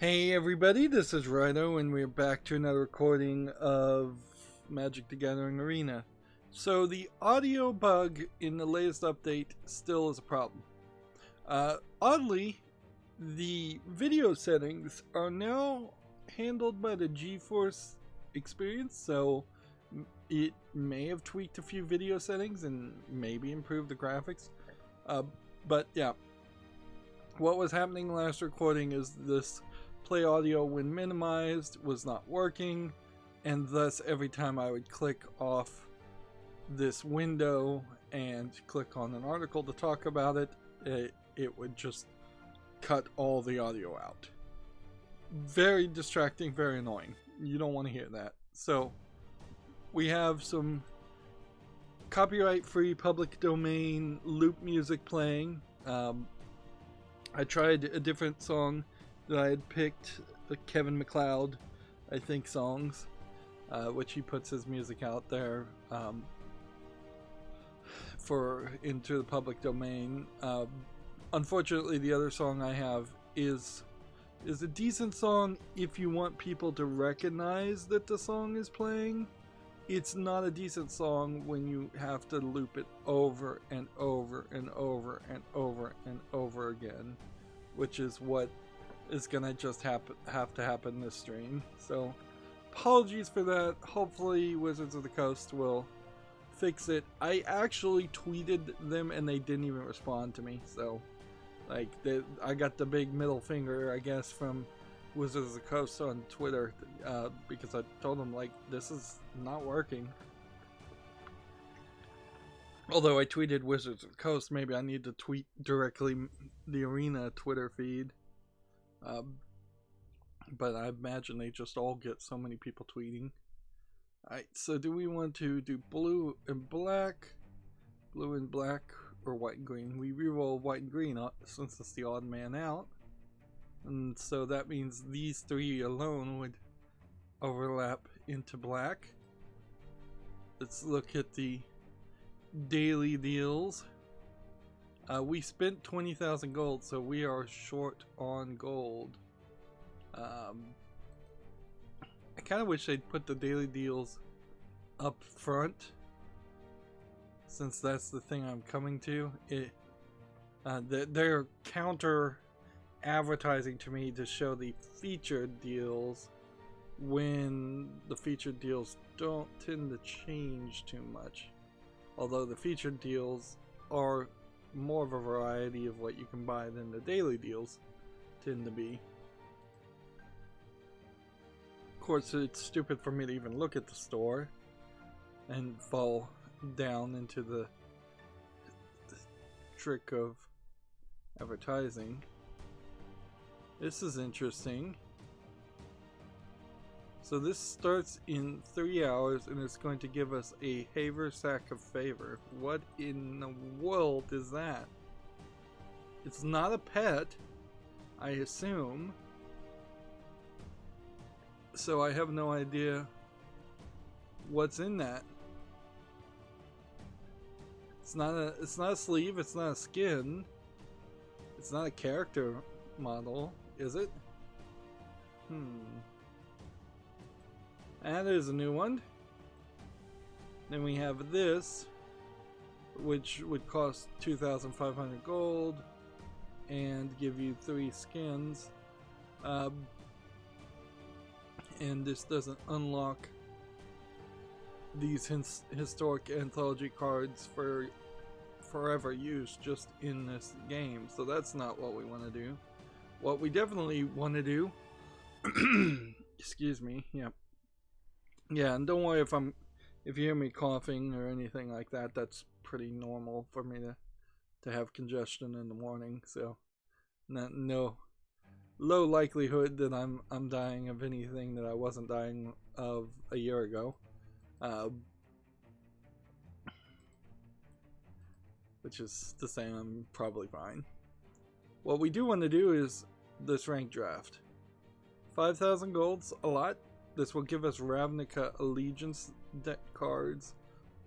Hey everybody, this is Rydo and we're back to another recording of Magic the Gathering Arena. So the audio bug in the latest update still is a problem. Oddly, the video settings are now handled by the GeForce experience, so it may have tweaked a few video settings and maybe improved the graphics. But yeah, what was happening last recording is this play audio when minimized was not working, and thus every time I would click off this window and click on an article to talk about it, it would just cut all the audio out. Very distracting, very annoying. You don't want to hear that. So we have some copyright free public domain loop music playing. I tried a different song that I had picked, the Kevin MacLeod, I think, songs, which he puts his music out there into the public domain. Unfortunately, the other song I have is a decent song if you want people to recognize that the song is playing. It's not a decent song when you have to loop it over and over and over and over and over again, which is what is gonna just have to happen this stream. So apologies for that. Hopefully Wizards of the Coast will fix it. I actually tweeted them and they didn't even respond to me, so like I got the big middle finger, I guess, from Wizards of the Coast on Twitter, because I told them, like, this is not working. Although I tweeted Wizards of the Coast, maybe I need to tweet directly the Arena Twitter feed. But I imagine they just all get so many people tweeting. Alright, so do we want to do blue and black, or white and green? We reroll white and green since it's the odd man out. And so that means these three alone would overlap into black. Let's look at the daily deals. We spent 20,000 gold, so we are short on gold. I kind of wish they'd put the daily deals up front, since that's the thing I'm coming to. They're counter advertising to me to show the featured deals when the featured deals don't tend to change too much. Although the featured deals are more of a variety of what you can buy than the daily deals tend to be. Of course, it's stupid for me to even look at the store and fall down into the trick of advertising. This is interesting. So this starts in 3 hours and it's going to give us a Haversack of Favor. What in the world is that? It's not a pet, I assume. So I have no idea what's in that. It's not a sleeve, it's not a skin. It's not a character model, is it? And there's a new one. Then we have this, which would cost 2,500 gold and give you 3 skins. And this doesn't unlock these historic anthology cards for forever use just in this game. So that's not what we want to do. What we definitely want to do, excuse me, yeah, and don't worry if you hear me coughing or anything like that. That's pretty normal for me to have congestion in the morning. So, no low likelihood that I'm dying of anything that I wasn't dying of a year ago. Which is to say I'm probably fine. What we do want to do is this rank draft. 5,000 gold's a lot. This will give us Ravnica Allegiance deck cards,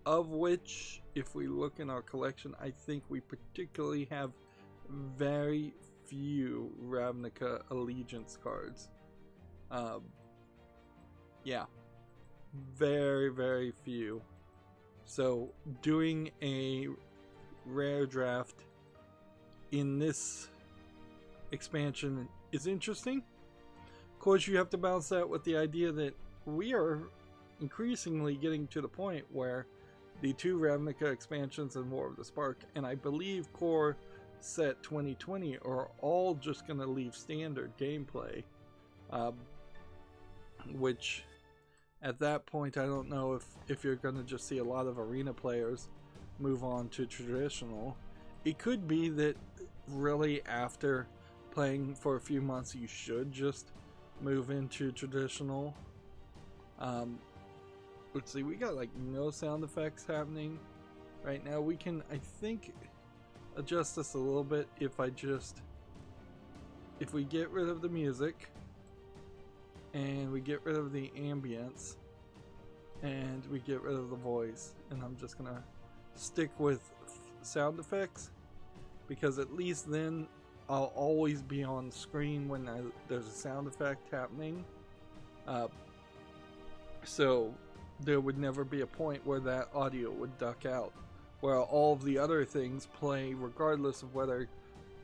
of which, if we look in our collection, I think we particularly have very few Ravnica Allegiance cards. Yeah, very, very few. So doing a rare draft in this expansion is interesting. Of course, you have to balance that with the idea that we are increasingly getting to the point where the 2 Ravnica expansions and War of the Spark, and I believe Core Set 2020 are all just going to leave standard gameplay, which at that point I don't know if you're going to just see a lot of arena players move on to traditional. It could be that really after playing for a few months you should just move into traditional. Let's see, we got like no sound effects happening right now. We can, I think, adjust this a little bit if we get rid of the music and we get rid of the ambience and we get rid of the voice, and I'm just gonna stick with sound effects because at least then I'll always be on screen when there's a sound effect happening. So there would never be a point where that audio would duck out, where all of the other things play regardless of whether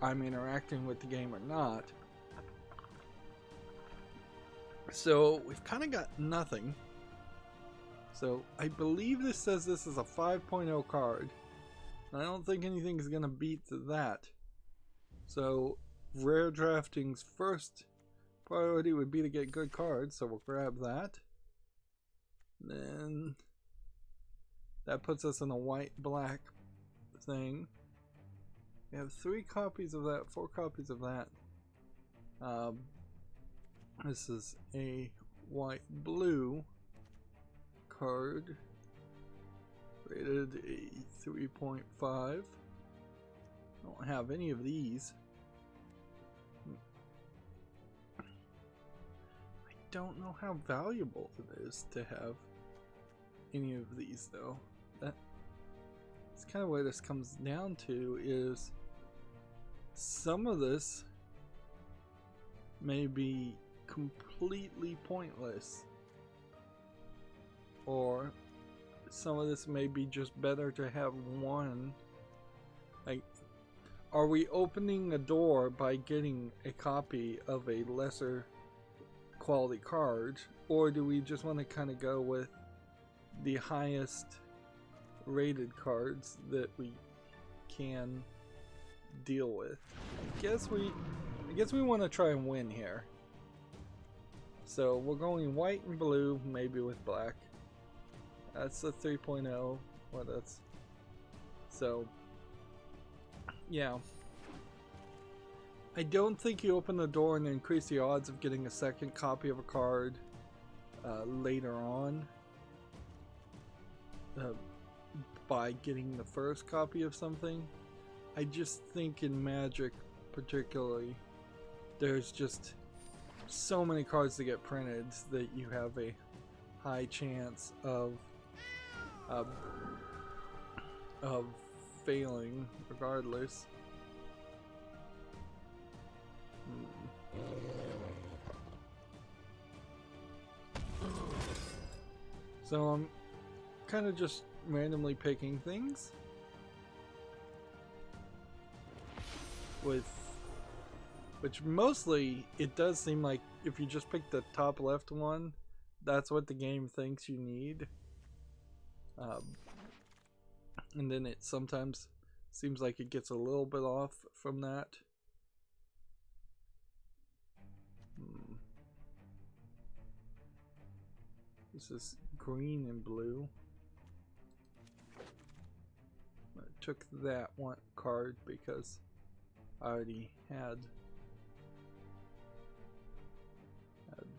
I'm interacting with the game or not. So we've kind of got nothing. So I believe this says this is a 5.0 card. I don't think anything's going to beat that. So rare drafting's first priority would be to get good cards, so we'll grab that. Then that puts us in a white-black thing. We have 3 copies of that, 4 copies of that. This is a white-blue card, rated a 3.5. Don't have any of these. I don't know how valuable it is to have any of these, though. That's kind of where this comes down to, is some of this may be completely pointless, or some of this may be just better to have one. Like, are we opening a door by getting a copy of a lesser quality card, or do we just want to kind of go with the highest rated cards that we can deal with? I guess we want to try and win here. So we're going white and blue, maybe with black. That's the 3.0. Well, that's so. Yeah. I don't think you open the door and increase the odds of getting a second copy of a card later on by getting the first copy of something. I just think in Magic particularly, there's just so many cards to get printed that you have a high chance of failing regardless. So I'm kind of just randomly picking things with which mostly it does seem like if you just pick the top left one, that's what the game thinks you need. And then it sometimes seems like it gets a little bit off from that. This is green and blue. I took that one card because I already had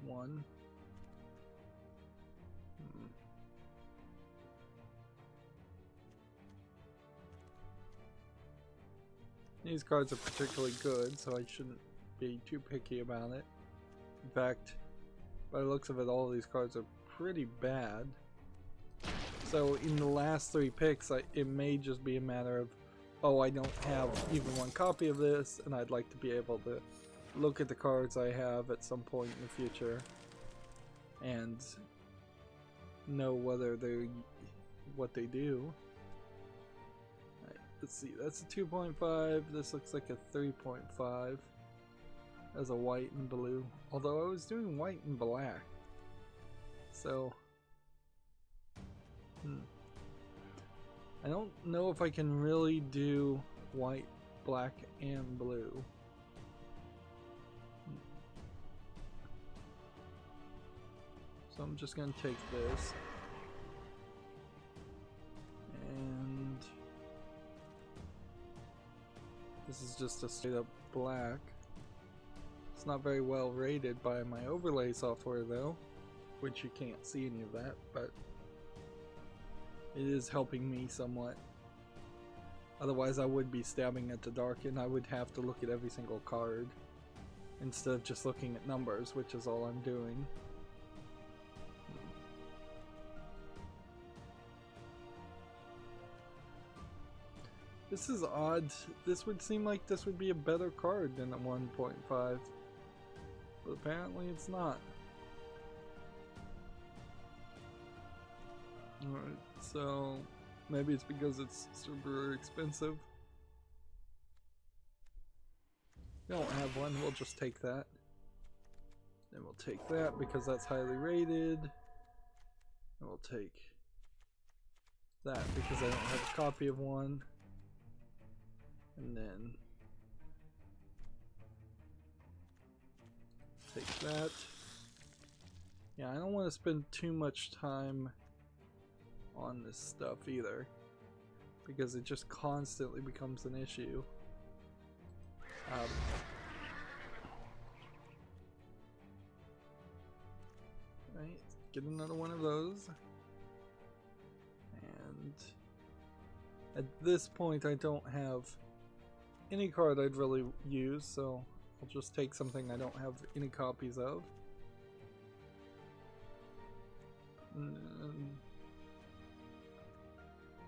one. These cards are particularly good, so I shouldn't be too picky about it. In fact, by the looks of it, all of these cards are pretty bad. So in the last 3 picks, it may just be a matter of oh, I don't have even one copy of this, and I'd like to be able to look at the cards I have at some point in the future and know whether they're what they do. Right, let's see, that's a 2.5. This looks like a 3.5 as a white and blue, although I was doing white and black, so I don't know if I can really do white, black, and blue. So I'm just gonna take this, and this is just a straight up black. It's not very well rated by my overlay software though, which you can't see any of that, but it is helping me somewhat. Otherwise I would be stabbing at the dark and I would have to look at every single card instead of just looking at numbers, which is all I'm doing. This is odd. This would seem like this would be a better card than a 1.5, but apparently it's not. Alright, so maybe it's because it's super expensive. We don't have one, we'll just take that. Then we'll take that because that's highly rated. And we'll take that because I don't have a copy of one. And then take that. Yeah, I don't want to spend too much time on this stuff either, because it just constantly becomes an issue. Right, get another one of those. And at this point I don't have any card I'd really use, so I'll just take something I don't have any copies of.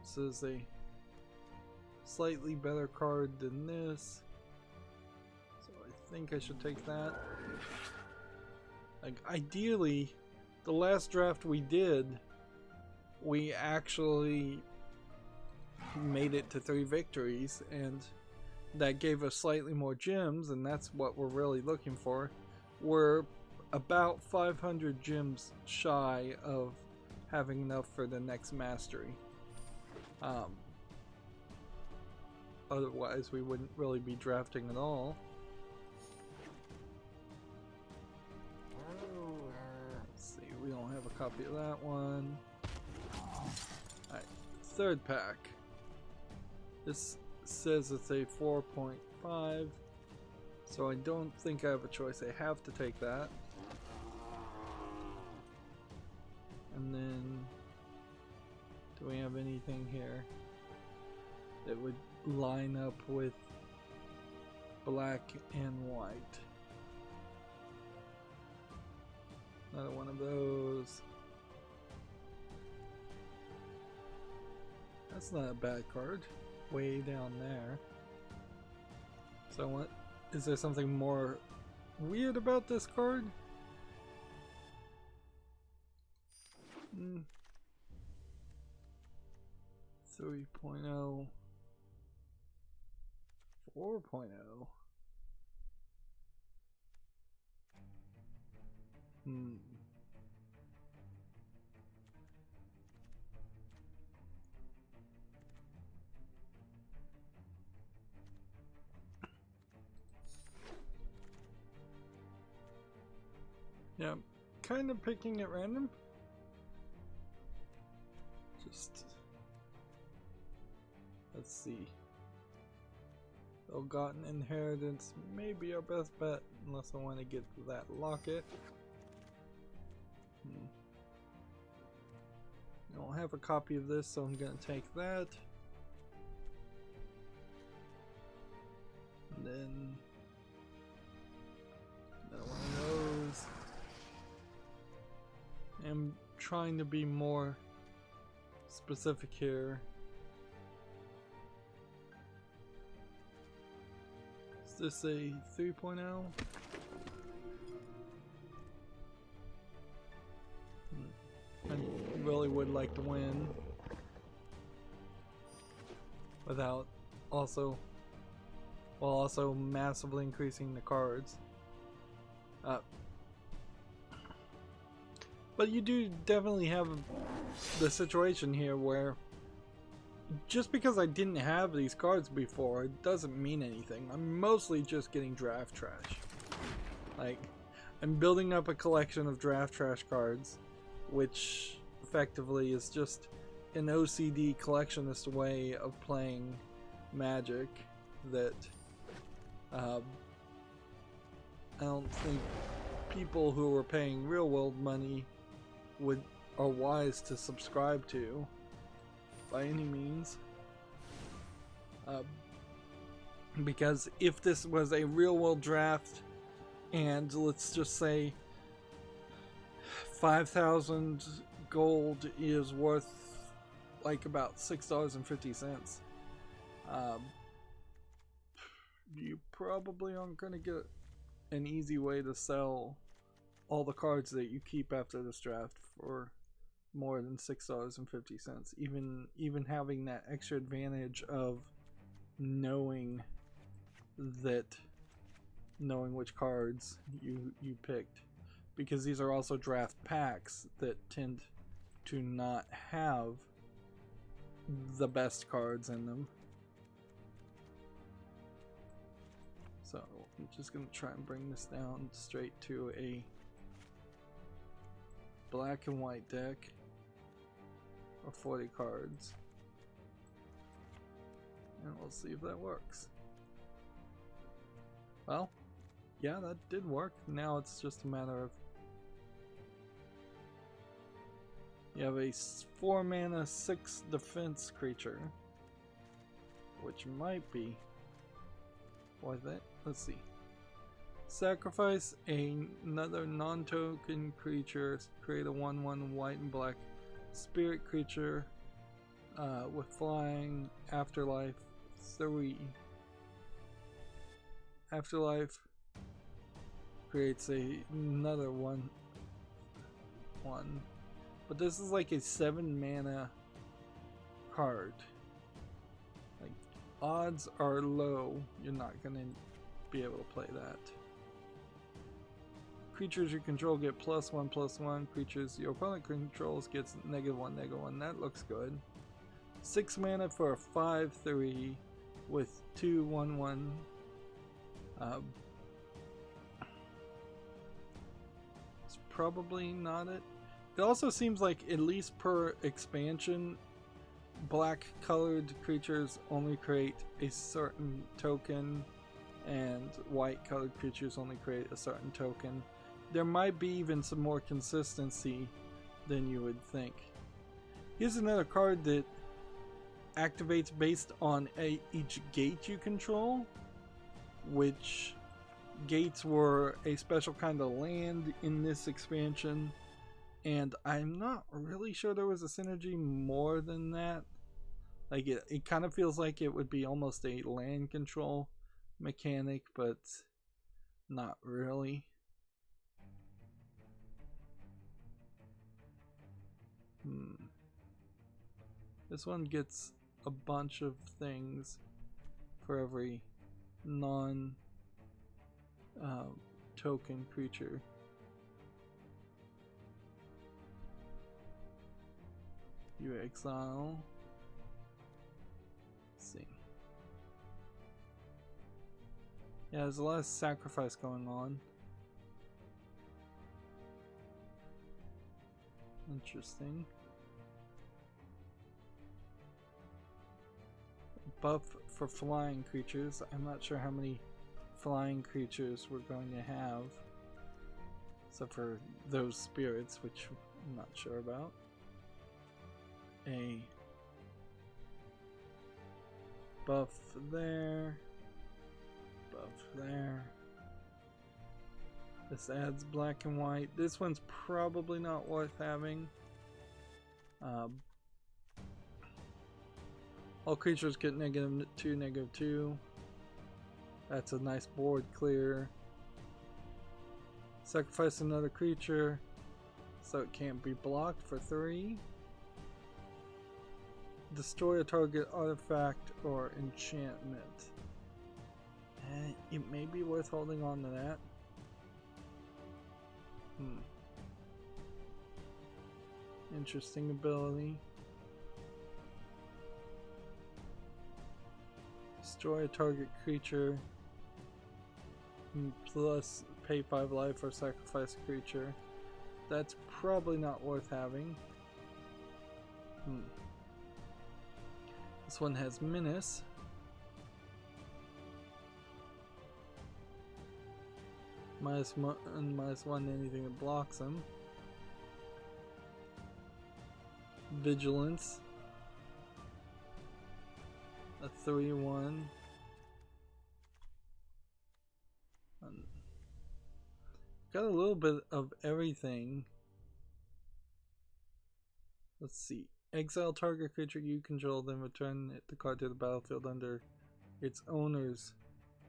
This is a slightly better card than this, so I think I should take that. Like, ideally, the last draft we did, we actually made it to 3 victories, and that gave us slightly more gems, and that's what we're really looking for. We're about 500 gems shy of having enough for the next mastery. Otherwise we wouldn't really be drafting at all. Let's see, we don't have a copy of that one. Alright, third pack. This says it's a 4.5, so I don't think I have a choice. I have to take that. And then, do we have anything here that would line up with black and white? Another one of those. That's not a bad card. Way down there. So what? Is there something more weird about this card? 3.0, 4.0. Yeah, I'm kind of picking at random. Just, let's see. Ill-gotten inheritance may be our best bet, unless I want to get that locket. I don't have a copy of this, so I'm going to take that. And then another one of those. I'm trying to be more specific here. this a 3.0? I really would like to win without also, while also massively increasing the cards. But you do definitely have the situation here where just because I didn't have these cards before, it doesn't mean anything. I'm mostly just getting draft trash. Like, I'm building up a collection of draft trash cards, which effectively is just an OCD collectionist way of playing Magic that I don't think people who are paying real world money are wise to subscribe to by any means. Because if this was a real world draft and let's just say 5,000 gold is worth like about $6.50, you probably aren't going to get an easy way to sell all the cards that you keep after this draft for more than $6.50. Even having that extra advantage of knowing which cards you picked, because these are also draft packs that tend to not have the best cards in them. So I'm just gonna try and bring this down straight to a black and white deck of 40 cards, and we'll see if that works. Well, yeah, that did work. Now it's just a matter of, you have a 4 mana 6 defense creature, which might be worth it. Let's see. Sacrifice another non-token creature, create a 1/1 white and black spirit creature with flying, afterlife 3. Afterlife creates another 1/1. But this is like a 7 mana card. Like, odds are low you're not gonna be able to play that. Creatures you control get +1/+1. Creatures your opponent controls gets -1/-1. That looks good. 6 mana for a 5/3 with 2 1/1. It's probably not it. It also seems like, at least per expansion, black colored creatures only create a certain token and white colored creatures only create a certain token. There might be even some more consistency than you would think. Here's another card that activates based on each gate you control, which gates were a special kind of land in this expansion, and I'm not really sure there was a synergy more than that. Like, it kind of feels like it would be almost a land control mechanic, but not really. This one gets a bunch of things for every non-token creature. You exile. Let's see. Yeah, there's a lot of sacrifice going on. Interesting. Buff for flying creatures. I'm not sure how many flying creatures we're going to have, except for those spirits, which I'm not sure about. A buff there, buff there. This adds black and white. This one's probably not worth having. All creatures get -2/-2. That's a nice board clear. Sacrifice another creature so it can't be blocked for 3. Destroy a target artifact or enchantment. It may be worth holding on to that. Interesting ability. Destroy a target creature. Plus pay 5 life or sacrifice a creature. That's probably not worth having. This one has Menace. -1 anything that blocks him. Vigilance. A 3/1. Got a little bit of everything. Let's see. Exile target creature you control, then return the card to the battlefield under its owner's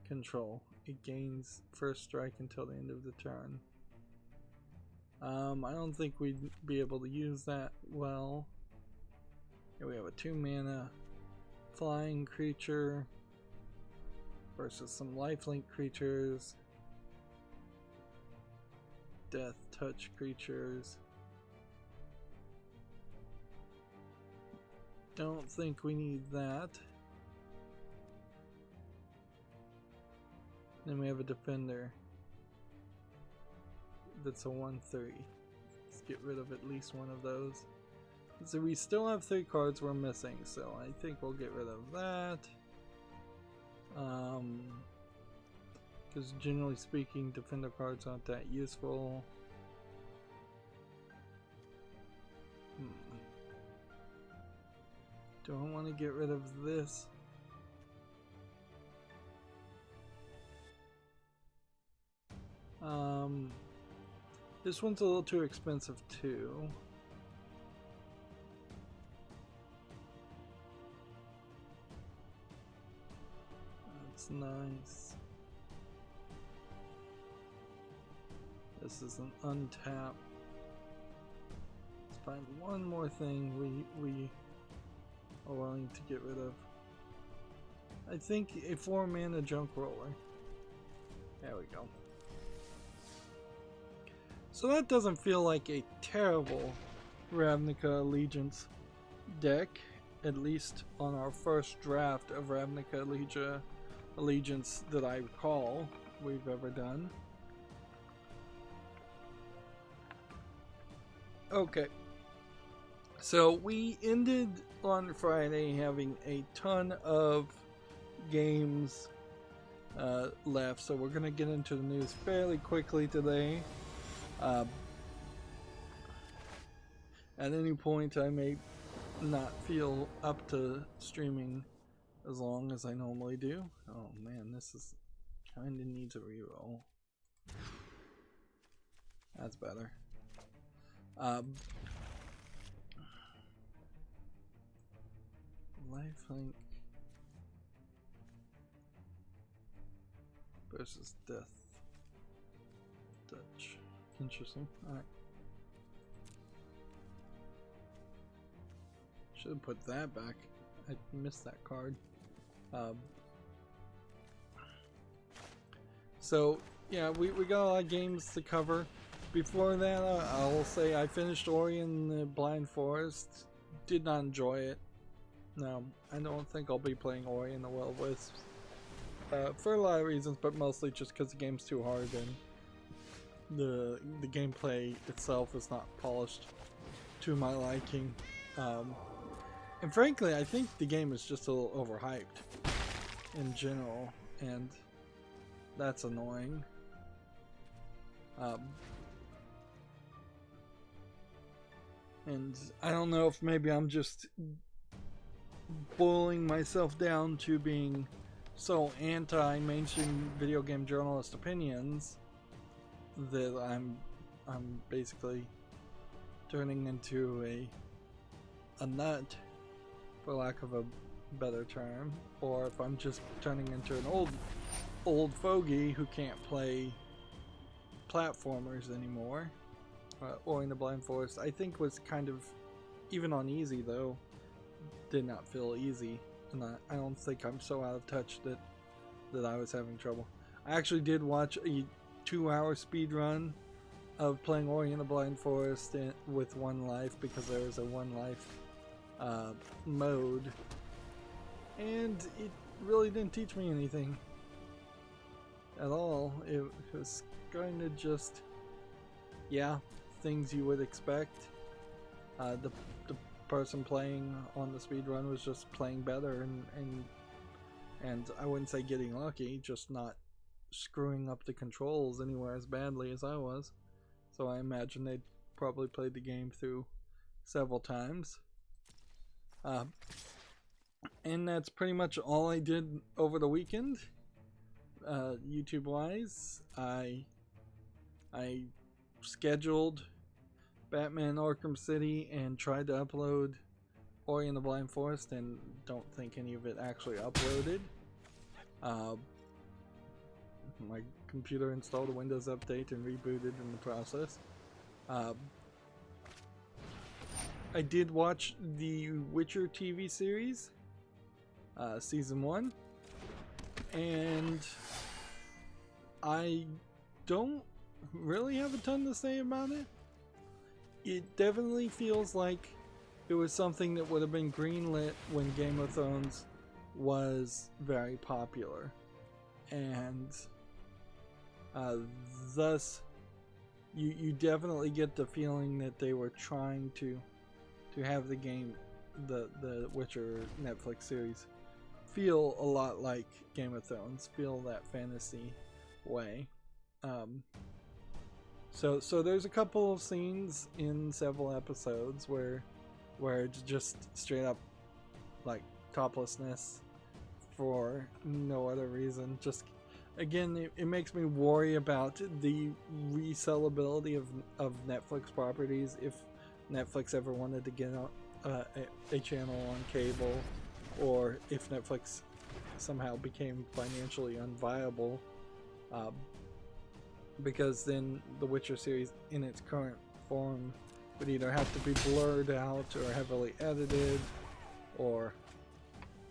control. It gains first strike until the end of the turn. I don't think we'd be able to use that well. Here we have a 2-mana flying creature versus some lifelink creatures. Death touch creatures. Don't think we need that. Then we have a defender. That's a 1/3. Let's get rid of at least one of those. So we still have 3 cards we're missing, so I think we'll get rid of that. Because generally speaking, defender cards aren't that useful. Do I want to get rid of this? This one's a little too expensive too. That's nice. This is an untap. Let's find one more thing we are willing to get rid of. I think a 4-mana junk roller. There we go. So that doesn't feel like a terrible Ravnica Allegiance deck, at least on our first draft of Ravnica Allegiance that I recall we've ever done. Okay, so we ended on Friday having a ton of games left, so we're going to get into the news fairly quickly today. At any point I may not feel up to streaming as long as I normally do. Oh man, this is kinda needs a reroll. That's better. Lifelink versus Death Touch. Interesting. Alright. Should have put that back. I missed that card. So yeah, we got a lot of games to cover. Before that, I will say I finished Ori and the Blind Forest. Did not enjoy it. No, I don't think I'll be playing Ori and the Will-O-Wisps. For a lot of reasons, but mostly just because the game's too hard and the gameplay itself is not polished to my liking. And frankly, I think the game is just a little overhyped in general, and that's annoying. And I don't know if maybe I'm just boiling myself down to being so anti-mainstream video game journalist opinions that I'm basically turning into a nut, for lack of a better term, or if I'm just turning into an old old fogey who can't play platformers anymore. Or in the Blind Forest, I think was kind of, even on easy though, did not feel easy. And I don't think I'm so out of touch that I was having trouble. I actually did watch a 2-hour speed run of playing Ori in the Blind Forest with 1 life, because there was a 1 life mode, and it really didn't teach me anything at all. It was kind of just, yeah, things you would expect. The person playing on the speed run was just playing better, and I wouldn't say getting lucky, just not screwing up the controls anywhere as badly as I was. So I imagine they'd probably played the game through several times. And that's pretty much all I did over the weekend. YouTube wise, I scheduled Batman Arkham City and tried to upload Ori in the Blind Forest, and don't think any of it actually uploaded. My computer installed a Windows update and rebooted in the process. I did watch the Witcher TV series, season 1, and I don't really have a ton to say about it. It definitely feels like it was something that would have been greenlit when Game of Thrones was very popular, and thus you definitely get the feeling that they were trying to have the game, the Witcher Netflix series, feel a lot like Game of Thrones, feel that fantasy way. So there's a couple of scenes in several episodes where it's just straight up like toplessness for no other reason. Just again, it makes me worry about the resellability of Netflix properties if Netflix ever wanted to get a channel on cable, or if Netflix somehow became financially unviable, because then the Witcher series in its current form would either have to be blurred out or heavily edited, or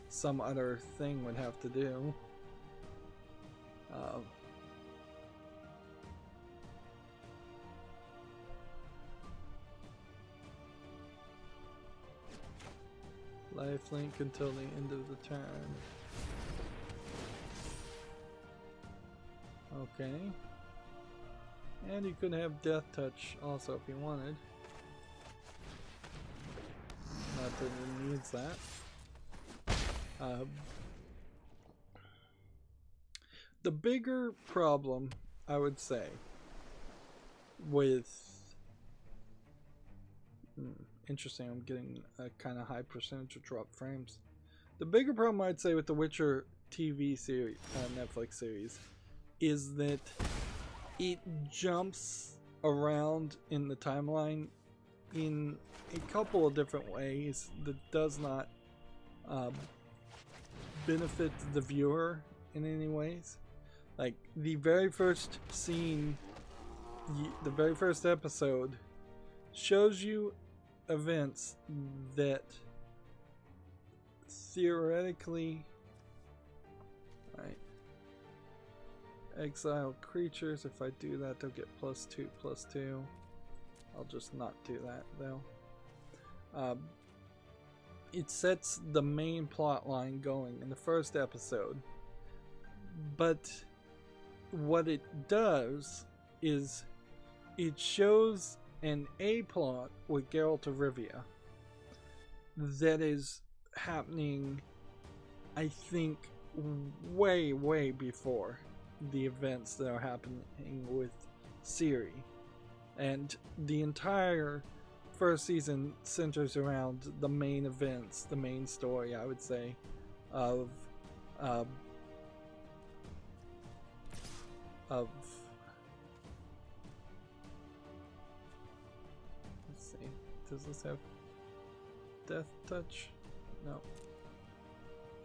some other thing would have to do. Lifelink until the end of the turn. Okay. And you could have Death Touch also if you wanted. Not that it needs that. The bigger problem, I would say, with... interesting, I'm getting a kind of high percentage of drop frames. The bigger problem, I'd say, with the Witcher TV series, Netflix series, is that it jumps around in the timeline in a couple of different ways that does not benefit the viewer in any ways. Like, the very first scene, the very first episode shows you events that theoretically, right, exile creatures. If I do that, they'll get +2/+2. I'll just not do that though. It sets the main plot line going in the first episode, but what it does is it shows an A-plot with Geralt of Rivia that is happening, I think, way before the events that are happening with Ciri. And the entire first season centers around the main events, the main story, I would say, of let's see, does this have Death Touch? No.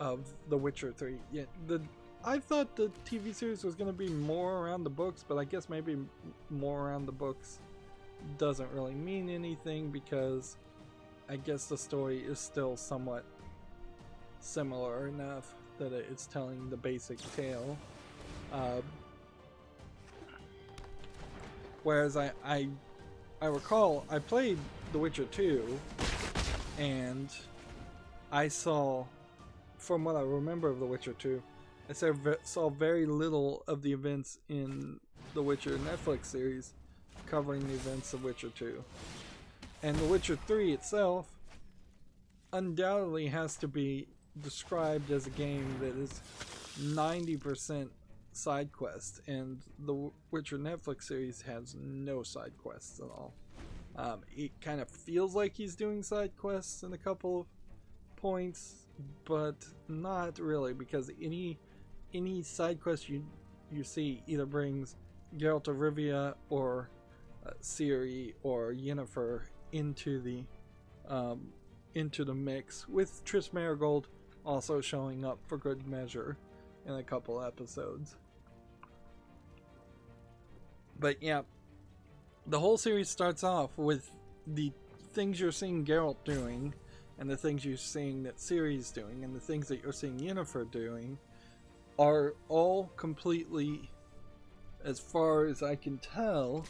Of The Witcher 3. Yeah, I thought the TV series was going to be more around the books, but I guess maybe more around the books doesn't really mean anything, because I guess the story is still somewhat similar enough that it's telling the basic tale. Whereas I recall I played The Witcher 2, and I saw, from what I remember of The Witcher 2, I saw very little of the events in the Witcher Netflix series covering the events of Witcher 2. And The Witcher 3 itself undoubtedly has to be described as a game that is 90% side quest, and the Witcher Netflix series has no side quests at all. It kind of feels like he's doing side quests in a couple of points, but not really, because any side quest you see either brings Geralt of Rivia or Ciri or Yennefer into the mix, with Triss Merigold also showing up for good measure in a couple episodes. But yeah, the whole series starts off with the things you're seeing Geralt doing, and the things you're seeing that Ciri's doing, and the things that you're seeing Yennefer doing are all completely, as far as I can tell,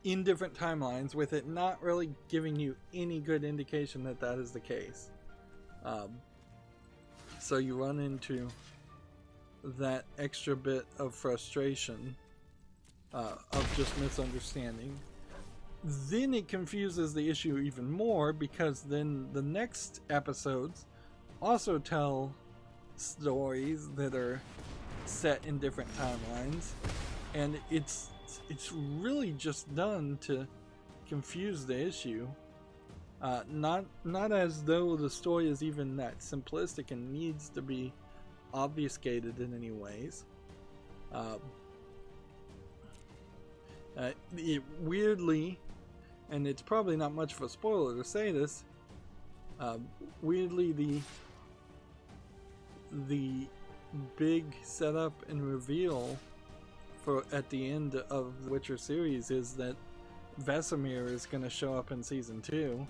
in different timelines, with it not really giving you any good indication that that is the case. So you run into that extra bit of frustration of just misunderstanding. Then it confuses the issue even more, because then the next episodes also tell stories that are set in different timelines, and it's really just done to confuse the issue. Not as though the story is even that simplistic and needs to be obfuscated in any ways. It weirdly, and it's probably not much of a spoiler to say this, weirdly the big setup and reveal for at the end of the Witcher series is that Vesemir is going to show up in season 2.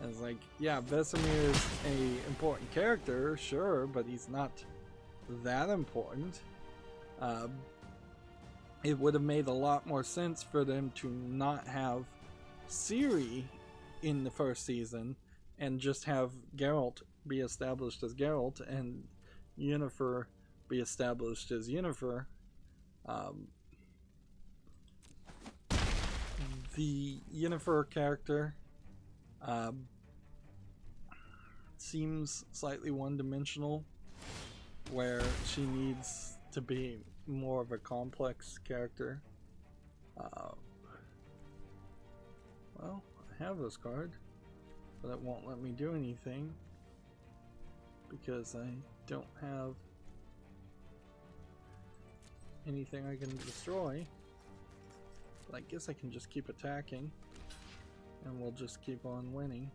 And it's like, yeah, Vesemir is a important character, sure, but he's not that important. It would have made a lot more sense for them to not have Ciri in the first season and just have Geralt be established as Geralt and Yennefer be established as Yennefer. The Yennefer character seems slightly one-dimensional, where she needs to be more of a complex character. Well, I have this card, but it won't let me do anything because I don't have anything I can destroy. But I guess I can just keep attacking, and we'll just keep on winning.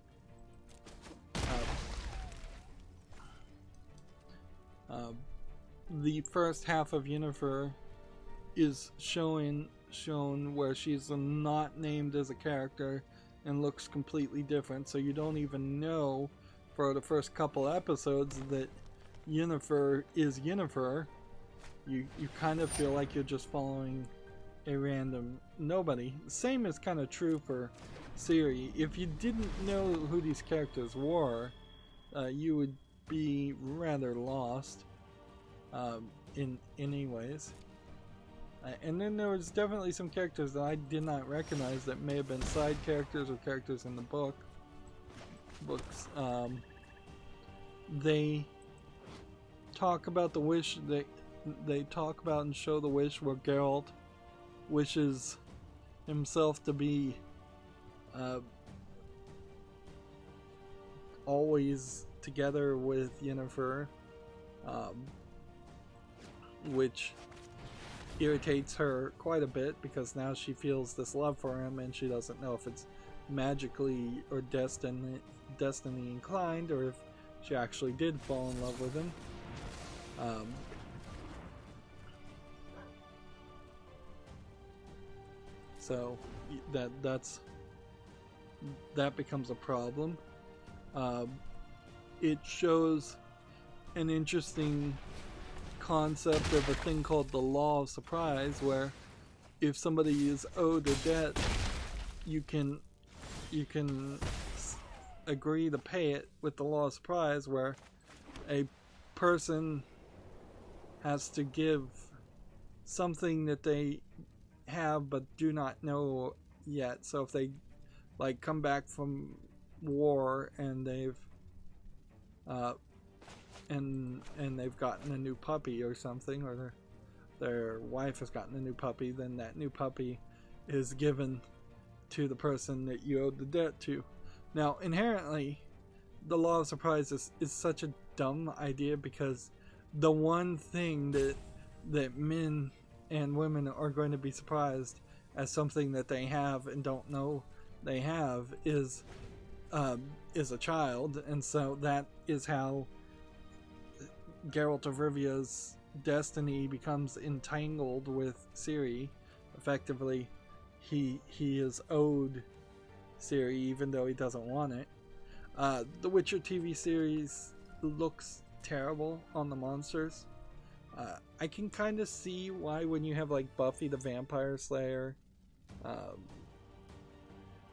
The first half of Yennefer is shown where she's not named as a character and looks completely different, so you don't even know for the first couple episodes that Yennefer is Yennefer. You kind of feel like you're just following a random nobody. The same is kind of true for Ciri. If you didn't know who these characters were, you would be rather lost in any ways. And then there was definitely some characters that I did not recognize that may have been side characters or characters in the books. They talk about the wish, they talk about and show the wish where Geralt wishes himself to be always together with Yennefer, which irritates her quite a bit because now she feels this love for him and she doesn't know if it's magically or destiny inclined, or if she actually did fall in love with him. So that becomes a problem. It shows an interesting concept of a thing called the law of surprise, where if somebody is owed a debt, you can agree to pay it with the law of surprise, where a person has to give something that they have but do not know yet. So if they like come back from war and they've and they've gotten a new puppy or something, or their wife has gotten a new puppy, then that new puppy is given to the person that you owed the debt to. Now, inherently, the law of surprise is such a dumb idea, because the one thing that men and women are going to be surprised as something that they have and don't know they have is a child. And so that is how Geralt of Rivia's destiny becomes entangled with Ciri. Effectively, he is owed Ciri even though he doesn't want it. The Witcher TV series looks terrible on the monsters. I can kind of see why, when you have like Buffy the Vampire Slayer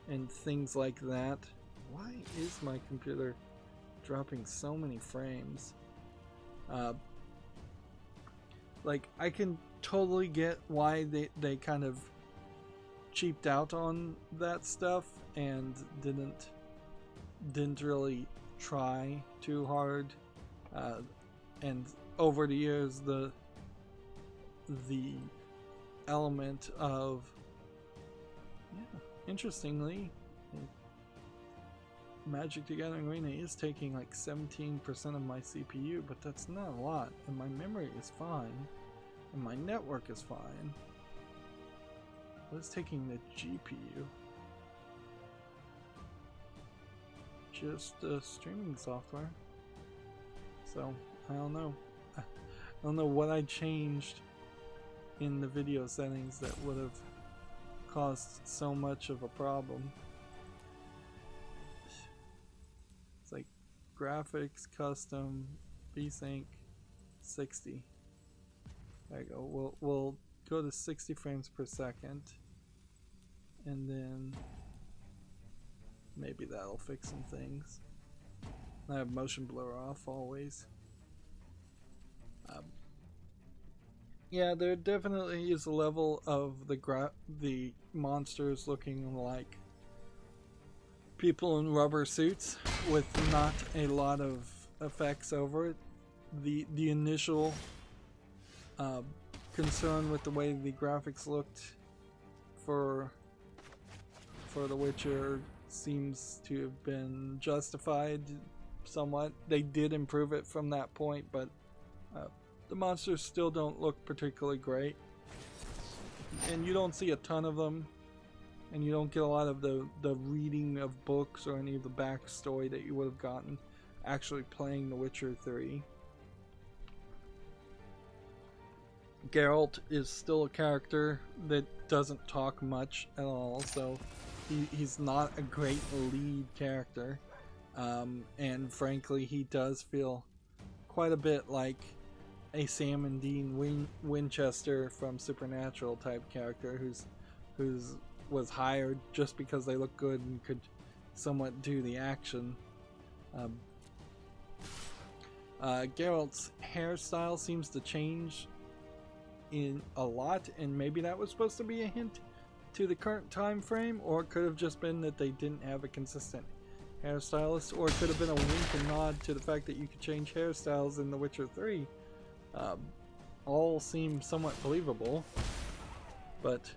and things like that. Why is my computer dropping so many frames? Like, I can totally get why they kind of cheaped out on that stuff and didn't really try too hard, and over the years the element of, interestingly, Magic the Gathering Arena is taking like 17% of my CPU, but that's not a lot, and my memory is fine, and my network is fine. What's taking the GPU? Just streaming software. So I don't know. I don't know what I changed in the video settings that would have caused so much of a problem. It's like graphics, custom, VSync, 60. There you go. We'll go to 60 frames per second, and then maybe that'll fix some things. I have motion blur off always. Yeah, there definitely is a level of the monsters looking like people in rubber suits with not a lot of effects over it. The initial concern with the way the graphics looked for The Witcher seems to have been justified somewhat. They did improve it from that point, but the monsters still don't look particularly great, and you don't see a ton of them, and you don't get a lot of the reading of books or any of the backstory that you would have gotten actually playing The Witcher 3. Geralt is still a character that doesn't talk much at all, so he's not a great lead character, and frankly he does feel quite a bit like a Sam and Dean Winchester from Supernatural type character who's was hired just because they look good and could somewhat do the action. Geralt's hairstyle seems to change in a lot, and maybe that was supposed to be a hint to the current time frame, or it could have just been that they didn't have a consistent hairstylist, or it could have been a wink and nod to the fact that you could change hairstyles in The Witcher 3. All seem somewhat believable, but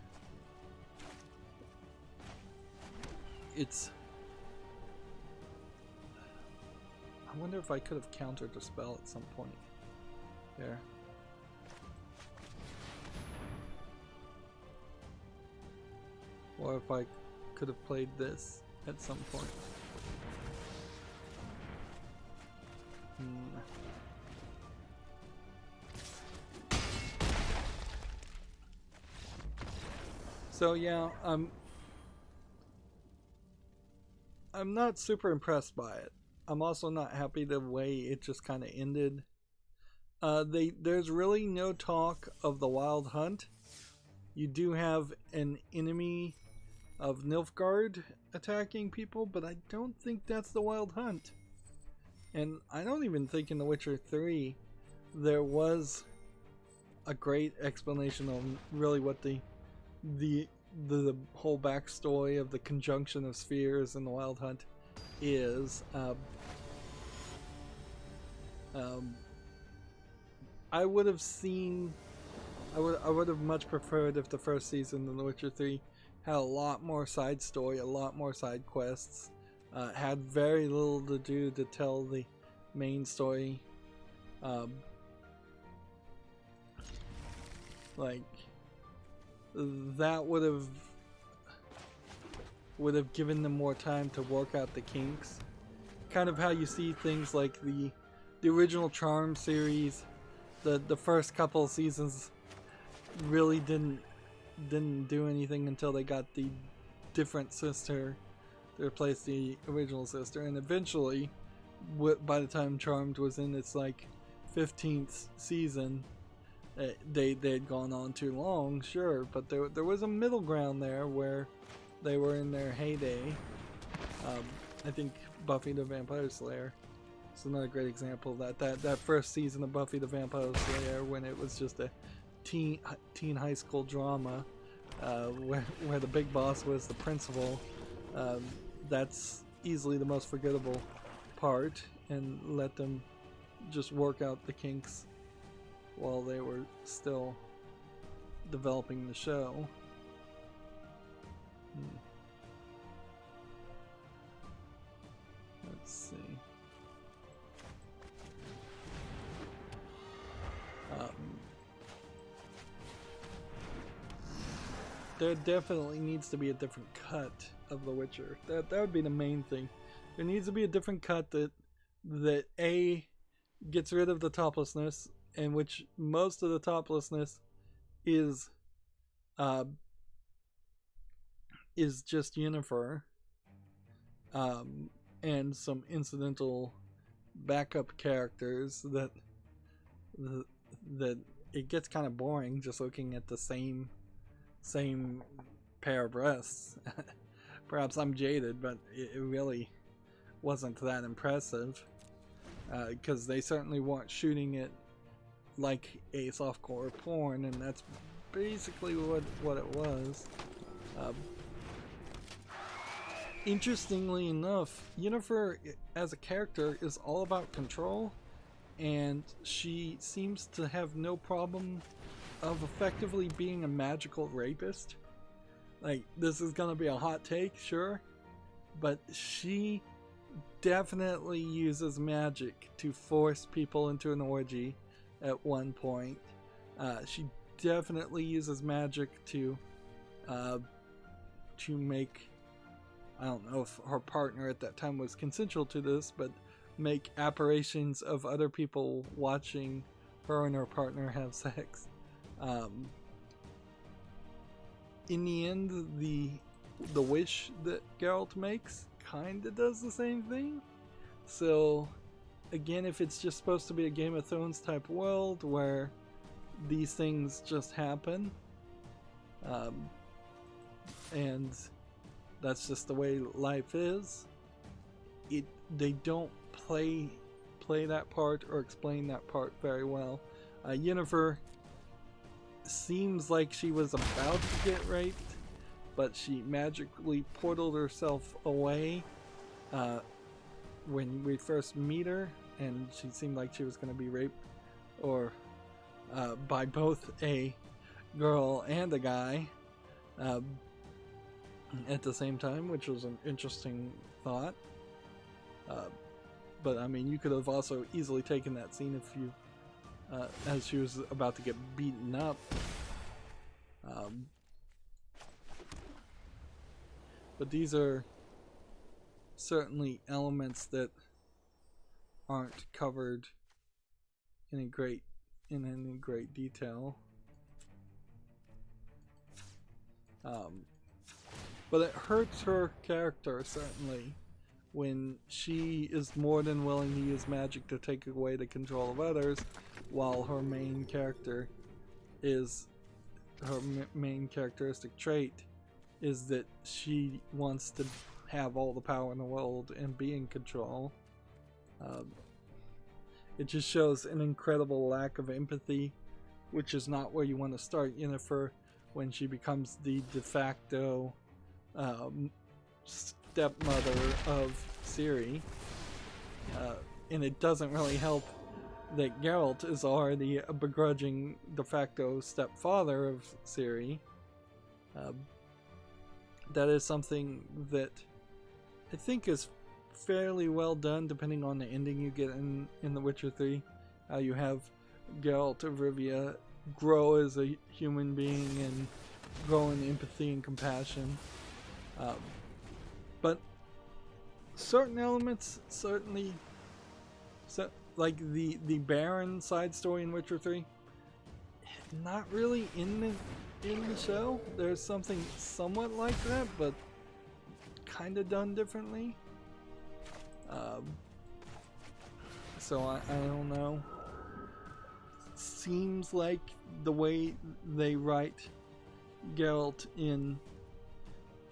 it's... I wonder if I could have countered the spell at some point. There. Or if I could have played this at some point. So yeah, I'm not super impressed by it. I'm also not happy the way it just kind of ended. There's really no talk of the Wild Hunt. You do have an enemy of Nilfgaard attacking people, but I don't think that's the Wild Hunt. And I don't even think in The Witcher 3 there was a great explanation on really what the whole backstory of the conjunction of spheres and the Wild Hunt is. I would have seen. I would have much preferred if the first season of The Witcher 3 had a lot more side story, a lot more side quests, had very little to do to tell the main story. Like that would have given them more time to work out the kinks. Kind of how you see things like the original Charm series, the first couple of seasons really didn't do anything until they got the different sister to replace the original sister, and eventually, by the time Charmed was in its like 15th season, they'd gone on too long, sure, but there was a middle ground there where they were in their heyday. I think Buffy the Vampire Slayer is another great example of that first season of Buffy the Vampire Slayer, when it was just a teen high school drama, where the big boss was the principal. That's easily the most forgettable part, and let them just work out the kinks while they were still developing the show. Let's see. There definitely needs to be a different cut of The Witcher. That would be the main thing. There needs to be a different cut that A, gets rid of the toplessness, in which most of the toplessness is just Yennefer, and some incidental backup characters that it gets kind of boring just looking at the same pair of breasts. Perhaps I'm jaded, but it really wasn't that impressive, because they certainly weren't shooting it like a softcore porn, and that's basically what it was. Interestingly enough, Yennefer as a character is all about control, and she seems to have no problem of effectively being a magical rapist. Like, this is gonna be a hot take, sure, but she definitely uses magic to force people into an orgy at one point. She definitely uses magic to make, I don't know if her partner at that time was consensual to this, but make apparitions of other people watching her and her partner have sex. In the end, the wish that Geralt makes kinda does the same thing. So again, if it's just supposed to be a Game of Thrones type world where these things just happen, and that's just the way life is, they don't play that part or explain that part very well. Yennefer seems like she was about to get raped, but she magically portaled herself away when we first meet her, and she seemed like she was going to be raped or by both a girl and a guy at the same time, which was an interesting thought. But I mean, you could have also easily taken that scene if you as she was about to get beaten up. But these are certainly elements that aren't covered in any great detail. But it hurts her character, certainly, when she is more than willing to use magic to take away the control of others, while her main character is, her main characteristic trait is that she wants to have all the power in the world and be in control. It just shows an incredible lack of empathy, which is not where you want to start Yennefer when she becomes the de facto stepmother of Ciri. And it doesn't really help that Geralt is already a begrudging de facto stepfather of Ciri. That is something that I think is fairly well done, depending on the ending you get in The Witcher 3. How you have Geralt of Rivia grow as a human being and grow in empathy and compassion. But certain elements, certainly, like the Baron side story in Witcher 3, not really in the show. There's something somewhat like that, but kind of done differently. So I don't know. Seems like the way they write Geralt in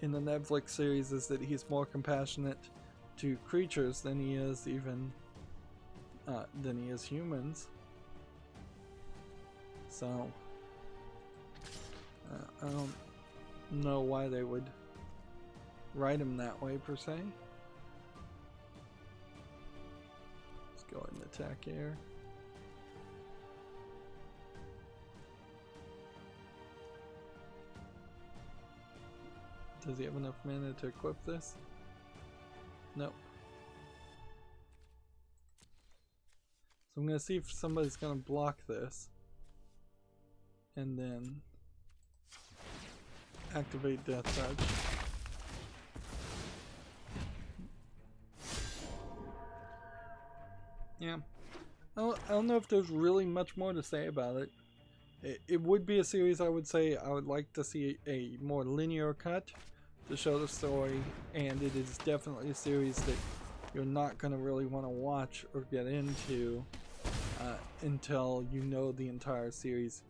the Netflix series is that he's more compassionate to creatures than he is humans. So I don't know why they would write him that way per se. Let's go ahead and attack here. Does he have enough mana to equip this? Nope. So I'm gonna see if somebody's gonna block this and then activate Death Touch. Yeah. I don't know if there's really much more to say about it. It would be a series I would say I would like to see a more linear cut to show the story, and it is definitely a series that you're not going to really want to watch or get into until you know the entire series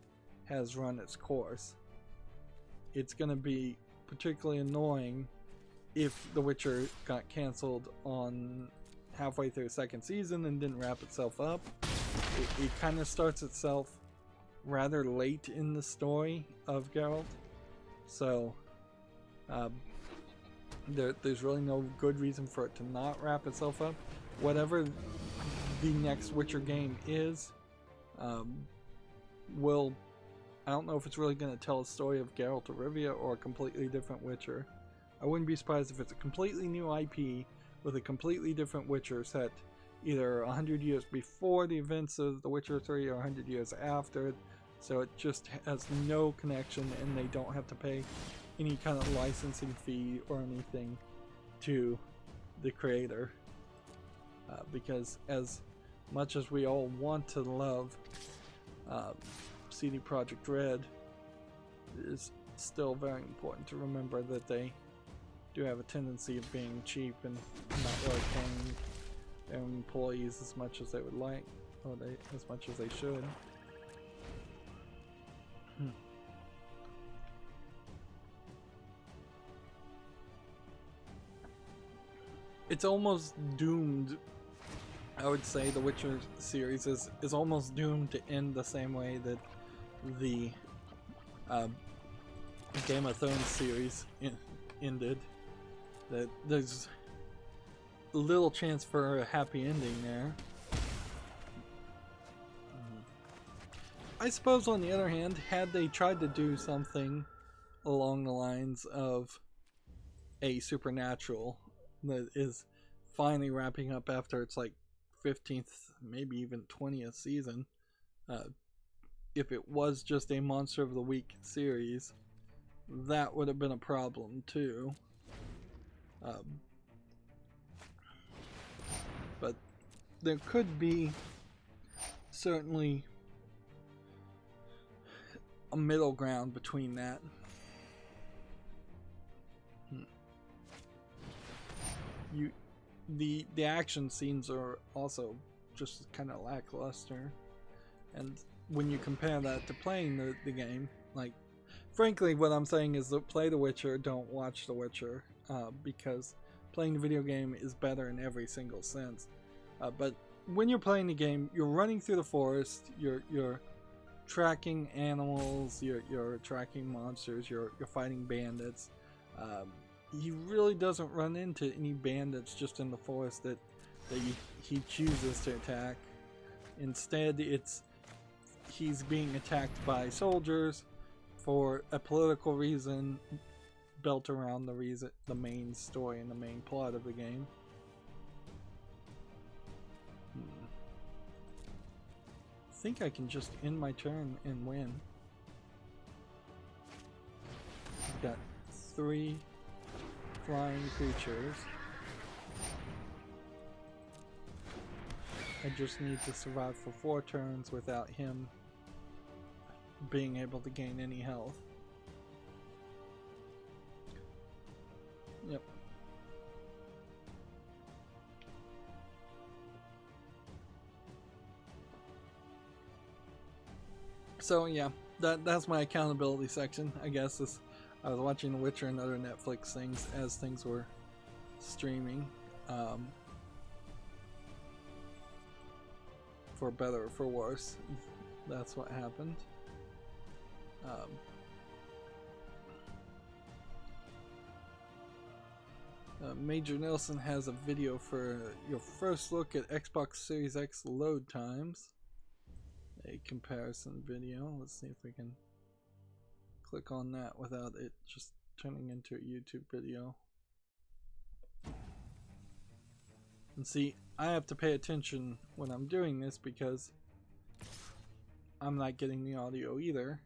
has run its course. It's going to be particularly annoying if The Witcher got cancelled on halfway through the second season and didn't wrap itself up. It kind of starts itself rather late in the story of Geralt, so there's really no good reason for it to not wrap itself up. Whatever the next Witcher game is, I don't know if it's really going to tell a story of Geralt of Rivia or a completely different Witcher. I wouldn't be surprised if it's a completely new IP with a completely different Witcher set either 100 years before the events of The Witcher 3 or 100 years after, so it just has no connection and they don't have to pay any kind of licensing fee or anything to the creator. Because as much as we all want to love CD Projekt Red, it is still very important to remember that they do have a tendency of being cheap and not really paying their employees as much as they would like, or as much as they should. It's almost doomed. I would say the Witcher series is almost doomed to end the same way that the Game of Thrones series ended. That there's little chance for a happy ending there. I suppose on the other hand, had they tried to do something along the lines of a Supernatural that is finally wrapping up after its like 15th, maybe even 20th season, if it was just a Monster of the Week series, that would have been a problem too. But there could be certainly a middle ground between that. the action scenes are also just kind of lackluster, and when you compare that to playing the game, like, frankly, what I'm saying is that play The Witcher, don't watch The Witcher, because playing the video game is better in every single sense. But when you're playing the game, you're running through the forest, you're tracking animals, you're tracking monsters, you're fighting bandits. He really doesn't run into any bandits just in the forest that he chooses to attack. Instead, he's being attacked by soldiers for a political reason built around the main story and the main plot of the game. I think I can just end my turn and win. I've got 3 flying creatures. I just need to survive for 4 turns without him being able to gain any health. Yep. So yeah, that's my accountability section, I guess. I was watching The Witcher and other Netflix things as things were streaming, for better or for worse. That's what happened. Major Nelson has a video for your first look at Xbox Series X load times. A comparison video. Let's see if we can click on that without it just turning into a YouTube video. And see, I have to pay attention when I'm doing this because I'm not getting the audio either.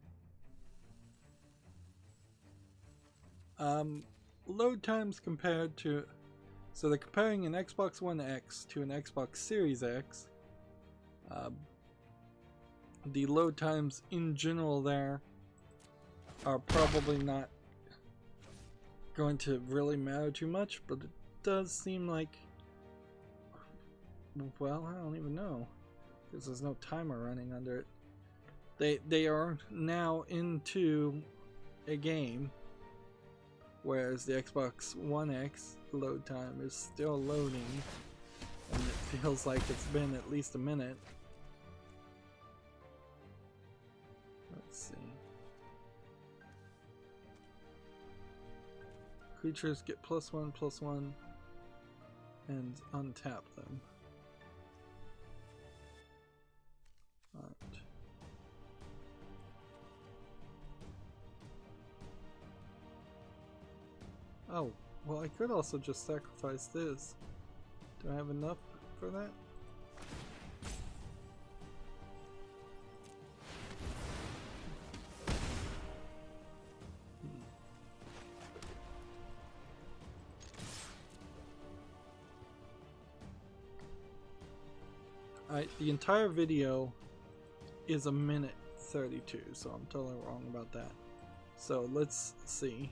Load times compared to, so they're comparing an Xbox One X to an Xbox Series X. The load times in general there are probably not going to really matter too much, but it does seem like, well, I don't even know, because there's no timer running under it. They are now into a game, whereas the Xbox One X load time is still loading, and it feels like it's been at least a minute. Let's see. Creatures get +1/+1 and untap them. Alright. Oh, well, I could also just sacrifice this. Do I have enough for that? The entire video is 1:32, so I'm totally wrong about that. So let's see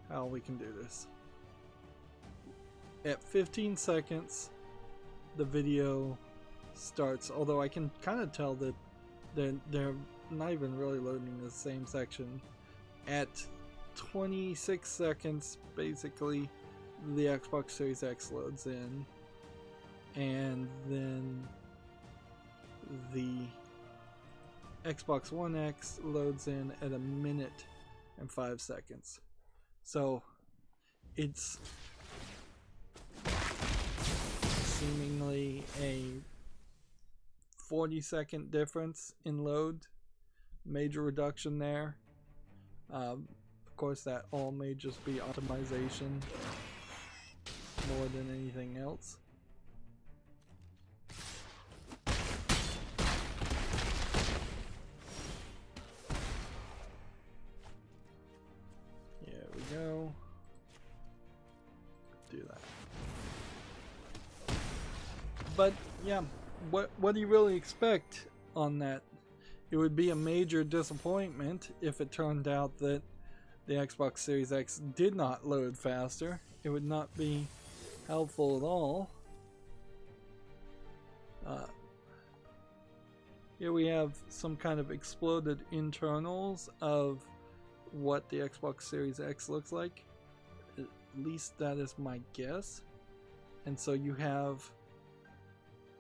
how we can do this. At 15 seconds, the video starts, although I can kind of tell that they're not even really loading the same section. At 26 seconds, basically, the Xbox Series X loads in, and then the Xbox One X loads in at 1:05 seconds. So it's seemingly a 40-second difference in load. Major reduction there. Of course, that all may just be optimization more than anything else. Go. Do that. But yeah, what do you really expect on that? It would be a major disappointment if it turned out that the Xbox Series X did not load faster. It would not be helpful at all. Here we have some kind of exploded internals of what the Xbox Series X looks like. At least that is my guess. And so you have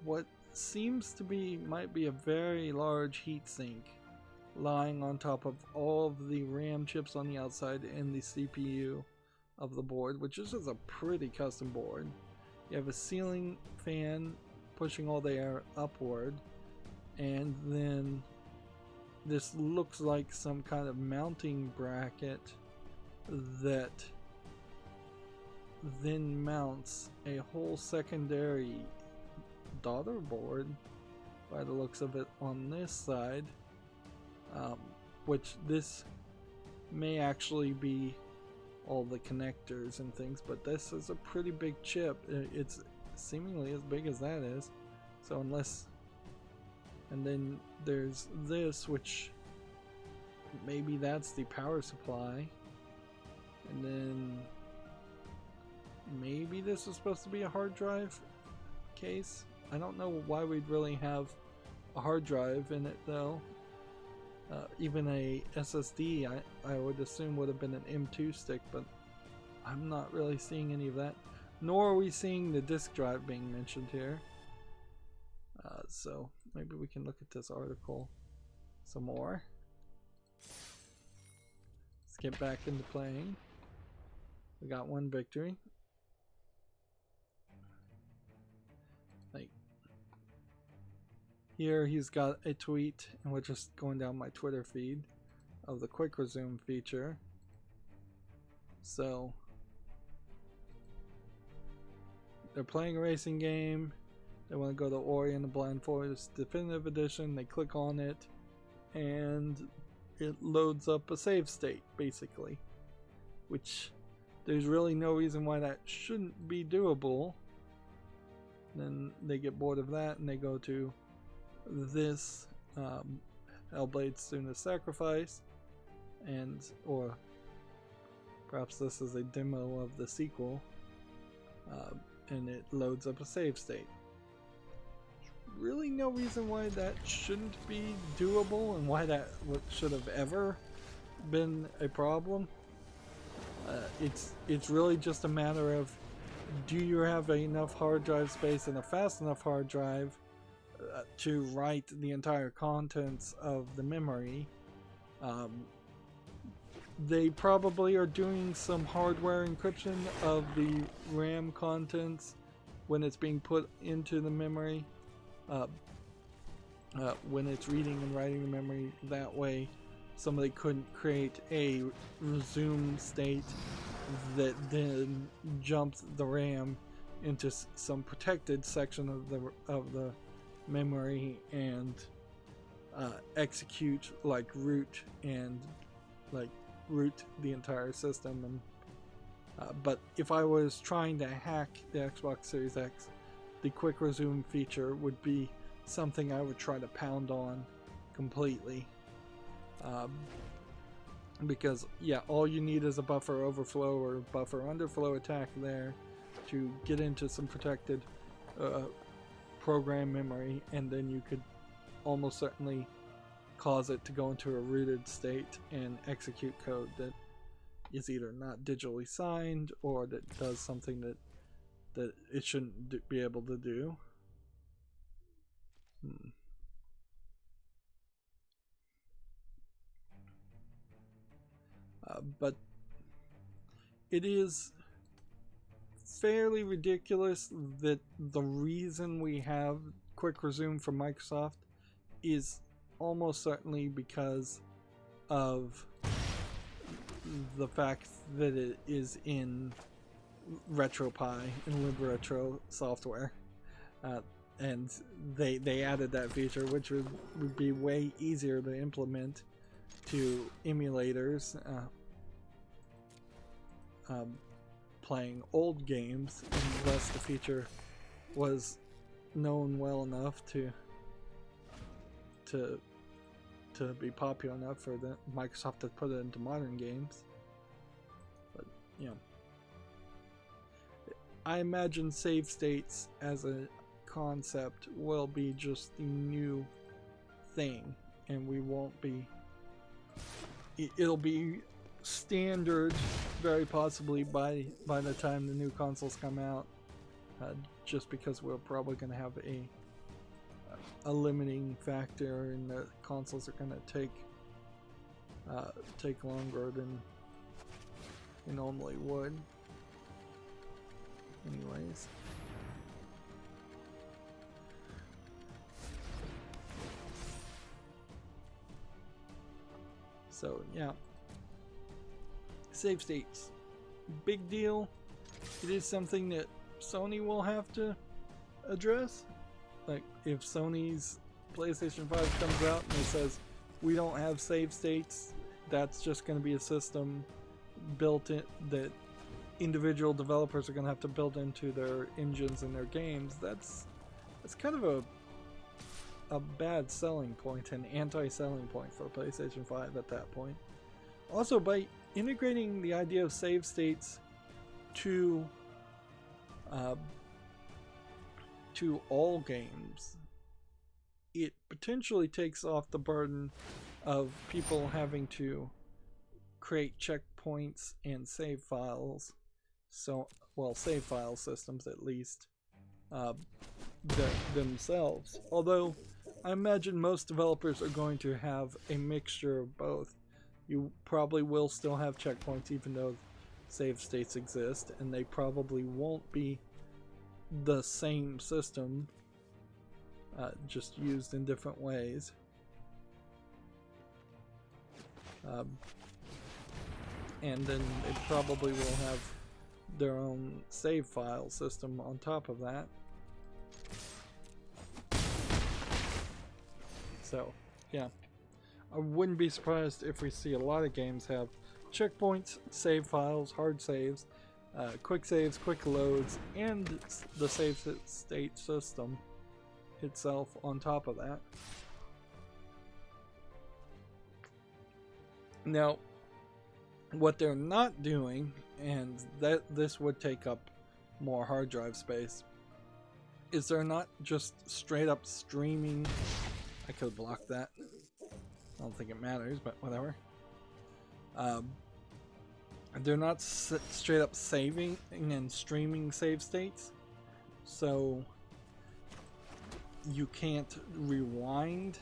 what seems to be, might be a very large heatsink lying on top of all of the RAM chips on the outside and the CPU of the board, which is just a pretty custom board. You have a ceiling fan pushing all the air upward, and then this looks like some kind of mounting bracket that then mounts a whole secondary daughter board by the looks of it on this side, which this may actually be all the connectors and things, but this is a pretty big chip. It's seemingly as big as that is, so unless, and then there's this, which maybe that's the power supply, and then maybe this is supposed to be a hard drive case. I don't know why we'd really have a hard drive in it though. Even a SSD I would assume would have been an M2 stick, but I'm not really seeing any of that, nor are we seeing the disk drive being mentioned here. So maybe we can look at this article some more. Let's get back into playing. We got one victory. Like here he's got a tweet, and we're just going down my Twitter feed, of the quick resume feature. So they're playing a racing game. They want to go to Ori and the Blind Forest Definitive Edition. They click on it and it loads up a save state, basically, which there's really no reason why that shouldn't be doable. Then they get bored of that and they go to this Hellblade's Soonest Sacrifice, and or perhaps this is a demo of the sequel, and it loads up a save state. Really no reason why that shouldn't be doable and why that should have ever been a problem. It's really just a matter of, do you have enough hard drive space and a fast enough hard drive to write the entire contents of the memory. They probably are doing some hardware encryption of the RAM contents when it's being put into the memory, when it's reading and writing the memory. That way somebody couldn't create a resume state that then jumps the RAM into some protected section of the memory and execute like root and like root the entire system. And but if I was trying to hack the Xbox Series X, the quick resume feature would be something I would try to pound on completely, because yeah, all you need is a buffer overflow or buffer underflow attack there to get into some protected program memory, and then you could almost certainly cause it to go into a rooted state and execute code that is either not digitally signed or that does something that it shouldn't be able to do. But it is fairly ridiculous that the reason we have quick resume from Microsoft is almost certainly because of the fact that it is in RetroPie and LibRetro software, and they added that feature, which would be way easier to implement to emulators playing old games, unless the feature was known well enough to be popular enough for the Microsoft to put it into modern games. But you know, I imagine save states as a concept will be just the new thing, and we won't be. It'll be standard, very possibly by the time the new consoles come out. Just because we're probably going to have a limiting factor, and the consoles are going to take longer than they normally would. Anyways. So yeah. Save states. Big deal. It is something that Sony will have to address. Like if Sony's PlayStation 5 comes out and it says we don't have save states, that's just going to be a system built in that individual developers are going to have to build into their engines and their games. That's kind of a bad selling point, an anti-selling point for PlayStation 5 at that point. Also, by integrating the idea of save states to all games, it potentially takes off the burden of people having to create checkpoints and save files. So, well, save file systems at least themselves. Although I imagine most developers are going to have a mixture of both. You probably will still have checkpoints even though save states exist, and they probably won't be the same system, just used in different ways. And then they probably will have their own save file system on top of that. So, yeah. I wouldn't be surprised if we see a lot of games have checkpoints, save files, hard saves, quick saves, quick loads, and the save state system itself on top of that. Now, what they're not doing, and that this would take up more hard drive space, is they're not just straight up streaming. I could block that. I don't think it matters, but whatever. They're not straight up saving and streaming save states, so you can't rewind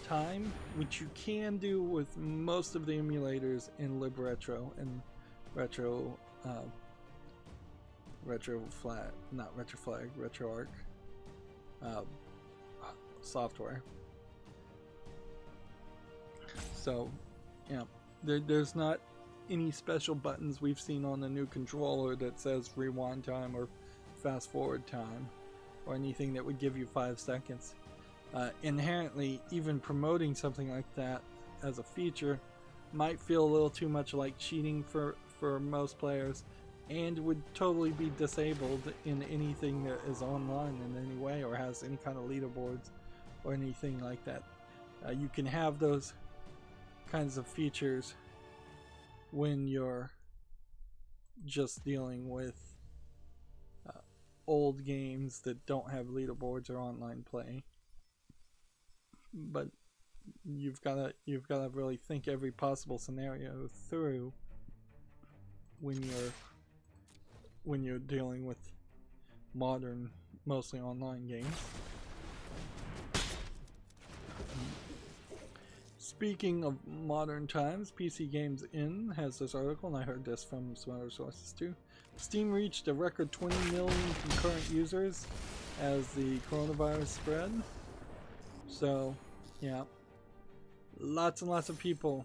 time, which you can do with most of the emulators in libretro and RetroFlag, RetroArch software. So, yeah, there's not any special buttons we've seen on the new controller that says rewind time or fast forward time or anything that would give you 5 seconds. Inherently, even promoting something like that as a feature might feel a little too much like cheating for most players, and would totally be disabled in anything that is online in any way or has any kind of leaderboards or anything like that. You can have those kinds of features when you're just dealing with old games that don't have leaderboards or online play. But you've got to really think every possible scenario through when you're dealing with modern, mostly online games. Speaking of modern times, PC Games In has this article, and I heard this from some other sources too. Steam reached a record 20 million concurrent users as the coronavirus spread. So, yeah, lots and lots of people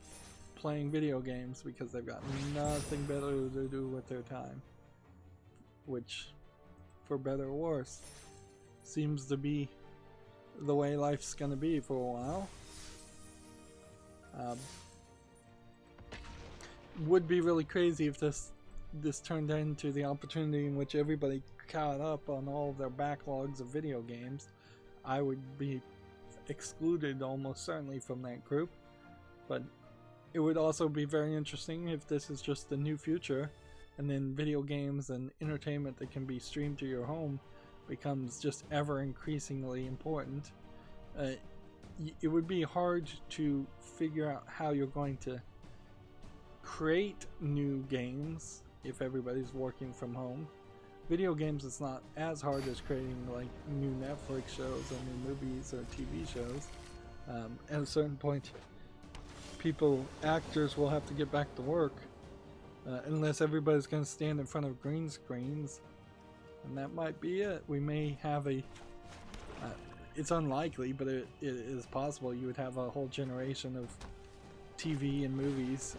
playing video games because they've got nothing better to do with their time, which, for better or worse, seems to be the way life's gonna be for a while. Would be really crazy if this turned into the opportunity in which everybody caught up on all of their backlogs of video games. I would be excluded almost certainly from that group, but it would also be very interesting if this is just the new future and then video games and entertainment that can be streamed to your home becomes just ever increasingly important. It would be hard to figure out how you're going to create new games if everybody's working from home. Video games, it's not as hard as creating like new Netflix shows or new movies or TV shows. At a certain point, actors will have to get back to work unless everybody's going to stand in front of green screens, and that might be it. We may have it's unlikely, but it is possible you would have a whole generation of TV and movies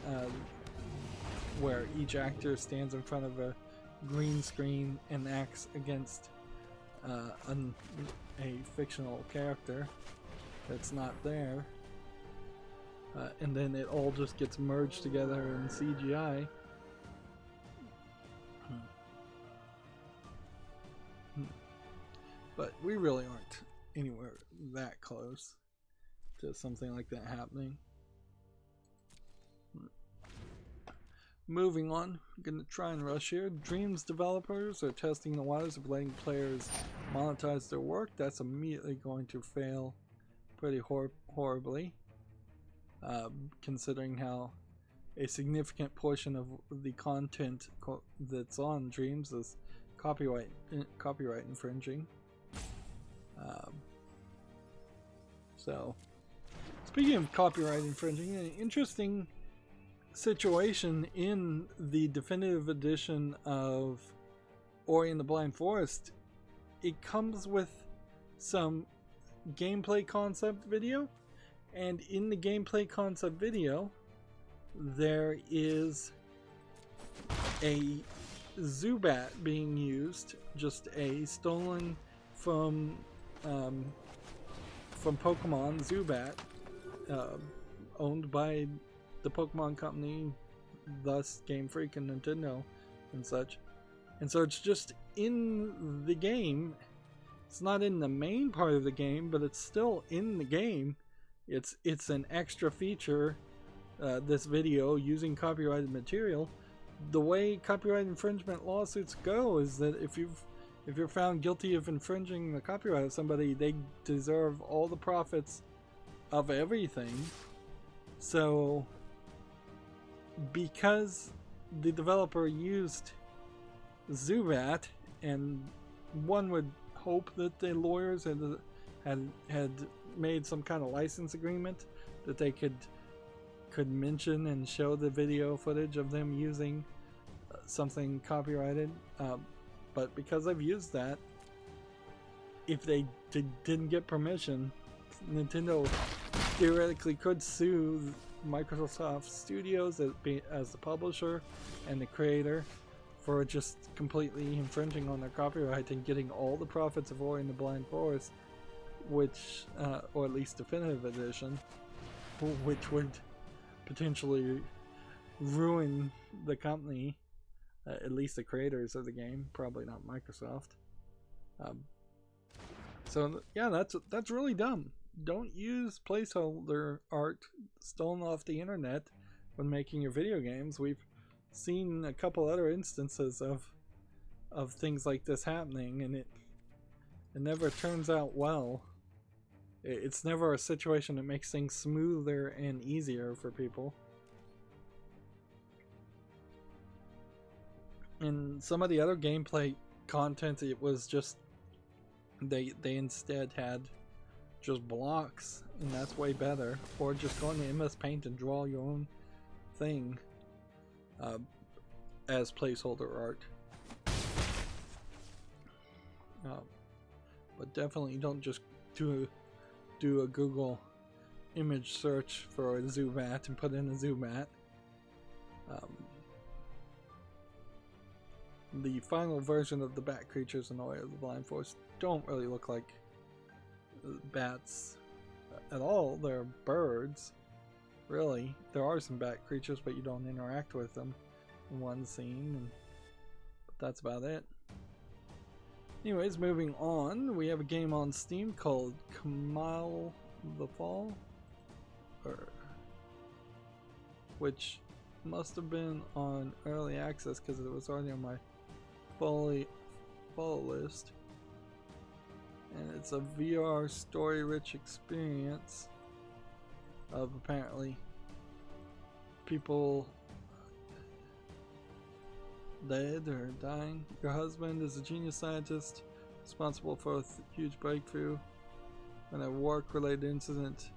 where each actor stands in front of a green screen and acts against a fictional character that's not there, and then it all just gets merged together in CGI. But we really aren't anywhere that close to something like that happening. Moving on, I'm going to try and rush here. Dreams developers are testing the waters of letting players monetize their work. That's immediately going to fail pretty horribly, considering how a significant portion of the content that's on Dreams is copyright infringing. So, speaking of copyright infringing, an interesting situation in the definitive edition of Ori and the Blind Forest. It comes with some gameplay concept video, and in the gameplay concept video there is a Zubat being used, just a stolen from Pokemon Zubat, owned by the Pokemon Company, thus Game Freak and Nintendo and such. And so it's just in the game. It's not in the main part of the game, but it's still in the game. It's an extra feature, this video, using copyrighted material. The way copyright infringement lawsuits go is that if you're found guilty of infringing the copyright of somebody, they deserve all the profits of everything. So, because the developer used Zubat, and one would hope that the lawyers had made some kind of license agreement that they could mention and show the video footage of them using something copyrighted. But because I've used that, if they didn't get permission, Nintendo theoretically could sue Microsoft Studios as the publisher and the creator for just completely infringing on their copyright and getting all the profits of Ori and the Blind Forest, which, or at least Definitive Edition, which would potentially ruin the company. At least the creators of the game, probably not Microsoft. So yeah, that's really dumb. Don't use placeholder art stolen off the internet when making your video games. We've seen a couple other instances of things like this happening, and it never turns out well. It's never a situation that makes things smoother and easier for people. In some of the other gameplay content, it was just they instead had just blocks, and that's way better. Or just go into MS Paint and draw your own thing as placeholder art. But definitely don't just do a Google image search for a Zubat and put in a Zubat. The final version of the bat creatures in Ori of the Blind Forest don't really look like bats at all. They're birds, really. There are some bat creatures, but you don't interact with them in one scene, but that's about it. Anyways, moving on, we have a game on Steam called Kamal the Fall, which must have been on early access because it was already on my follow list. And it's a VR story-rich experience of apparently people dead or dying. Your husband is a genius scientist responsible for a huge breakthrough, and a work-related incident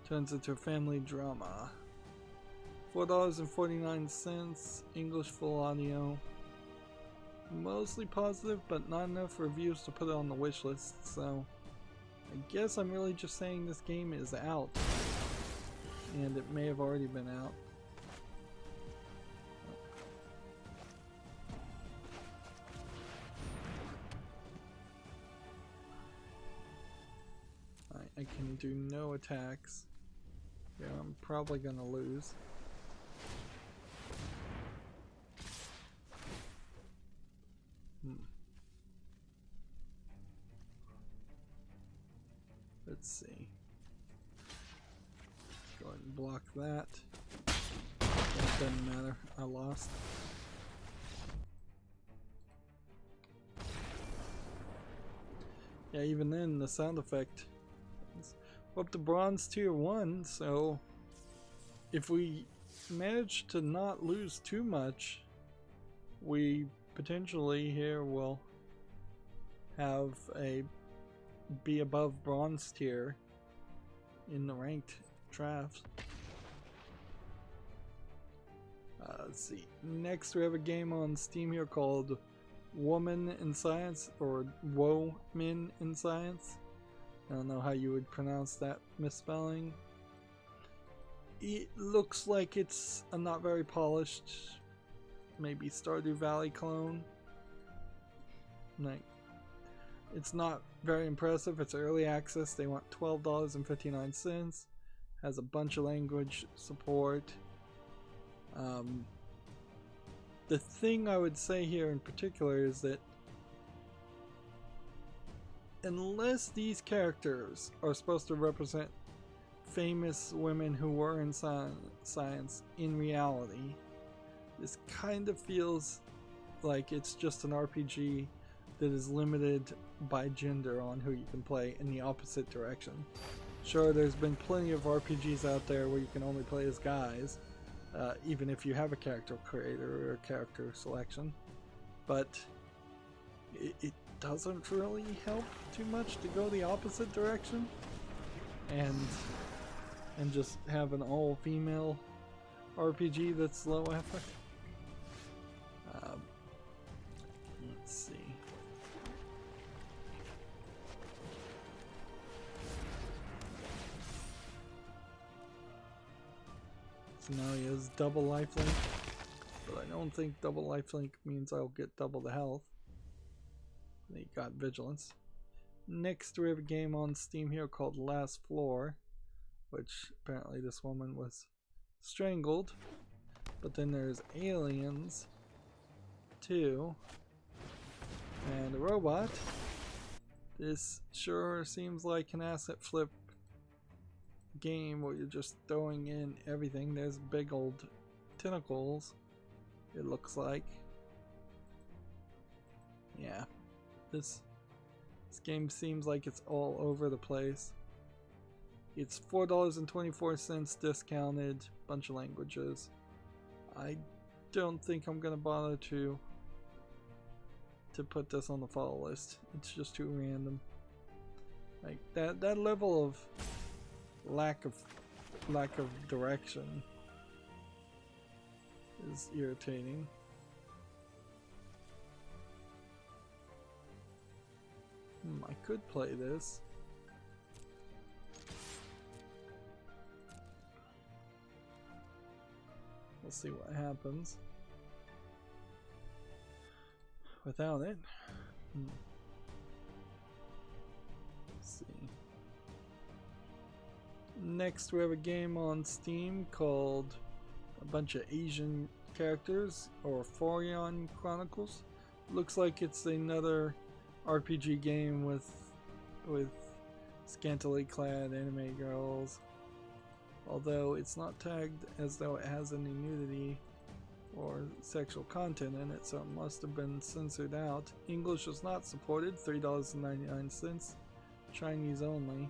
turns into a family drama. $4.49, English full audio. Mostly positive, but not enough reviews to put it on the wish list, so I guess I'm really just saying this game is out, and it may have already been out. I can do no attacks. Yeah, I'm probably gonna lose. Let's see. Go ahead and block that. It doesn't matter. I lost. Yeah, even then, the sound effect. We're up to bronze tier 1, so if we manage to not lose too much, we potentially here will have be above bronze tier in the ranked drafts. Let's see. Next, we have a game on Steam here called Woman in Science, or Woman in Science. I don't know how you would pronounce that misspelling. It looks like it's a not very polished, maybe Stardew Valley clone. Like, it's not very impressive. It's early access. They want $12.59. Has a bunch of language support. The thing I would say here in particular is that unless these characters are supposed to represent famous women who were in science in reality, this kind of feels like it's just an RPG that is limited by gender on who you can play in the opposite direction. Sure, there's been plenty of RPGs out there where you can only play as guys, even if you have a character creator or a character selection, but it doesn't really help too much to go the opposite direction and just have an all-female RPG that's low effort. Let's see. So now he has double lifelink, but I don't think double lifelink means I'll get double the health. He got vigilance. Next, we have a game on Steam here called Last Floor, which apparently this woman was strangled. But then there's aliens, too, and a robot. This sure seems like an asset flip game where you're just throwing in everything. There's big old tentacles, it looks like. Yeah. This game seems like it's all over the place. It's $4.24 discounted, bunch of languages. I don't think I'm gonna bother to put this on the follow list. It's just too random. Like that level of lack of direction is irritating. I could play this. We'll see what happens without it. Let's see. Next, we have a game on Steam called a bunch of Asian characters, or Forion Chronicles. Looks like it's another RPG game with scantily clad anime girls. although it's not tagged as though it has any nudity or sexual content in it, so it must have been censored out. English is not supported, $3.99, Chinese only.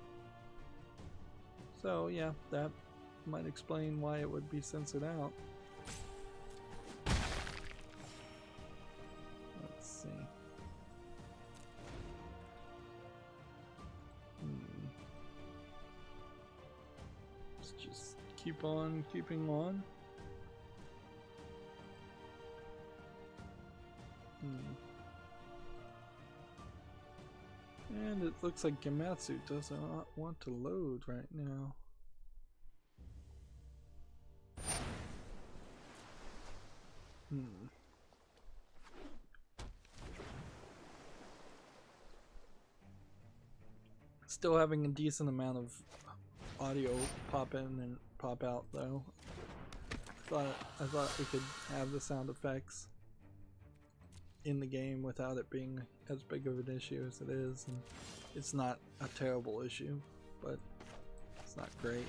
So yeah, that might explain why it would be censored out. Let's see. Let's just keep on keeping on. And it looks like Gematsu doesn't want to load right now. Still having a decent amount of audio pop in and pop out though. I thought we could have the sound effects in the game without it being as big of an issue as it is, and it's not a terrible issue, but it's not great.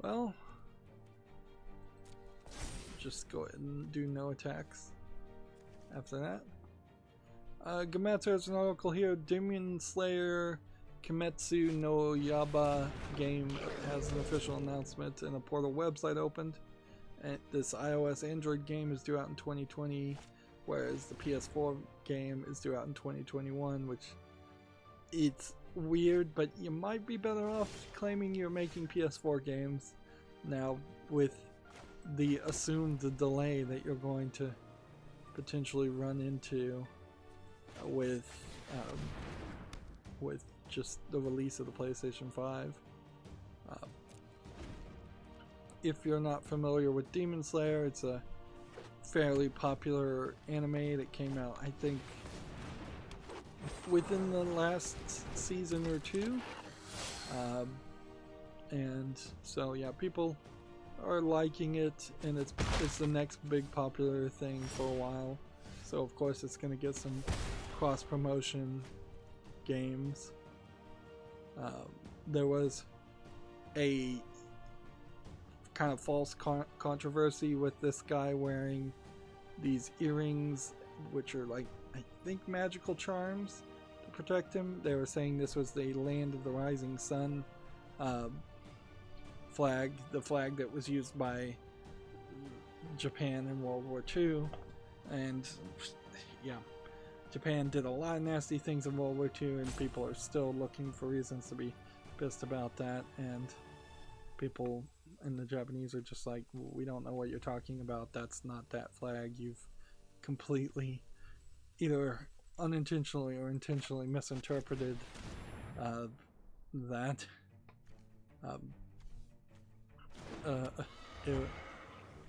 Well, just go ahead and do no attacks after that. Gematsu has an article here. Demon Slayer Kimetsu no Yaiba game has an official announcement and a portal website opened. And this iOS Android game is due out in 2020, whereas the PS4 game is due out in 2021, which it's weird, but you might be better off claiming you're making PS4 games now with the assumed delay that you're going to potentially run into with just the release of the PlayStation 5. If you're not familiar with Demon Slayer, it's a fairly popular anime that came out, I think, within the last season or two. And so yeah, people are liking it, and it's the next big popular thing for a while. So of course it's going to get some cross-promotion games. There was a kind of false controversy with this guy wearing these earrings, which are like, I think, magical charms to protect him. They were saying this was the Land of the Rising Sun flag, the flag that was used by Japan in World War II. And yeah, Japan did a lot of nasty things in World War II, and people are still looking for reasons to be pissed about that. And people in the Japanese are just like, we don't know what you're talking about. That's not that flag. You've completely, either unintentionally or intentionally, misinterpreted that. It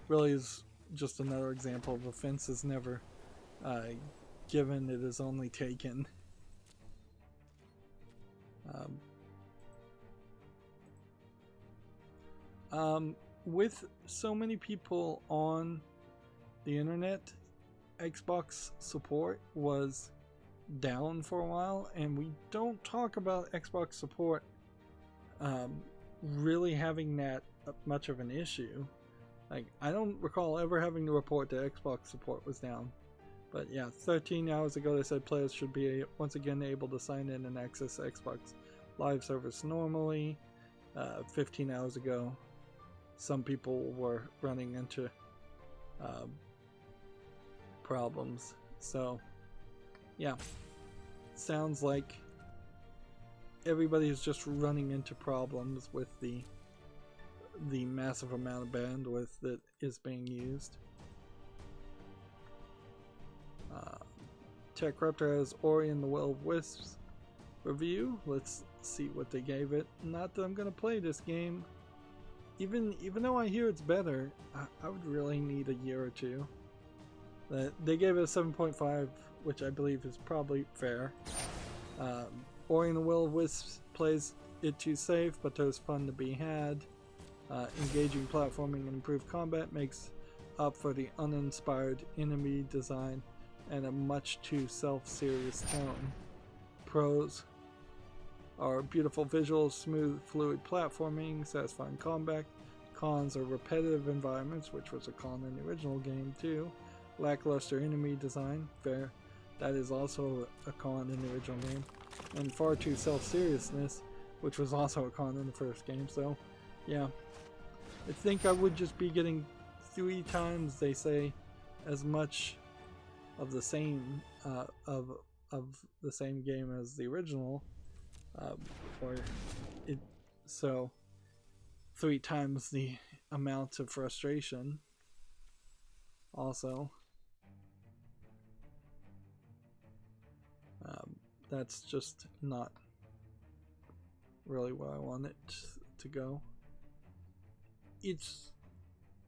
really is just another example of offense is never given, it is only taken. With so many people on the internet, Xbox support was down for a while, and we don't talk about Xbox support really having that much of an issue. Like, I don't recall ever having to report that Xbox support was down. But yeah, 13 hours ago they said players should be once again able to sign in and access Xbox Live service normally. 15 hours ago, some people were running into problems. So yeah, sounds like everybody's just running into problems with the massive amount of bandwidth that is being used. TechRaptor has Ori and the Will of Wisps review. Let's see what they gave it. Not that I'm gonna play this game. Even though I hear it's better, I would really need a year or two. They gave it a 7.5, which I believe is probably fair. Ori and the Will of Wisps plays it too safe, but there's fun to be had. Engaging platforming and improved combat makes up for the uninspired enemy design and a much too self-serious tone. pros are beautiful visuals, smooth, fluid platforming, satisfying combat. Cons are repetitive environments, which was a con in the original game too. Lackluster enemy design, fair. That is also a con in the original game. And far too self-seriousness, which was also a con in the first game. So, yeah. I think I would just be getting 3 times, they say, as much of the same of the same game as the original, so 3 times the amount of frustration. Also, that's just not really where I want it to go. It's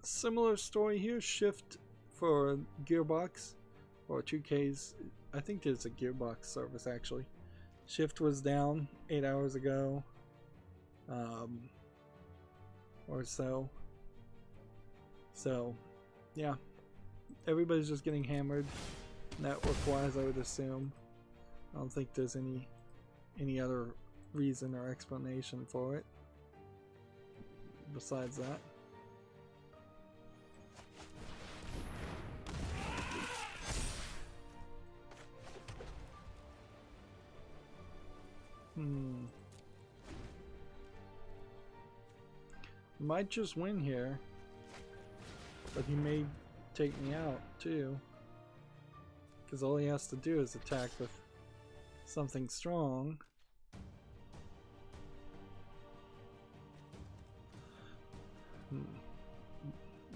similar story here. Shift for Gearbox or 2K's. I think there's a Gearbox service actually. Shift was down 8 hours ago, or so. So, yeah, everybody's just getting hammered network-wise, I would assume. I don't think there's any other reason or explanation for it besides that. Might just win here, but he may take me out too, because all he has to do is attack with something strong.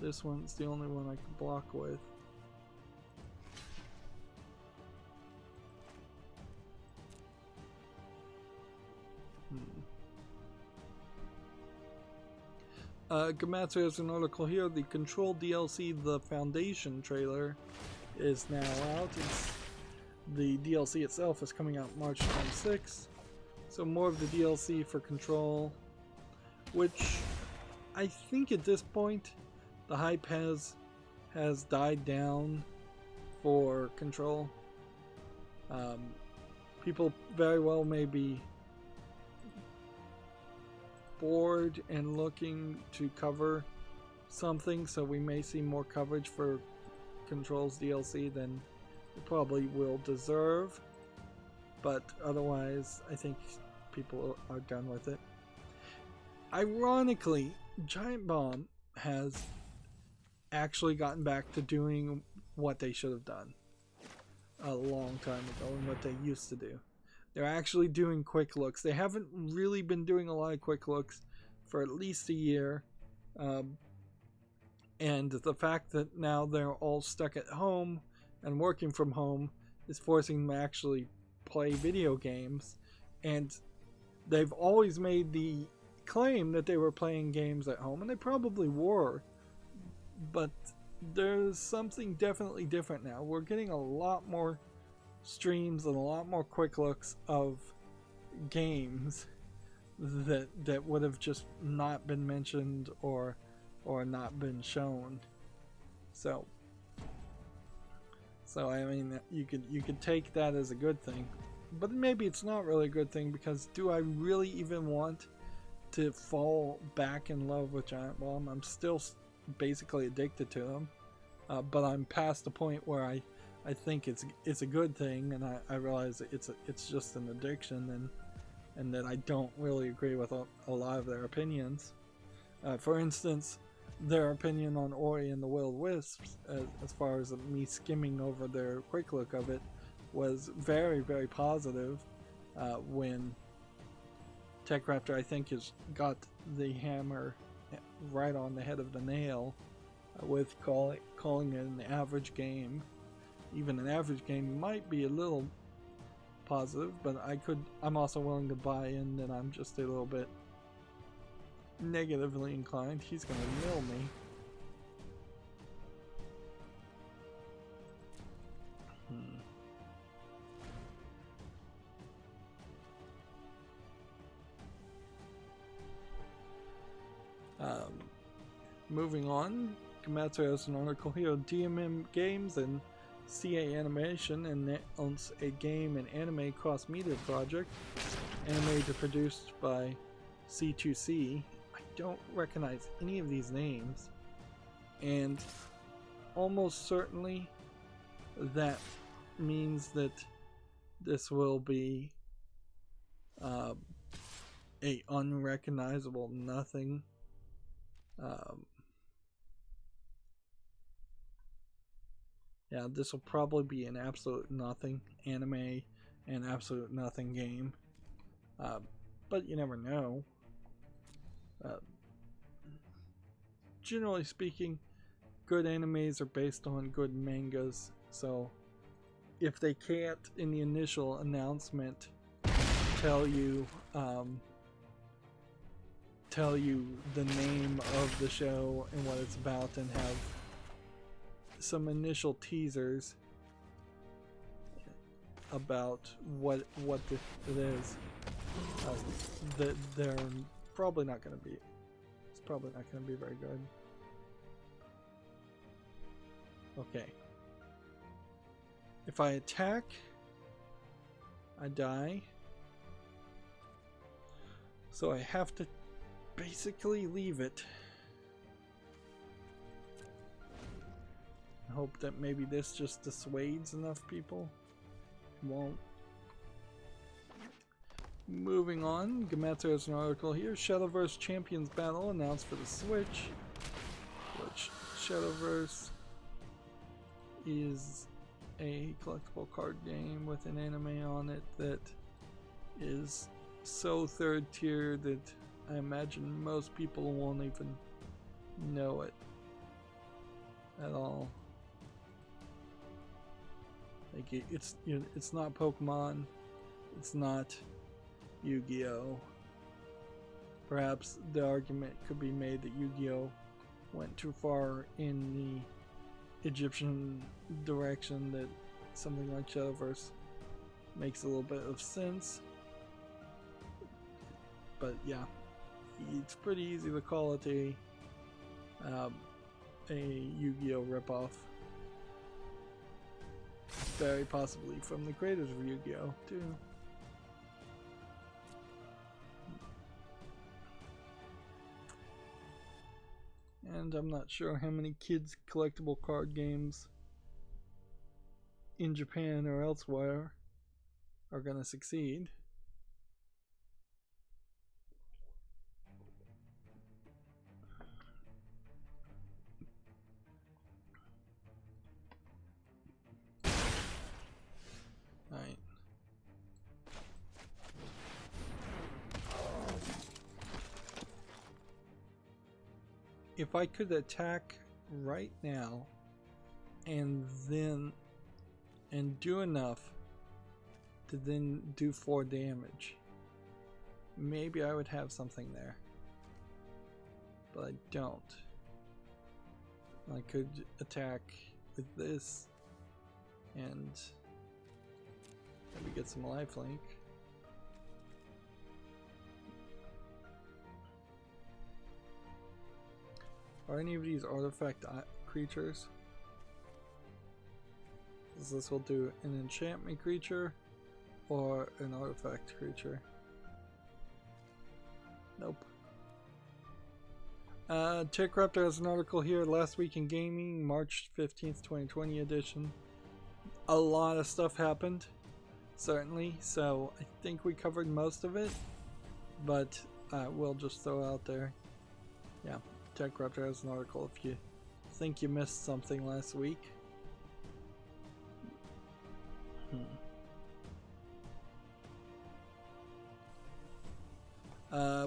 This one's the only one I can block with. Gamatsu has an article here. The Control DLC, the Foundation trailer, is now out. The DLC itself is coming out March 26th. So more of the DLC for Control, which I think at this point the hype has died down for Control. People very well may be bored and looking to cover something, so we may see more coverage for Control's DLC than it probably will deserve, but otherwise I think people are done with it. Ironically, Giant Bomb has actually gotten back to doing what they should have done a long time ago and what they used to do. They're actually doing quick looks. They haven't really been doing a lot of quick looks for at least a year. And the fact that now they're all stuck at home and working from home is forcing them to actually play video games. And they've always made the claim that they were playing games at home, and they probably were. But there's something definitely different now. We're getting a lot more streams and a lot more quick looks of games that would have just not been mentioned or not been shown. So I mean, you could take that as a good thing, but maybe it's not really a good thing, because do I really even want to fall back in love with Giant Bomb? I'm still basically addicted to them, but I'm past the point where I think it's a good thing, and I realize that it's just an addiction, and that I don't really agree with a lot of their opinions. For instance, their opinion on Ori and the Will Wisps, as far as me skimming over their quick look of it, was very, very positive. When TechRaptor, I think, has got the hammer right on the head of the nail with calling it an average game. Even an average game might be a little positive, but I'm also willing to buy in that I'm just a little bit negatively inclined. He's gonna mill me. Moving on, Gamatsu has an article here. DMM Games and CA Animation announced a game and anime cross-media project, animated produced by C2C. I don't recognize any of these names, and almost certainly that means that this will be a unrecognizable nothing. Yeah, this will probably be an absolute nothing anime and absolute nothing game. But you never know. Generally speaking, good animes are based on good mangas, so if they can't in the initial announcement tell you the name of the show and what it's about and have some initial teasers about what it is, they're probably not going to be. It's probably not going to be very good. Okay. If I attack, I die. So I have to basically leave it. I hope that maybe this just dissuades enough people. Won't. Moving on, Gametsu has an article here. Shadowverse Champions Battle announced for the Switch. Which Shadowverse is a collectible card game with an anime on it that is so third tier that I imagine most people won't even know it at all. Like it's not Pokemon, it's not Yu-Gi-Oh! Perhaps the argument could be made that Yu-Gi-Oh! Went too far in the Egyptian direction, that something like Shadowverse makes a little bit of sense. But yeah, it's pretty easy to call it a Yu-Gi-Oh! Ripoff. Very possibly from the creators of Yu-Gi-Oh! Too. And I'm not sure how many kids' collectible card games in Japan or elsewhere are going to succeed. Alright. If I could attack right now and do enough to then do 4 damage, maybe I would have something there. But I don't. I could attack with this and maybe get some lifelink. Are any of these artifact creatures? This will do an enchantment creature or an artifact creature. Nope. TechRaptor has an article here, Last Week in Gaming, March 15th, 2020 edition. A lot of stuff happened, certainly, so I think we covered most of it, but we'll just throw out there. Yeah, TechRaptor has an article if you think you missed something last week.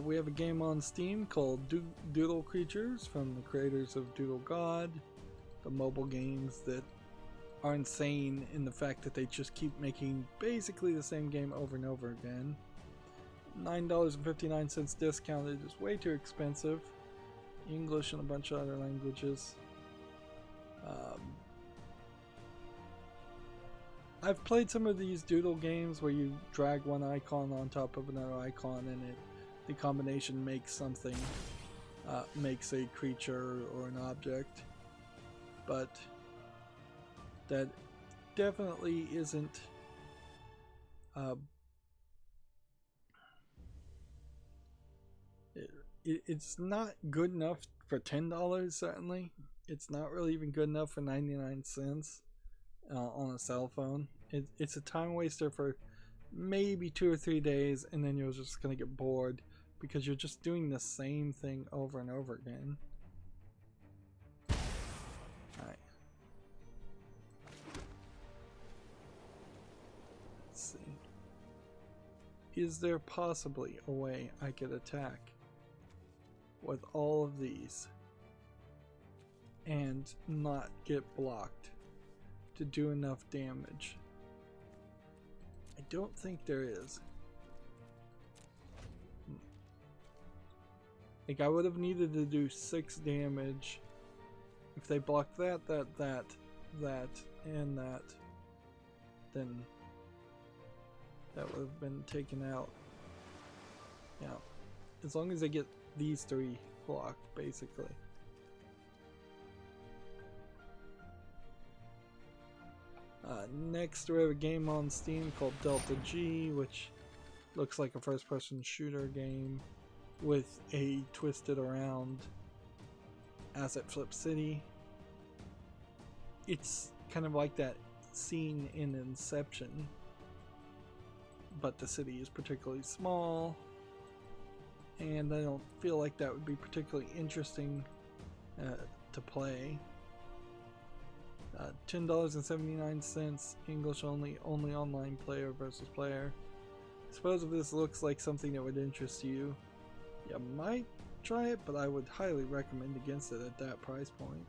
We have a game on Steam called Doodle Creatures from the creators of Doodle God, the mobile games that are insane in the fact that they just keep making basically the same game over and over again. $9.59 discounted is way too expensive. English and a bunch of other languages. I've played some of these doodle games where you drag one icon on top of another icon and the combination makes something, makes a creature or an object, but that definitely isn't it's not good enough for $10, certainly. It's not really even good enough for 99 cents on a cell phone. It's a time waster for maybe 2 or 3 days, and then you're just gonna get bored because you're just doing the same thing over and over again. Alright. Let's see. Is there possibly a way I could attack with all of these and not get blocked to do enough damage? I don't think there is. Like, I would have needed to do 6 damage. If they block that, and that, then that would have been taken out. Yeah. As long as they get these 3 blocked, basically. Next, we have a game on Steam called Delta G, which looks like a first-person shooter game with a twisted around asset flip city. It's kind of like that scene in Inception, but the city is particularly small, and I don't feel like that would be particularly interesting to play. $10.79, English only online player versus player. I suppose if this looks like something that would interest you, you might try it, but I would highly recommend against it at that price point.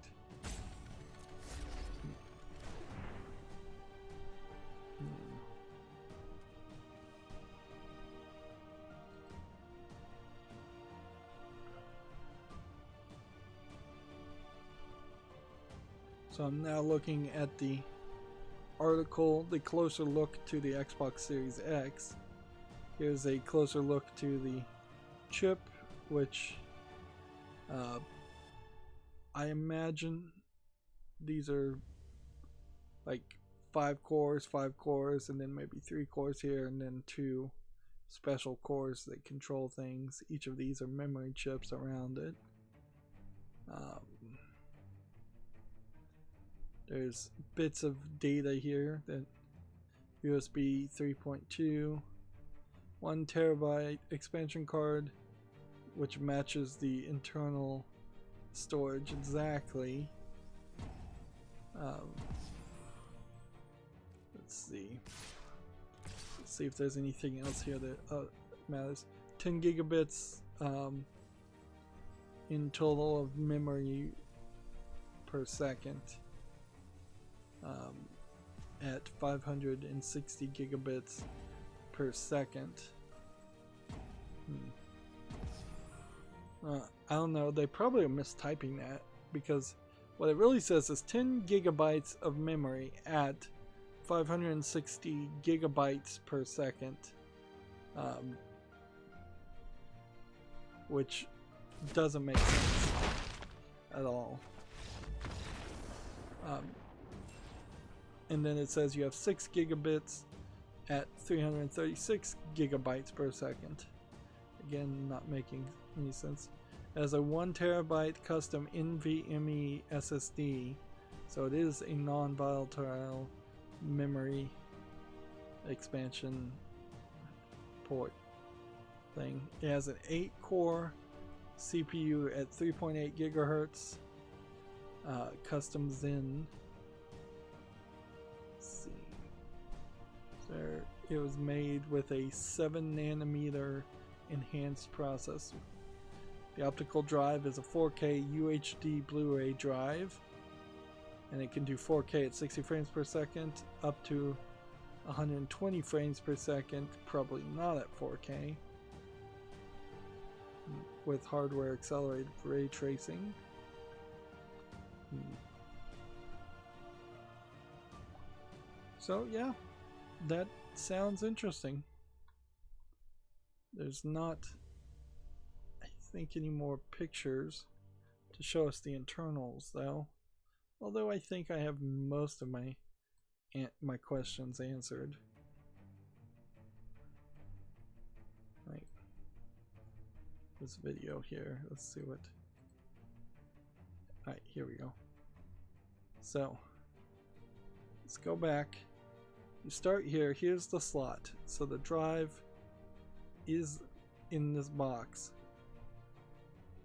So I'm now looking at the article, the closer look to the Xbox Series X. Here's a closer look to the chip, which I imagine these are like 5 cores, and then maybe 3 cores here, and then 2 special cores that control things. Each of these are memory chips around it. There's bits of data here that USB 3.2, 1 terabyte expansion card, which matches the internal storage exactly. Let's see if there's anything else here that matters. 10 gigabits in total of memory per second. At 560 gigabits per second. I don't know, they probably are mistyping that, because what it really says is 10 gigabytes of memory at 560 gigabytes per second, which doesn't make sense at all. And then it says you have 6 gigabits at 336 gigabytes per second. Again, not making any sense. As a 1 terabyte custom NVMe SSD, so it is a non-volatile memory expansion port thing. It has an 8-core CPU at 3.8 gigahertz, custom Zen. It was made with a 7 nanometer enhanced processor. The optical drive is a 4K UHD Blu-ray drive, and it can do 4K at 60 frames per second up to 120 frames per second, probably not at 4K, with hardware accelerated ray tracing. So yeah, that sounds interesting. There's not, I think, any more pictures to show us the internals though. Although I think I have most of my my questions answered. Right. This video here. Let's see what. Alright, here we go. So, let's go back. You start here. Here's the slot. So the drive is in this box.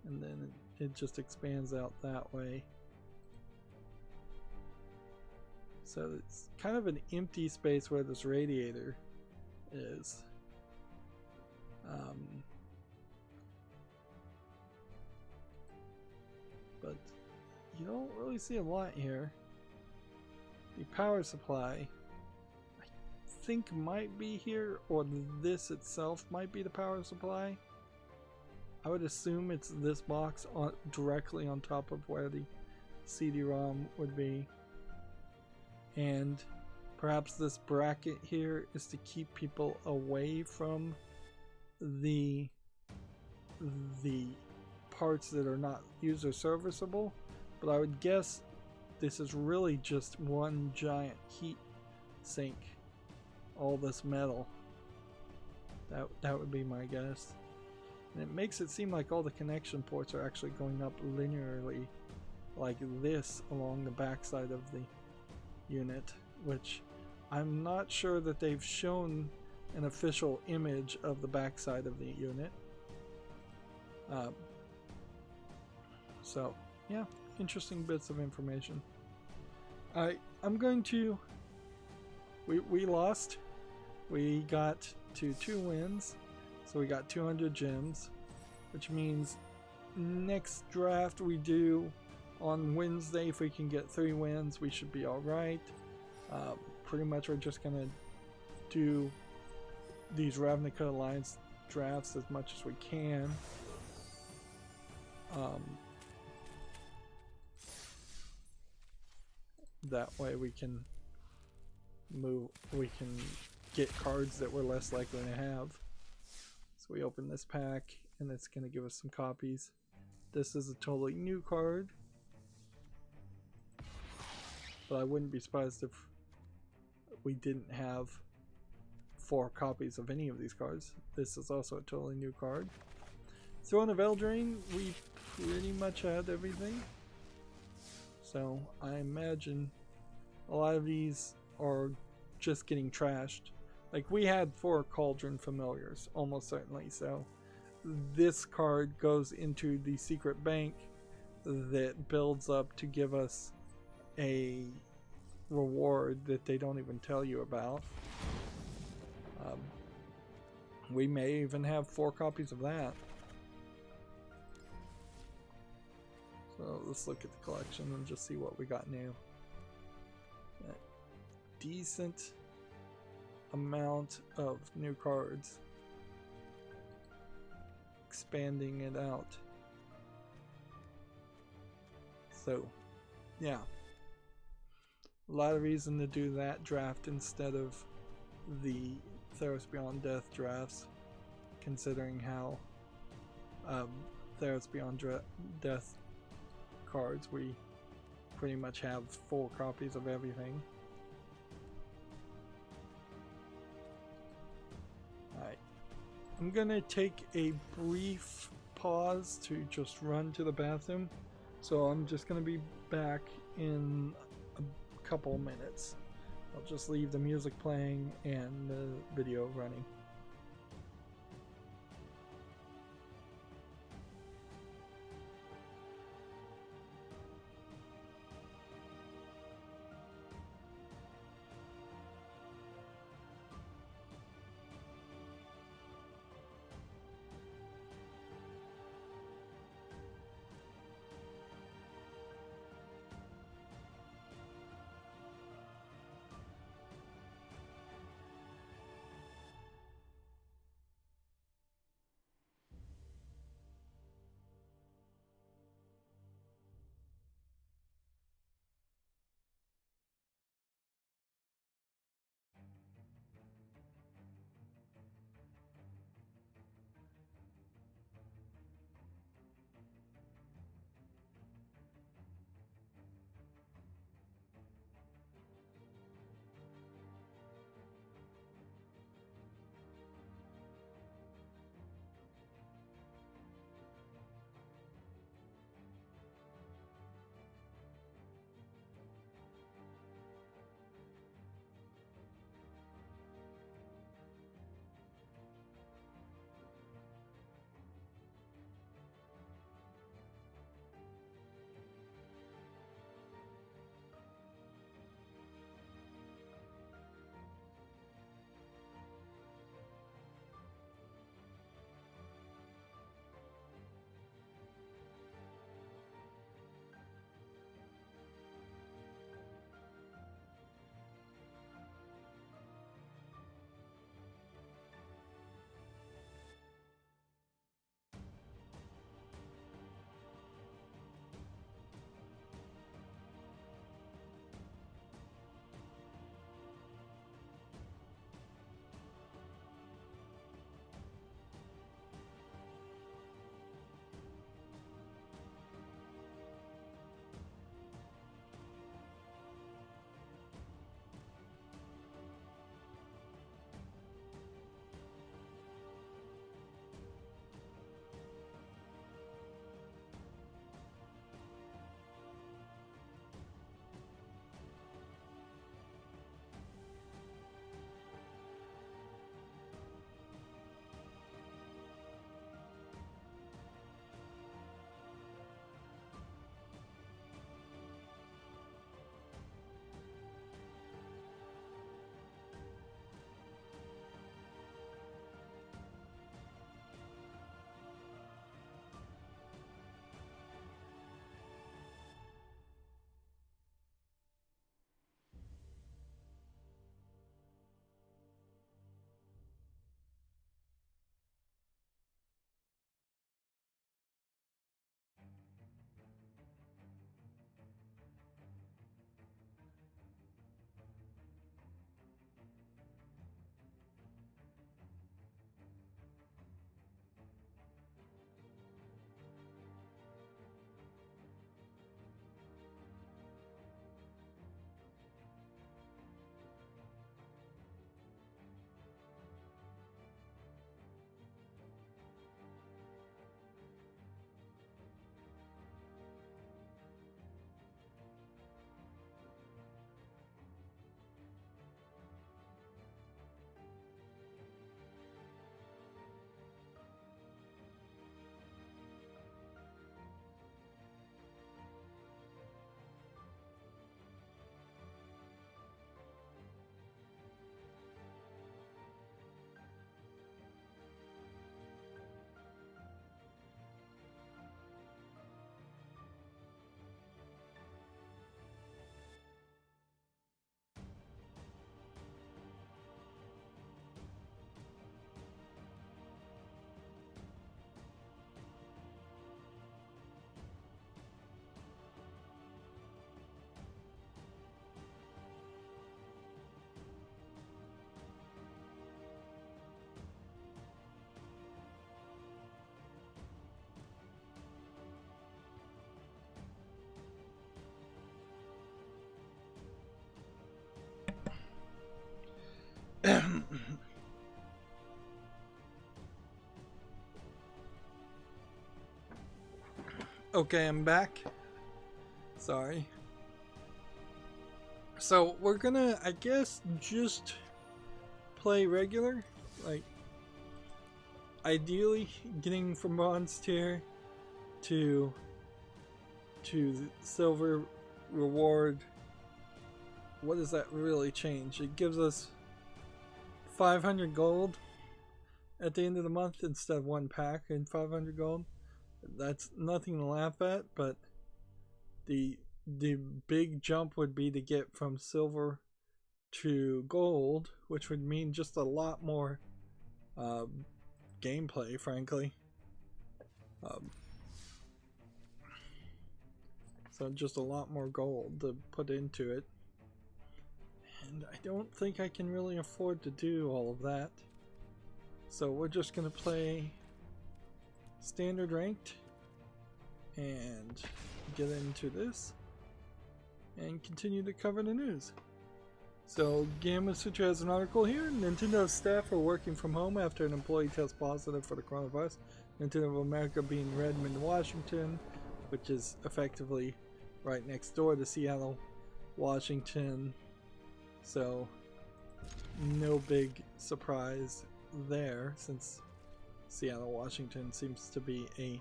And then it just expands out that way. So it's kind of an empty space where this radiator is. But you don't really see a lot here. The power supply, I think, might be here, or this itself might be the power supply. I would assume it's this box directly on top of where the CD-ROM would be. And perhaps this bracket here is to keep people away from the parts that are not user serviceable. But I would guess this is really just one giant heat sink. All this metal. That would be my guess. And it makes it seem like all the connection ports are actually going up linearly like this along the backside of the unit, which I'm not sure that they've shown an official image of the backside of the unit. So yeah, interesting bits of information. I'm going to. We lost. We got to 2 wins, so we got 200 gems, which means next draft we do on Wednesday, if we can get 3 wins, we should be all right. Pretty much we're just gonna do these Ravnica Alliance drafts as much as we can. That way we can get cards that we're less likely to have. So we open this pack and it's gonna give us some copies. This is a totally new card, but I wouldn't be surprised if we didn't have 4 copies of any of these cards. This is also a totally new card. Throne of Eldraine, we pretty much had everything. So I imagine a lot of these are just getting trashed. Like, we had 4 Cauldron Familiars, almost certainly. So this card goes into the secret bank that builds up to give us a reward that they don't even tell you about. We may even have 4 copies of that. So let's look at the collection and just see what we got new. A decent amount of new cards. Expanding it out. So, yeah. A lot of reason to do that draft instead of the Theros Beyond Death drafts, considering how Theros Beyond Death cards, we pretty much have 4 copies of everything. Alright, I'm gonna take a brief pause to just run to the bathroom, so I'm just gonna be back in a couple minutes. I'll just leave the music playing and the video running. Okay, I'm back. Sorry. So we're gonna, I guess, just play regular. Like, ideally, getting from bronze tier to silver reward. What does that really change? It gives us 500 gold at the end of the month instead of one pack and 500 gold. That's nothing to laugh at, but the big jump would be to get from silver to gold, which would mean just a lot more gameplay, frankly. So just a lot more gold to put into it. And I don't think I can really afford to do all of that. So we're just going to play standard ranked and get into this and continue to cover the news. So Gamma Sutra has an article here. Nintendo staff are working from home after an employee tests positive for the coronavirus. Nintendo of America being Redmond, Washington, which is effectively right next door to Seattle, Washington. So no big surprise there, since Seattle, Washington seems to be a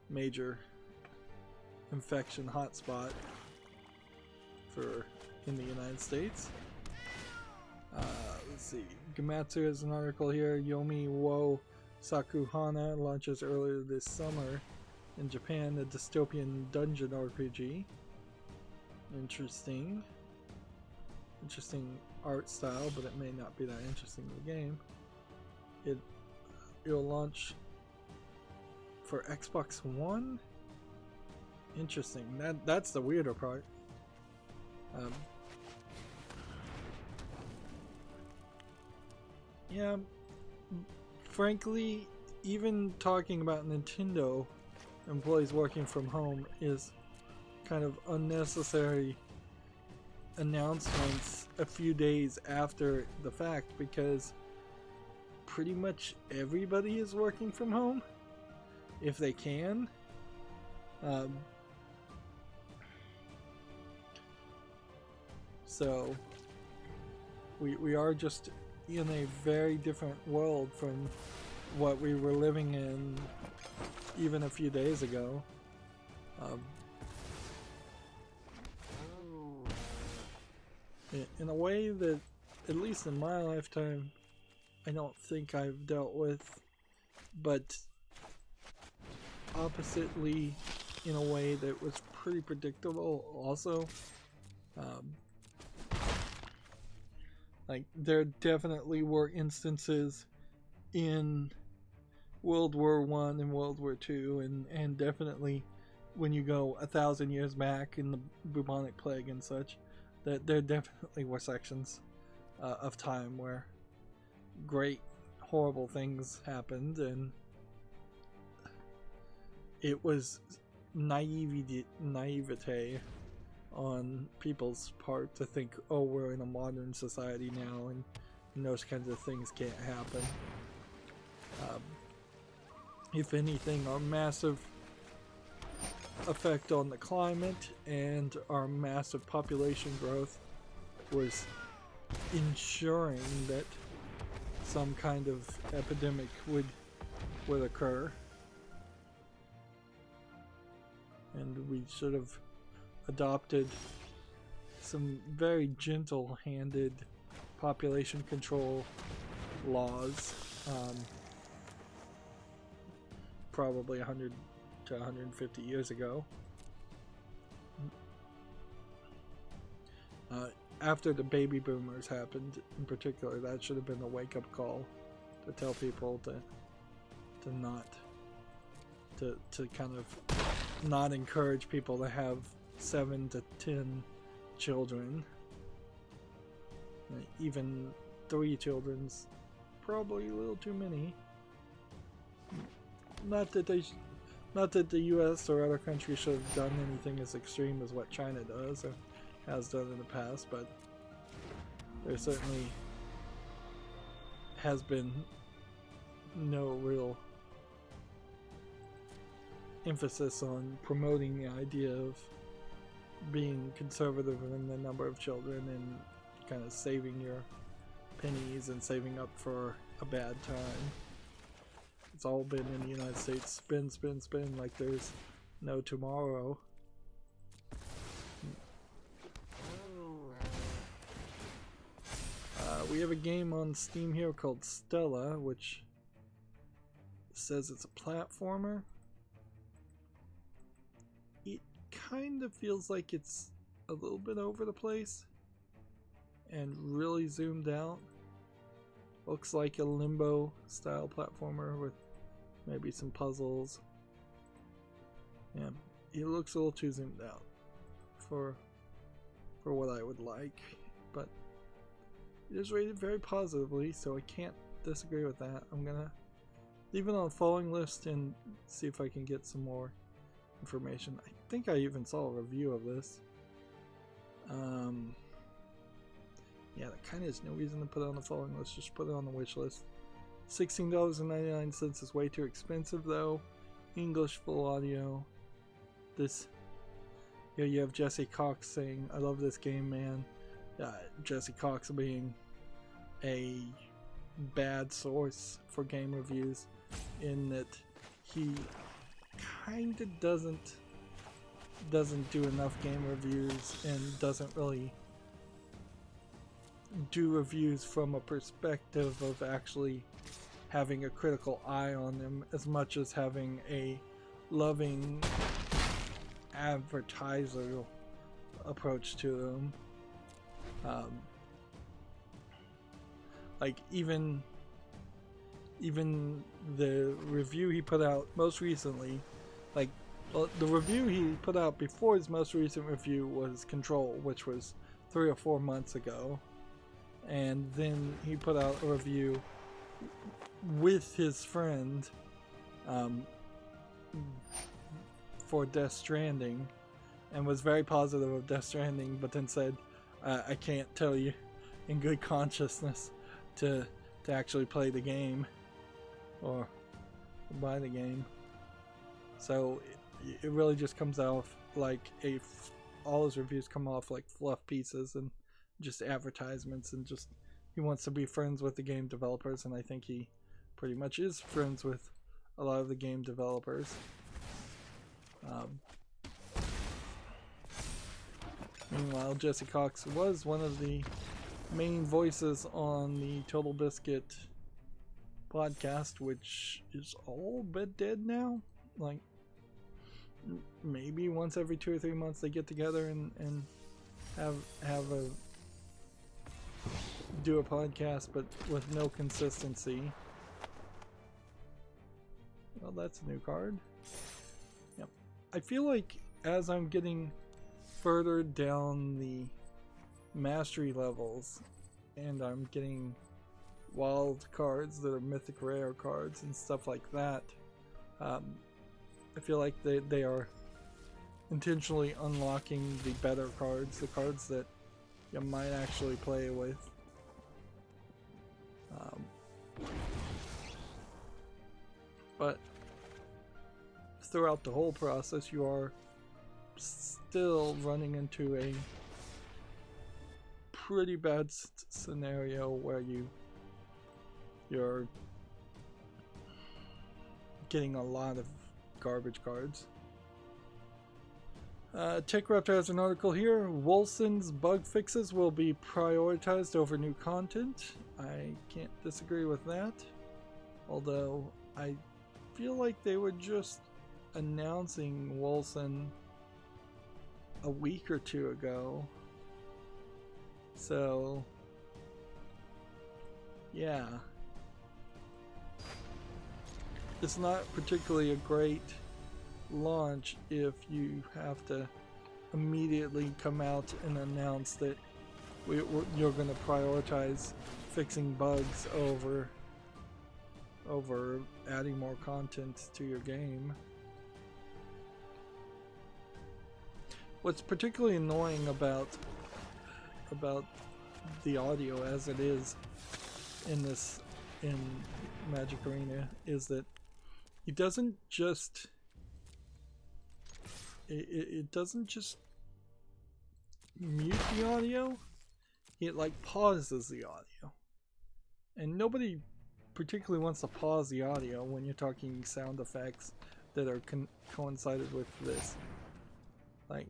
major infection hotspot in the United States. Let's see. Gamatsu has an article here. Yomi wo Sakuhana launches earlier this summer in Japan, a dystopian dungeon RPG. Interesting art style, but it may not be that interesting in the game. It'll launch for Xbox One. Interesting. That's the weirder part. Yeah, frankly, even talking about Nintendo employees working from home is kind of unnecessary announcements a few days after the fact, because pretty much everybody is working from home if they can. So we are just in a very different world from what we were living in even a few days ago. In a way that, at least in my lifetime, I don't think I've dealt with, but oppositely in a way that was pretty predictable also. Like, there definitely were instances in World War I and World War II, and definitely when you go 1,000 years back in the bubonic plague and such, that there definitely were sections of time where great, horrible things happened, and it was naivete on people's part to think, oh, we're in a modern society now, and those kinds of things can't happen. If anything, our massive effect on the climate and our massive population growth was ensuring that some kind of epidemic would occur, and we should have adopted some very gentle-handed population control laws probably 100 to 150 years ago. After the baby boomers happened, in particular, that should have been a wake-up call to tell people to kind of not encourage people to have 7 to 10 children. Even 3 children's probably a little too many. Not that the US or other countries should have done anything as extreme as what China does or has done in the past, but there's certainly has been no real emphasis on promoting the idea of being conservative in the number of children and kind of saving your pennies and saving up for a bad time. It's all been in the United States, spin, spin, spin, like there's no tomorrow. We have a game on Steam here called Stella, which says it's a platformer. It kind of feels like it's a little bit over the place and really zoomed out. Looks like a Limbo style platformer with maybe some puzzles. Yeah, it looks a little too zoomed out for what I would like, but it is rated very positively, so I can't disagree with that. I'm gonna leave it on a following list and see if I can get some more information. I think I even saw a review of this. Yeah, that kind of is no reason to put it on the following list. Just put it on the wish list. $16.99 is way too expensive though. English full audio. This, here you have Jesse Cox saying, "I love this game, man." Jesse Cox being a bad source for game reviews, in that he kind of doesn't do enough game reviews and doesn't really do reviews from a perspective of actually having a critical eye on them as much as having a loving advertiser approach to them. Like even the review he put out most recently, like the review he put out before his most recent review was Control, which was 3 or 4 months ago, and then he put out a review with his friend for Death Stranding, and was very positive of Death Stranding, but then said, I can't tell you in good consciousness to actually play the game or buy the game. So it really just comes off like all his reviews come off like fluff pieces and just advertisements, and just he wants to be friends with the game developers, and I think he pretty much is friends with a lot of the game developers. Meanwhile, Jesse Cox was one of the main voices on the Total Biscuit podcast, which is all but dead now. Like, maybe once every 2 or 3 months they get together and do a podcast, but with no consistency. Well, that's a new card. Yep. I feel like as I'm getting further down the mastery levels and I'm getting wild cards that are mythic rare cards and stuff like that, I feel like they are intentionally unlocking the better cards, the cards that you might actually play with. But throughout the whole process, you are still running into a pretty bad scenario where you're getting a lot of garbage cards. TechRaptor has an article here. Wolson's bug fixes will be prioritized over new content. I can't disagree with that. Although I feel like they were just announcing Wolson a week or two ago. So, yeah. It's not particularly a great launch if you have to immediately come out and announce that you're going to prioritize fixing bugs over adding more content to your game. What's particularly annoying about the audio as it is in this in Magic Arena is that it doesn't just it doesn't just mute the audio, it like pauses the audio. And nobody particularly wants to pause the audio when you're talking sound effects that are coincided with this. Like,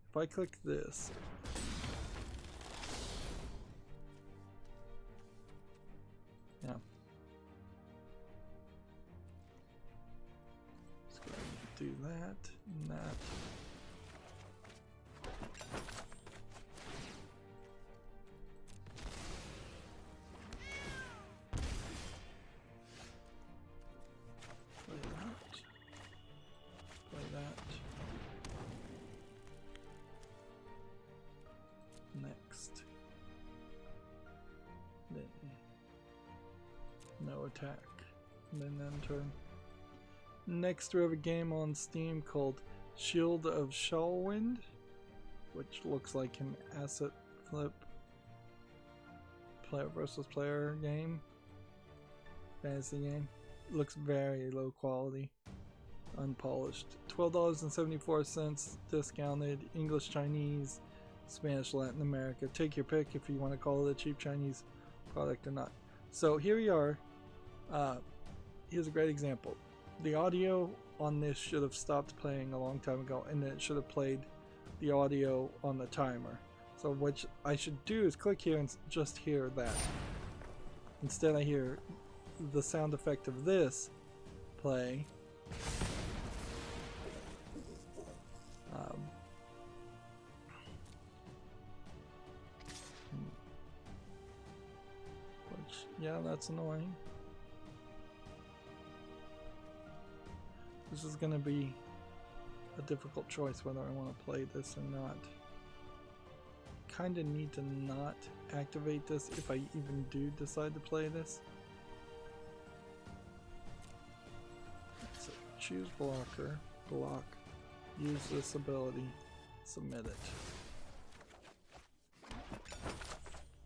if I click this, yeah. Let's go ahead and do that and that. Next. Then no attack. And then enter. Next we have a game on Steam called Shield of Shallwind, which looks like an asset flip player versus player game. Fantasy game. Looks very low quality. Unpolished. $12.74 discounted. English, Chinese, Spanish, Latin America. Take your pick if you want to call it a cheap Chinese product or not. So here we are. Here's a great example. The audio on this should have stopped playing a long time ago, and then it should have played the audio on the timer. So what I should do is click here and just hear that. Instead I hear the sound effect of this play. Yeah, that's annoying. This is gonna be a difficult choice whether I want to play this or not. Kinda need to not activate this if I even do decide to play this. So choose blocker, block, use this ability, submit it.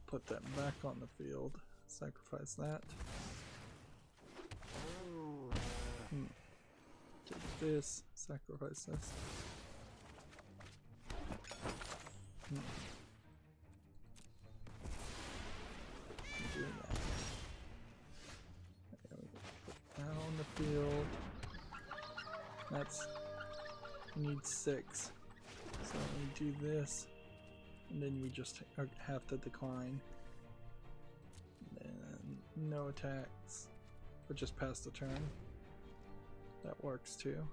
Put that back on the field. Sacrifice that. Take this. Sacrifice this. Do that. There we go. Put that on the field. That's. We need 6. So we do this, and then we just have to decline. No attacks, but just pass the turn. That works too.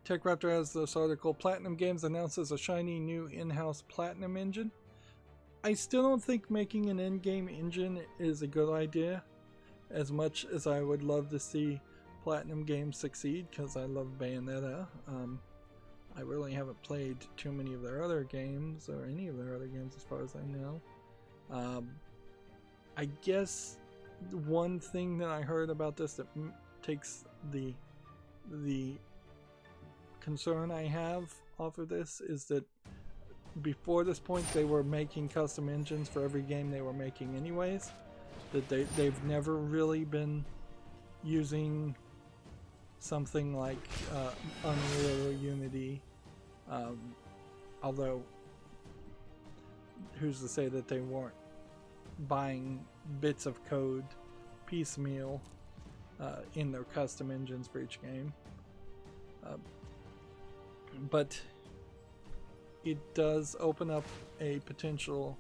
TechRaptor has this article. Platinum Games announces a shiny new in-house Platinum engine. I still don't think making an in-game engine is a good idea, as much as I would love to see Platinum Games succeed, because I love Bayonetta. I really haven't played too many of their other games, or any of their other games as far as I know. I guess one thing that I heard about this that takes the concern I have off of this is that before this point they were making custom engines for every game they were making anyways. That they've never really been using something like Unreal or Unity, although who's to say that they weren't buying bits of code piecemeal in their custom engines for each game. But it does open up a potential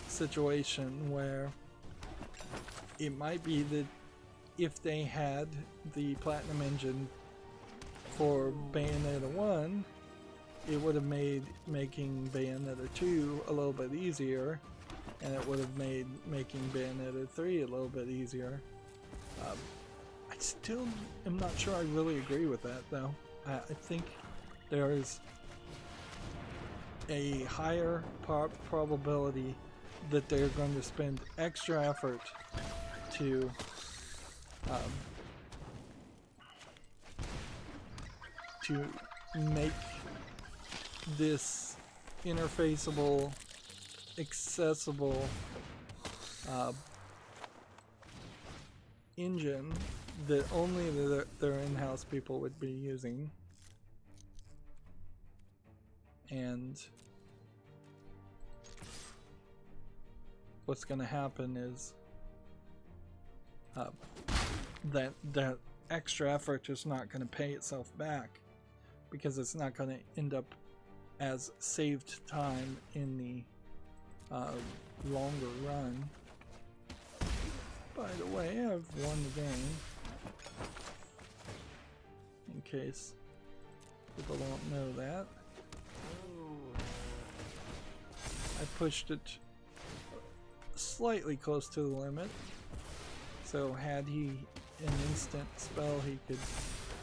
situation where it might be that if they had the Platinum engine for Bayonetta 1, it would have made making Bayonetta 2 a little bit easier, and it would have made making Bayonetta 3 a little bit easier. I still am not sure I really agree with that, though. I think there is a higher probability that they're going to spend extra effort to make this interfaceable accessible engine that only their in-house people would be using. And what's going to happen is that extra effort is not going to pay itself back, because it's not going to end up as saved time in the longer run. By the way, I've won the game, in case people don't know that. I pushed it slightly close to the limit, so had he an instant spell he could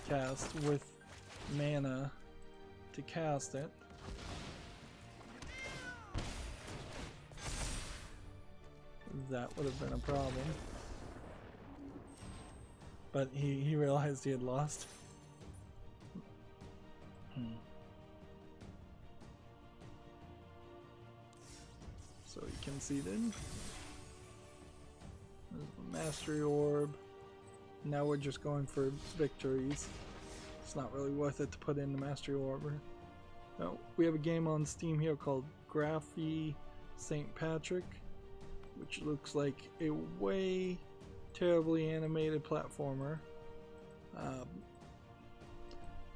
cast with mana to cast it, that would have been a problem. But he realized he had lost. So he conceded. There's the Mastery Orb. Now we're just going for victories. It's not really worth it to put in the Mastery Orb. No, we have a game on Steam here called Graphy St. Patrick, which looks like a way terribly animated platformer.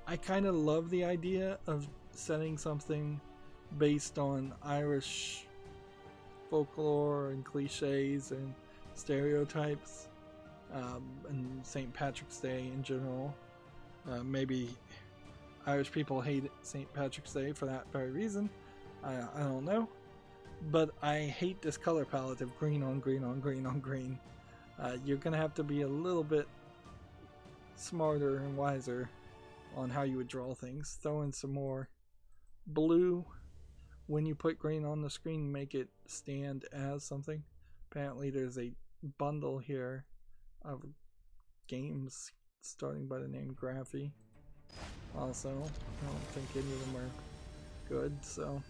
I kind of love the idea of setting something based on Irish folklore and cliches and stereotypes, and St. Patrick's Day in general. Maybe Irish people hate St. Patrick's Day for that very reason. I don't know. But I hate this color palette of green on green on green on green. You're going to have to be a little bit smarter and wiser on how you would draw things. Throw in some more blue when you put green on the screen, make it stand as something. Apparently there's a bundle here of games starting by the name Graphy. Also, I don't think any of them are good, so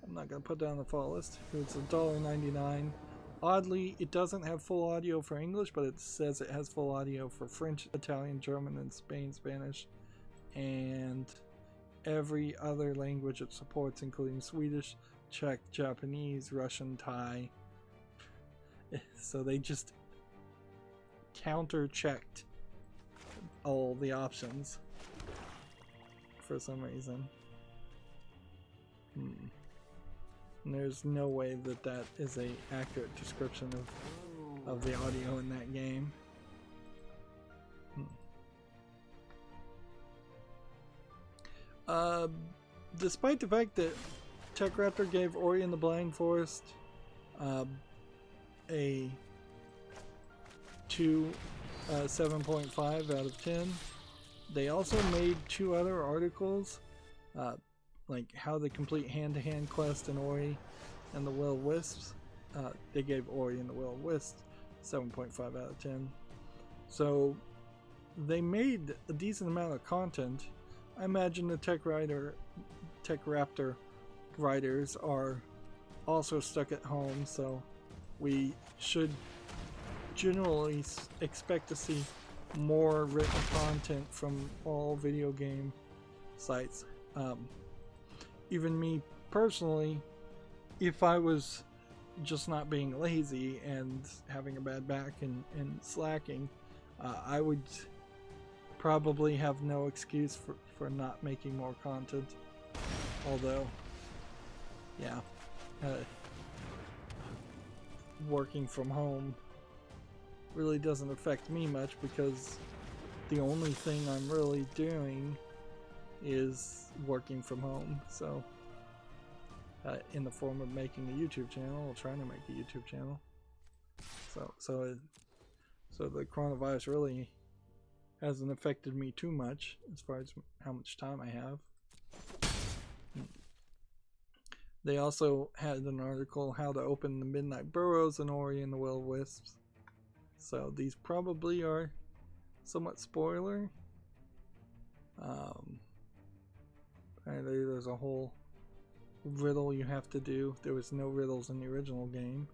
I'm not going to put that on the fall list. It's $1.99. Oddly, it doesn't have full audio for English, but it says it has full audio for French, Italian, German, and Spanish, and every other language it supports, including Swedish, Czech, Japanese, Russian, Thai. So they just counter-checked all the options for some reason. And there's no way that that is a accurate description of the audio in that game. Despite the fact that TechRaptor gave Ori and the Blind Forest a 7.5 out of 10, they also made 2 other articles, like how to complete hand-to-hand quest in Ori and the Will-O-Wisps. They gave Ori and the Will-O-Wisps 7.5 out of 10. So they made a decent amount of content. I imagine the TechRaptor writers are also stuck at home, so we should generally expect to see more written content from all video game sites. Even me personally, if I was just not being lazy and having a bad back and slacking, I would probably have no excuse for not making more content. Although, yeah, working from home really doesn't affect me much, because the only thing I'm really doing is working from home. So in the form of making a YouTube channel, or trying to make a YouTube channel. So the coronavirus really hasn't affected me too much as far as how much time I have. They also had an article, how to open the Midnight Burrows in Ori and the Will-O-Wisps. So these probably are somewhat spoiler. There's a whole riddle you have to do. There was no riddles in the original game.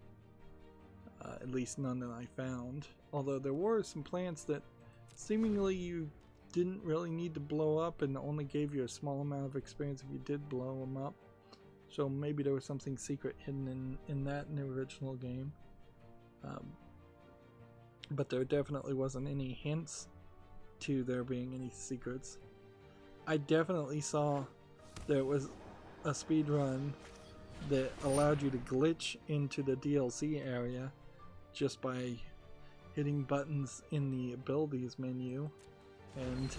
At least none that I found. Although there were some plants that seemingly you didn't really need to blow up and only gave you a small amount of experience if you did blow them up. So maybe there was something secret hidden in that in the original game. But there definitely wasn't any hints to there being any secrets. I definitely saw there was a speedrun that allowed you to glitch into the DLC area just by hitting buttons in the abilities menu, and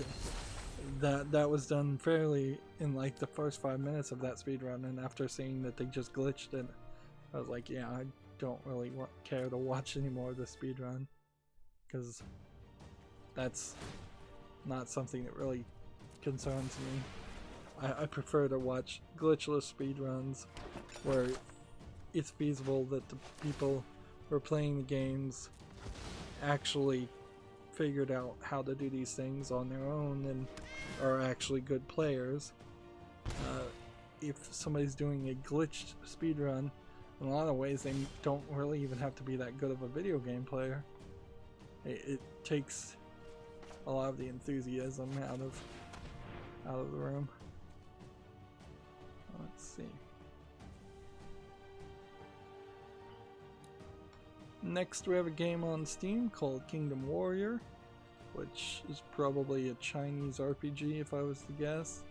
that was done fairly in like the first 5 minutes of that speedrun. And after seeing that they just glitched it, I was like, yeah, I don't really care to watch any more of the speedrun, because that's not something that really concerns me. I prefer to watch glitchless speedruns where it's feasible that the people who are playing the games actually figured out how to do these things on their own and are actually good players. If somebody's doing a glitched speedrun, in a lot of ways they don't really even have to be that good of a video game player. It takes a lot of the enthusiasm out of the room. Let's see. Next we have a game on Steam called Kingdom Warrior, which is probably a Chinese RPG if I was to guess.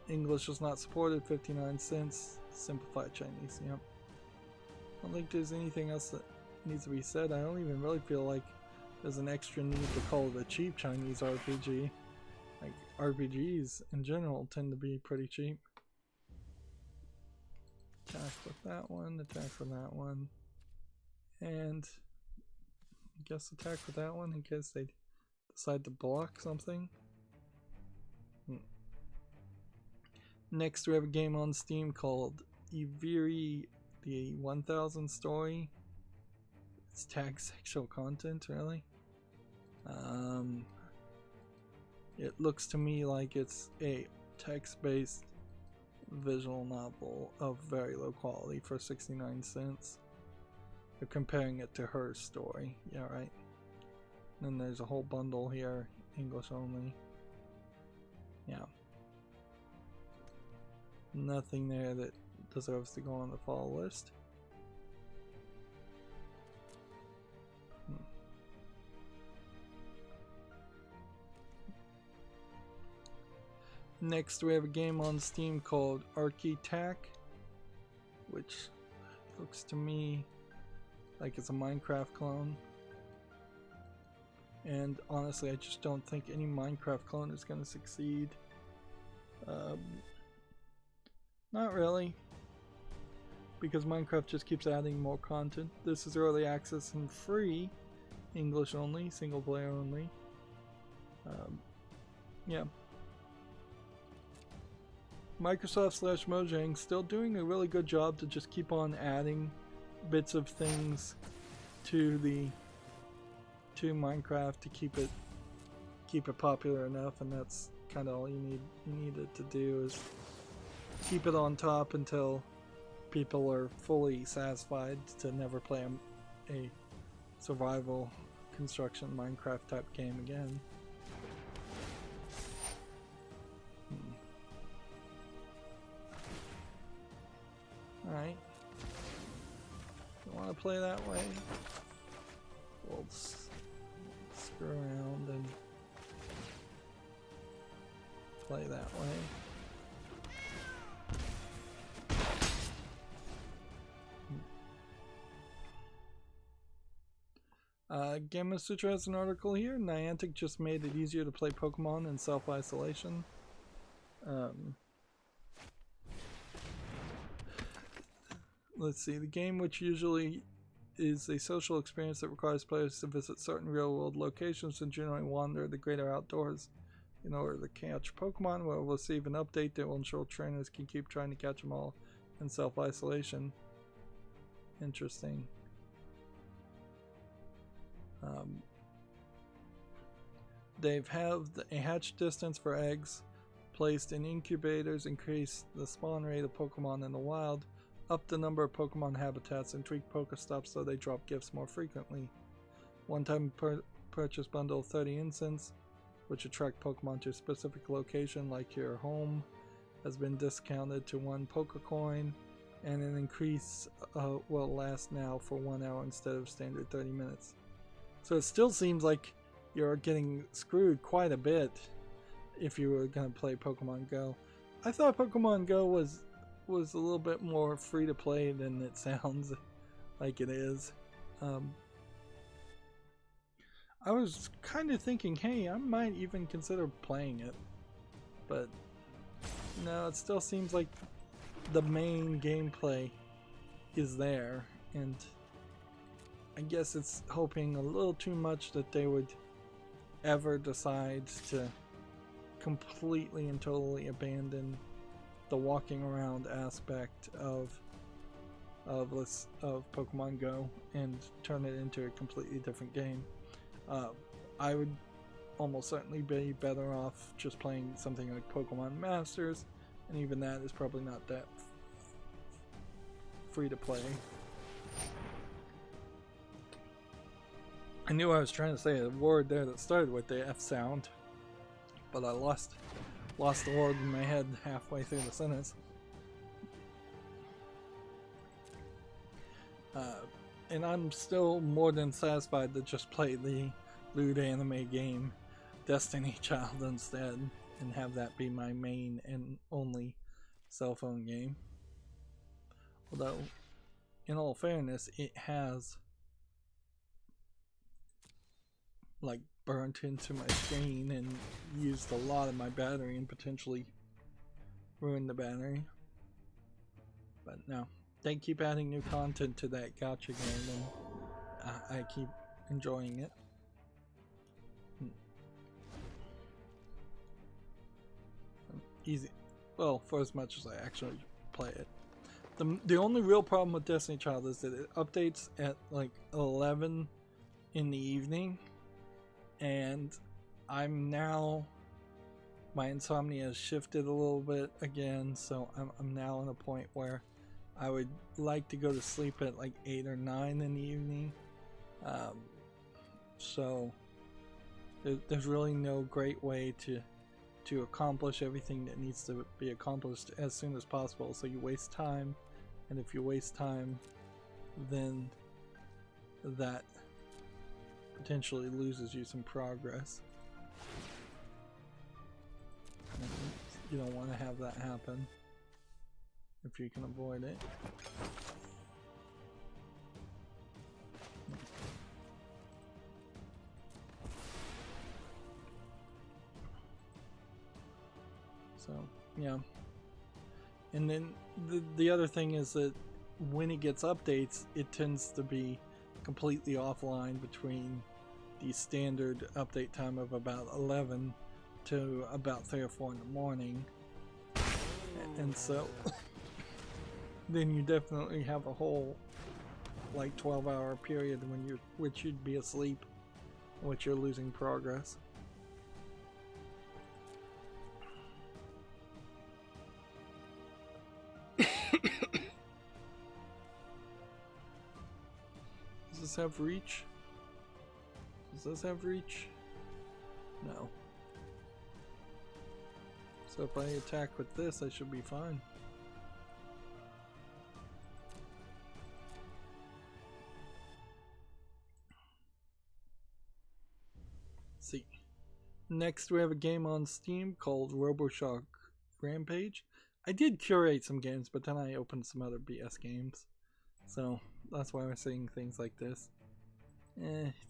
English is not supported, 59 cents. Simplified Chinese, yep. I don't think there's anything else that needs to be said. I don't even really feel like there's an extra need to call it a cheap Chinese RPG. Like, RPGs in general tend to be pretty cheap. Attack with that one, attack with that one, and I guess attack with that one in case they decide to block something. Next we have a game on Steam called Iviri the 1000 Story. It's tagged sexual content, really. It looks to me like it's a text-based visual novel of very low quality for 69 cents. They're comparing it to her story, yeah, right. And then there's a whole bundle here, English only. Yeah. Nothing there that deserves to go on the fall list. Next we have a game on Steam called Architac, which looks to me like it's a Minecraft clone. And honestly, I just don't think any Minecraft clone is going to succeed. Not really, because Minecraft just keeps adding more content. This is early access and free, English only, single player only. Yeah. Microsoft / Mojang still doing a really good job to just keep on adding bits of things to Minecraft to keep it popular enough, and that's kind of all you need it to do, is keep it on top until people are fully satisfied to never play a survival construction Minecraft type game again. Alright. You want to play that way? We'll screw around and play that way. Gamma Sutra has an article here. Niantic just made it easier to play Pokemon in self-isolation. Let's see, the game, which usually is a social experience that requires players to visit certain real-world locations and generally wander the greater outdoors in order to catch Pokemon, will receive an update that will ensure trainers can keep trying to catch them all in self-isolation. Interesting. They've have a hatch distance for eggs placed in incubators increase the spawn rate of Pokemon in the wild, up the number of Pokemon habitats, and tweak Pokestops so they drop gifts more frequently. One-time purchase bundle 30 incense, which attract Pokemon to a specific location like your home, has been discounted to 1 Pokecoin, and an increase will last now for 1 hour instead of standard 30 minutes. So it still seems like you're getting screwed quite a bit if you were going to play Pokemon Go. I thought Pokemon Go was a little bit more free to play than it sounds like it is. I was kind of thinking, hey, I might even consider playing it, but no, it still seems like the main gameplay is there, and I guess it's hoping a little too much that they would ever decide to completely and totally abandon the walking around aspect of Pokemon Go and turn it into a completely different game. I would almost certainly be better off just playing something like Pokemon Masters, and even that is probably not that free to play. I knew I was trying to say a word there that started with the F sound, but I lost the word in my head halfway through the sentence. And I'm still more than satisfied to just play the lewd anime game Destiny Child instead, and have that be my main and only cell phone game. Although, in all fairness, it has like burnt into my screen and used a lot of my battery and potentially ruined the battery. But no, they keep adding new content to that gacha game, and I keep enjoying it. Easy, well, for as much as I actually play it. The only real problem with Destiny Child is that it updates at like 11 in the evening, and I'm now, my insomnia has shifted a little bit again, so I'm now at a point where I would like to go to sleep at like 8 or 9 in the evening. So there's really no great way to accomplish everything that needs to be accomplished as soon as possible, so you waste time, and if you waste time, then that potentially loses you some progress. And you don't want to have that happen if you can avoid it. So, yeah. And then the other thing is that when it gets updates, it tends to be completely offline between the standard update time of about 11 to about 3 or 4 in the morning. And so then you definitely have a whole like 12-hour period when which you'd be asleep, which you're losing progress. Does this have reach? Does this have reach? No. So if I attack with this, I should be fine. Let's see. Next we have a game on Steam called RoboShock Rampage. I did curate some games, but then I opened some other BS games. So that's why we're seeing things like this.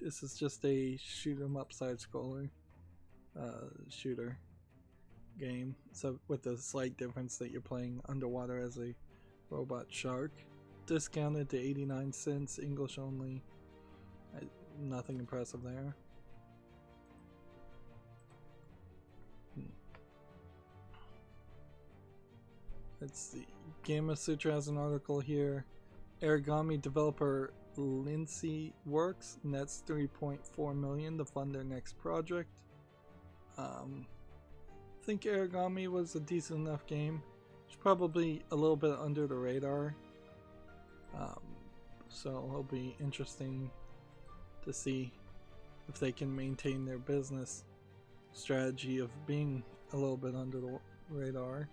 This is just a shoot 'em up side scroller shooter game. So with the slight difference that you're playing underwater as a robot shark. Discounted to 89 cents, English only. Nothing impressive there. Let's see. Gamma Sutra has an article here. Origami developer Lindsay Works nets $3.4 million to fund their next project. think Origami was a decent enough game. It's probably a little bit under the radar. So it'll be interesting to see if they can maintain their business strategy of being a little bit under the radar,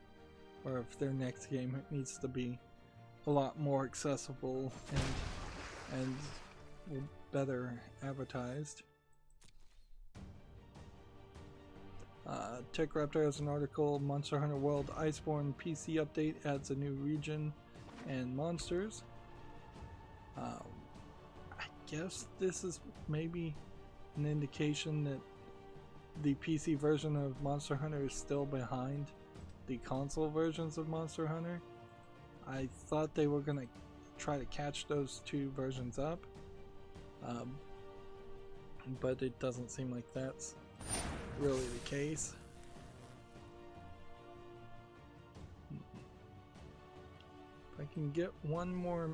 or if their next game needs to be a lot more accessible and better advertised. TechRaptor has an article, Monster Hunter World Iceborne PC update adds a new region and monsters. I guess this is maybe an indication that the PC version of Monster Hunter is still behind the console versions of Monster Hunter. I thought they were going to try to catch those two versions up, but it doesn't seem like that's really the case. If I can get one more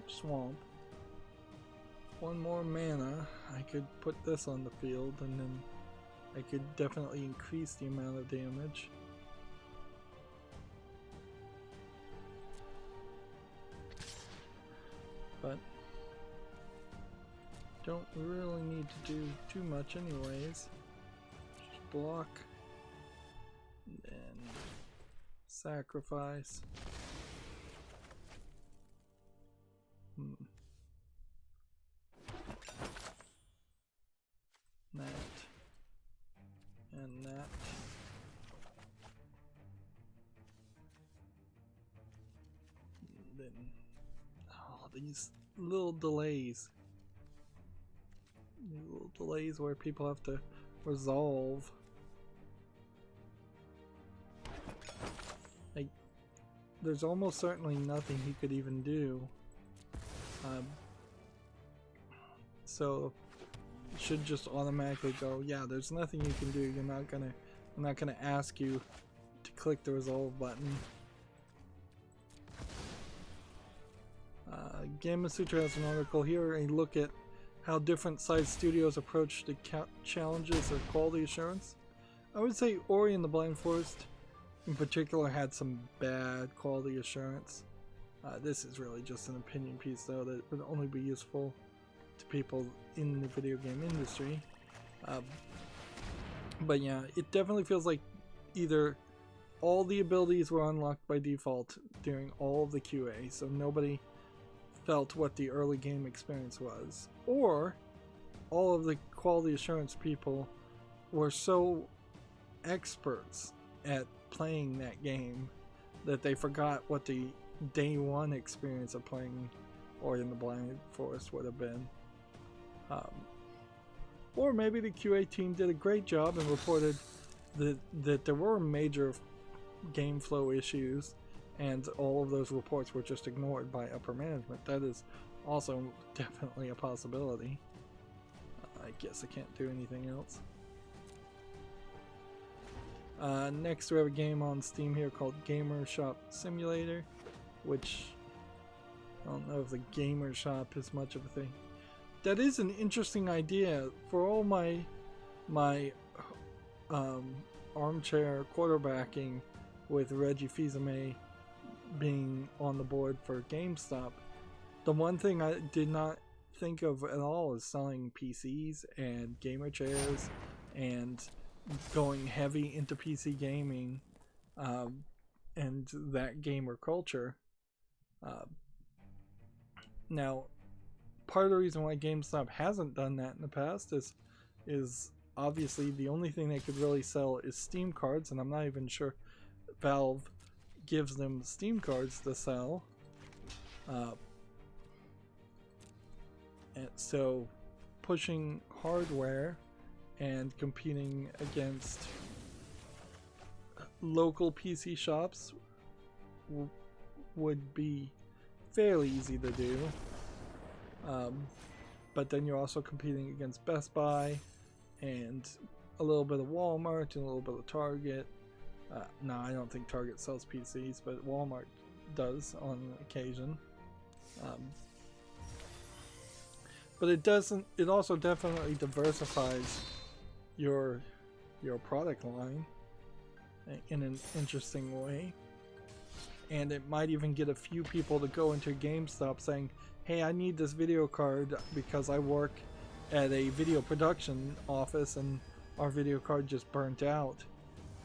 swamp, one more mana, I could put this on the field, and then I could definitely increase the amount of damage. But don't really need to do too much anyways. Just block, and then sacrifice. That and that. And then these little delays. These little delays where people have to resolve. Like, there's almost certainly nothing he could even do. So it should just automatically go, yeah, there's nothing you can do. I'm not gonna ask you to click the resolve button. Gamma Sutra has an article here, a look at how different sized studios approach the challenges of quality assurance. I would say Ori and the Blind Forest in particular had some bad quality assurance. This is really just an opinion piece though that would only be useful to people in the video game industry. But yeah, it definitely feels like either all the abilities were unlocked by default during all of the QA, so nobody felt what the early game experience was, or all of the quality assurance people were so experts at playing that game that they forgot what the day one experience of playing Ori and the Blind Forest would have been. Or maybe the QA team did a great job and reported that there were major game flow issues, and all of those reports were just ignored by upper management. That is also definitely a possibility. I guess I can't do anything else. Next we have a game on Steam here called Gamer Shop Simulator, which I don't know if the Gamer Shop is much of a thing. That is an interesting idea. For all my armchair quarterbacking with Reggie Fils-Aimé being on the board for GameStop, the one thing I did not think of at all is selling PCs and gamer chairs and going heavy into PC gaming and that gamer culture. Now, part of the reason why GameStop hasn't done that in the past is obviously the only thing they could really sell is Steam cards, and I'm not even sure Valve gives them Steam cards to sell. And so pushing hardware and competing against local PC shops would be fairly easy to do. But then you're also competing against Best Buy and a little bit of Walmart and a little bit of Target. No, I don't think Target sells PCs, but Walmart does on occasion. But it doesn't. It also definitely diversifies your your product line in an interesting way. And it might even get a few people to go into GameStop saying, hey, I need this video card because I work at a video production office and our video card just burnt out.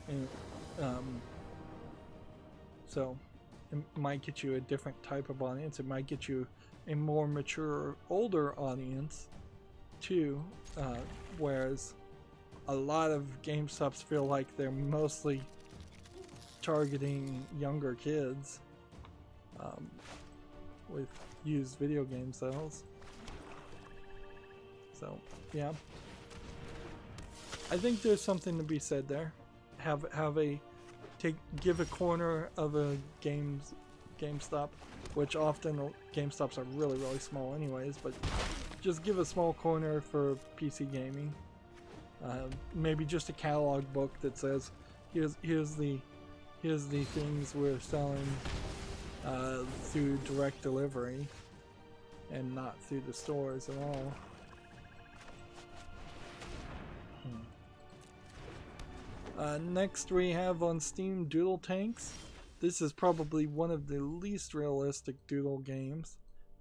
And, so it might get you a different type of audience. It might get you a more mature, older audience too, whereas a lot of GameStops feel like they're mostly targeting younger kids with used video game sales. So yeah, I think there's something to be said there. Give a corner of a GameStop, which often GameStops are really small anyways, but just give a small corner for PC gaming. Maybe just a catalog book that says here's the things we're selling through direct delivery and not through the stores at all. Next we have on Steam Doodle Tanks. This is probably one of the least realistic doodle games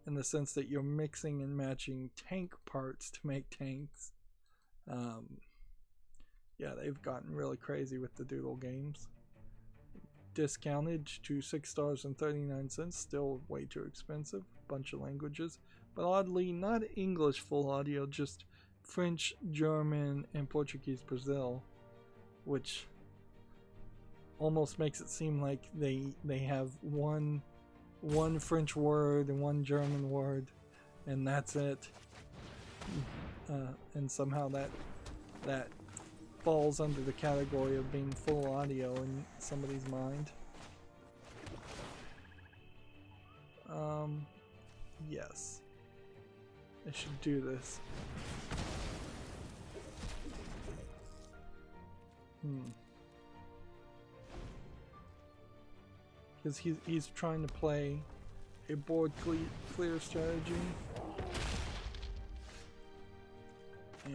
in the sense that you're mixing and matching tank parts to make tanks. Yeah, they've gotten really crazy with the doodle games. Discounted to $6.39, still way too expensive. Bunch of languages, but oddly not English full audio, just French, German, and Portuguese Brazil, which almost makes it seem like they have one French word and one German word, and that's it. And somehow that falls under the category of being full audio in somebody's mind. Yes, I should do this. Because he's trying to play a board clear strategy, and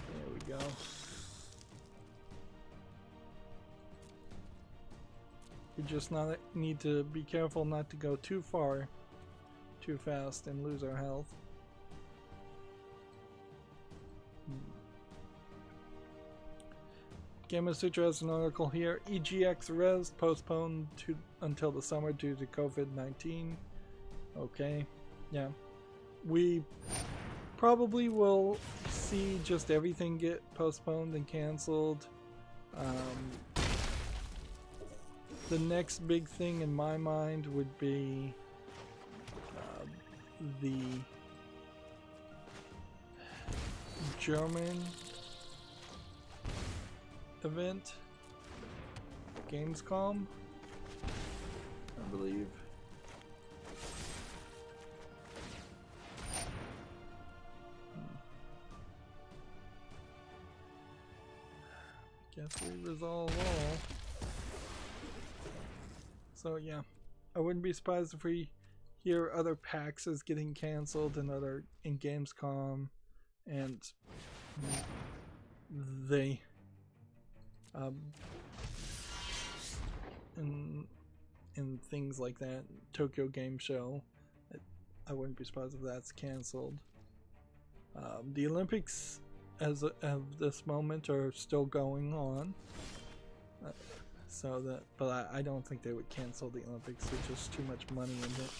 there we go. We just need to be careful not to go too far, too fast, and lose our health. Gamma Sutra has an article here. EGX Res postponed until the summer due to COVID-19. Okay, yeah. We probably will see just everything get postponed and canceled. The next big thing in my mind would be the German event, Gamescom, I believe. Guess we resolve all. So yeah, I wouldn't be surprised if we hear other PAX is getting canceled and other in Gamescom, and they and things like that. Tokyo Game Show, I wouldn't be surprised if that's canceled. The Olympics as of this moment are still going on, but I don't think they would cancel the Olympics. There's just too much money in it.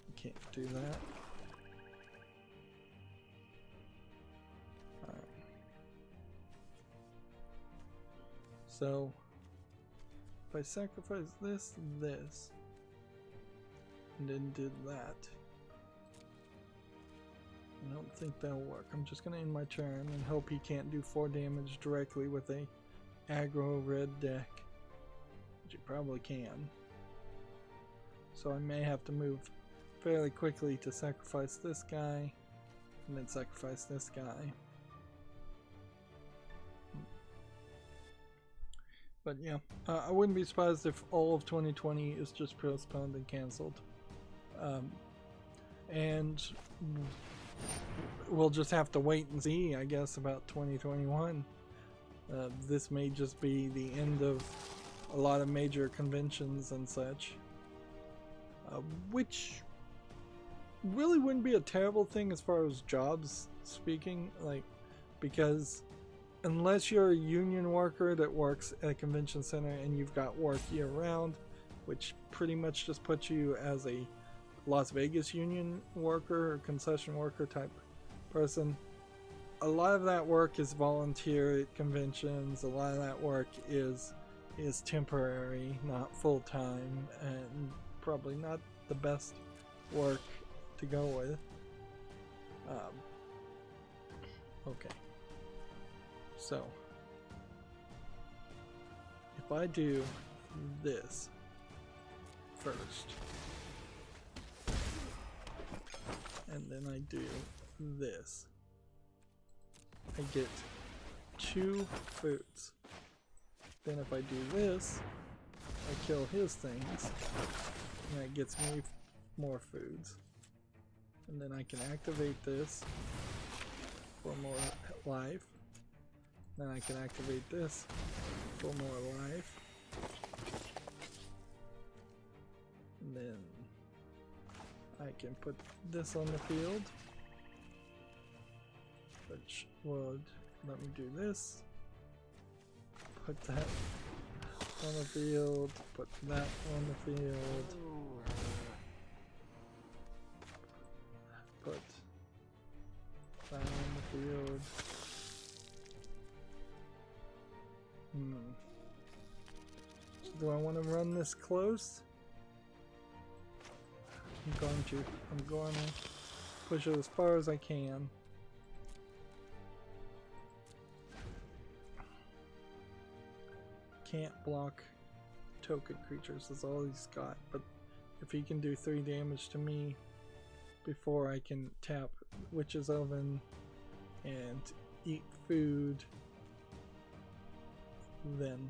You can't do that. So if I sacrifice this, and then did that, I don't think that'll work. I'm just gonna end my turn and hope he can't do 4 damage directly with a aggro red deck, which he probably can. So I may have to move fairly quickly to sacrifice this guy, and then sacrifice this guy. But yeah, I wouldn't be surprised if all of 2020 is just postponed and canceled. And we'll just have to wait and see, I guess, about 2021. This may just be the end of a lot of major conventions and such, which really wouldn't be a terrible thing as far as jobs speaking, like, because unless you're a union worker that works at a convention center and you've got work year round, which pretty much just puts you as a Las Vegas union worker or concession worker type person, a lot of that work is volunteer at conventions. A lot of that work is temporary, not full-time, and probably not the best work to go with. Okay, so if I do this first, and then I do this, I get 2 foods. Then if I do this, I kill his things, and that gets me more foods. And then I can activate this for more life. Then I can activate this for more life. And then I can put this on the field, which would let me do this. Put that on the field, put that on the field, put that on the field. Do I want to run this close? I'm going to push it as far as I can. Can't block token creatures, that's all he's got, but if he can do 3 damage to me before I can tap Witch's Oven and eat food, then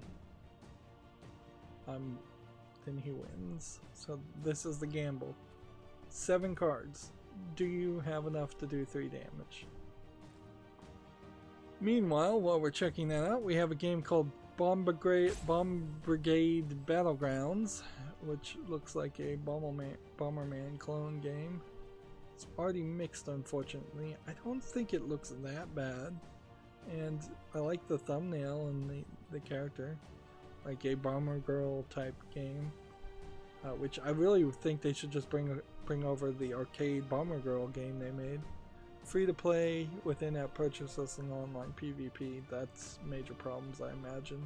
he wins. So this is the gamble. 7 cards. Do you have enough to do 3 damage? Meanwhile, while we're checking that out, we have a game called Bomb Brigade Battlegrounds, which looks like a Bomberman clone game. It's already mixed, unfortunately. I don't think it looks that bad, and I like the thumbnail and the character, like a Bomber Girl type game, which I really think they should just bring over the arcade Bomber Girl game they made. Free to play with in-app purchases and online PvP. That's major problems, I imagine,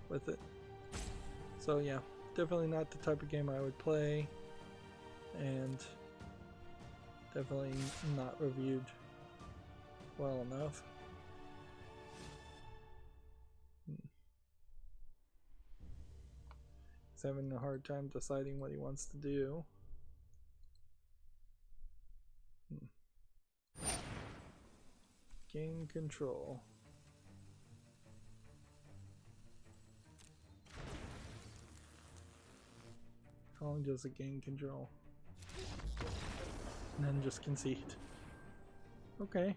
with it. So yeah, definitely not the type of game I would play, and definitely not reviewed well enough. He's having a hard time deciding what he wants to do. Gain control. How long does it gain control? And then just concede. Okay.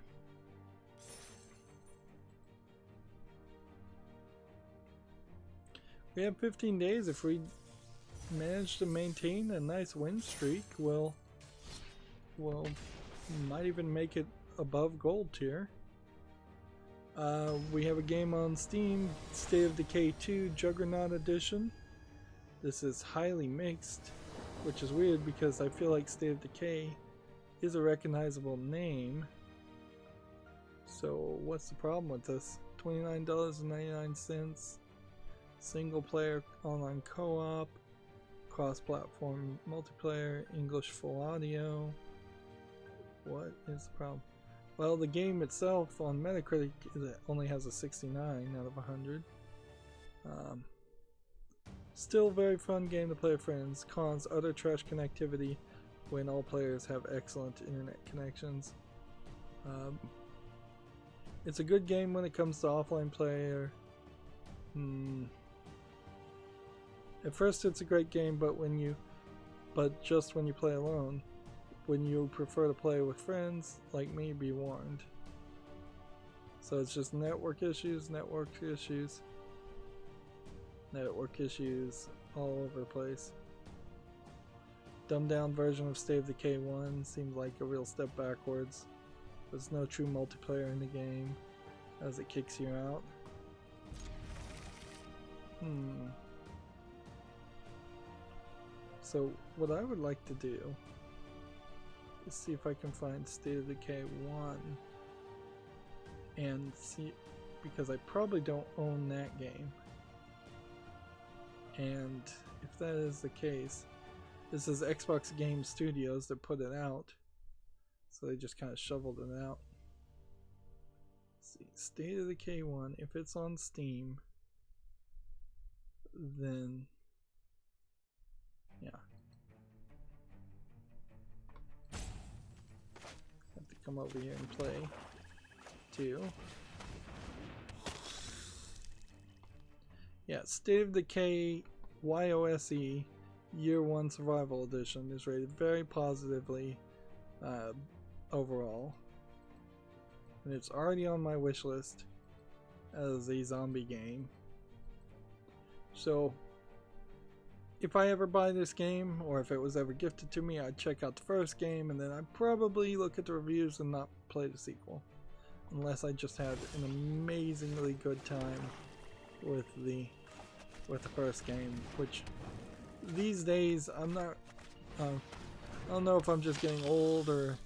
We have 15 days. If we manage to maintain a nice win streak, we'll might even make it above gold tier. We have a game on Steam, State of Decay 2 Juggernaut Edition. This is highly mixed, which is weird because I feel like State of Decay is a recognizable name. So what's the problem with this? $29.99, single player online co-op, cross-platform multiplayer, English full audio. What is the problem? Well, the game itself on Metacritic only has a 69 out of 100. Still very fun game to play with friends. Cons: utter trash connectivity when all players have excellent internet connections. It's a good game when it comes to offline player. At first it's a great game, but just when you play alone. When you prefer to play with friends like me, be warned. So it's just network issues all over the place. Dumbed down version of State of Decay 1 seems like a real step backwards. There's no true multiplayer in the game as it kicks you out. So what I would like to do is see if I can find State of Decay 1 and see, because I probably don't own that game. And if that is the case, this is Xbox Game Studios that put it out, so they just kind of shoveled it out. Let's see, State of Decay 1, if it's on Steam, then yeah. Have to come over here and play too. Yeah, State of Decay YOSE Year 1 Survival Edition is rated very positively overall. And it's already on my wish list as a zombie game. So, if I ever buy this game, or if it was ever gifted to me, I'd check out the first game and then I'd probably look at the reviews and not play the sequel. Unless I just had an amazingly good time with the first game, which these days I'm not, I don't know if I'm just getting old, or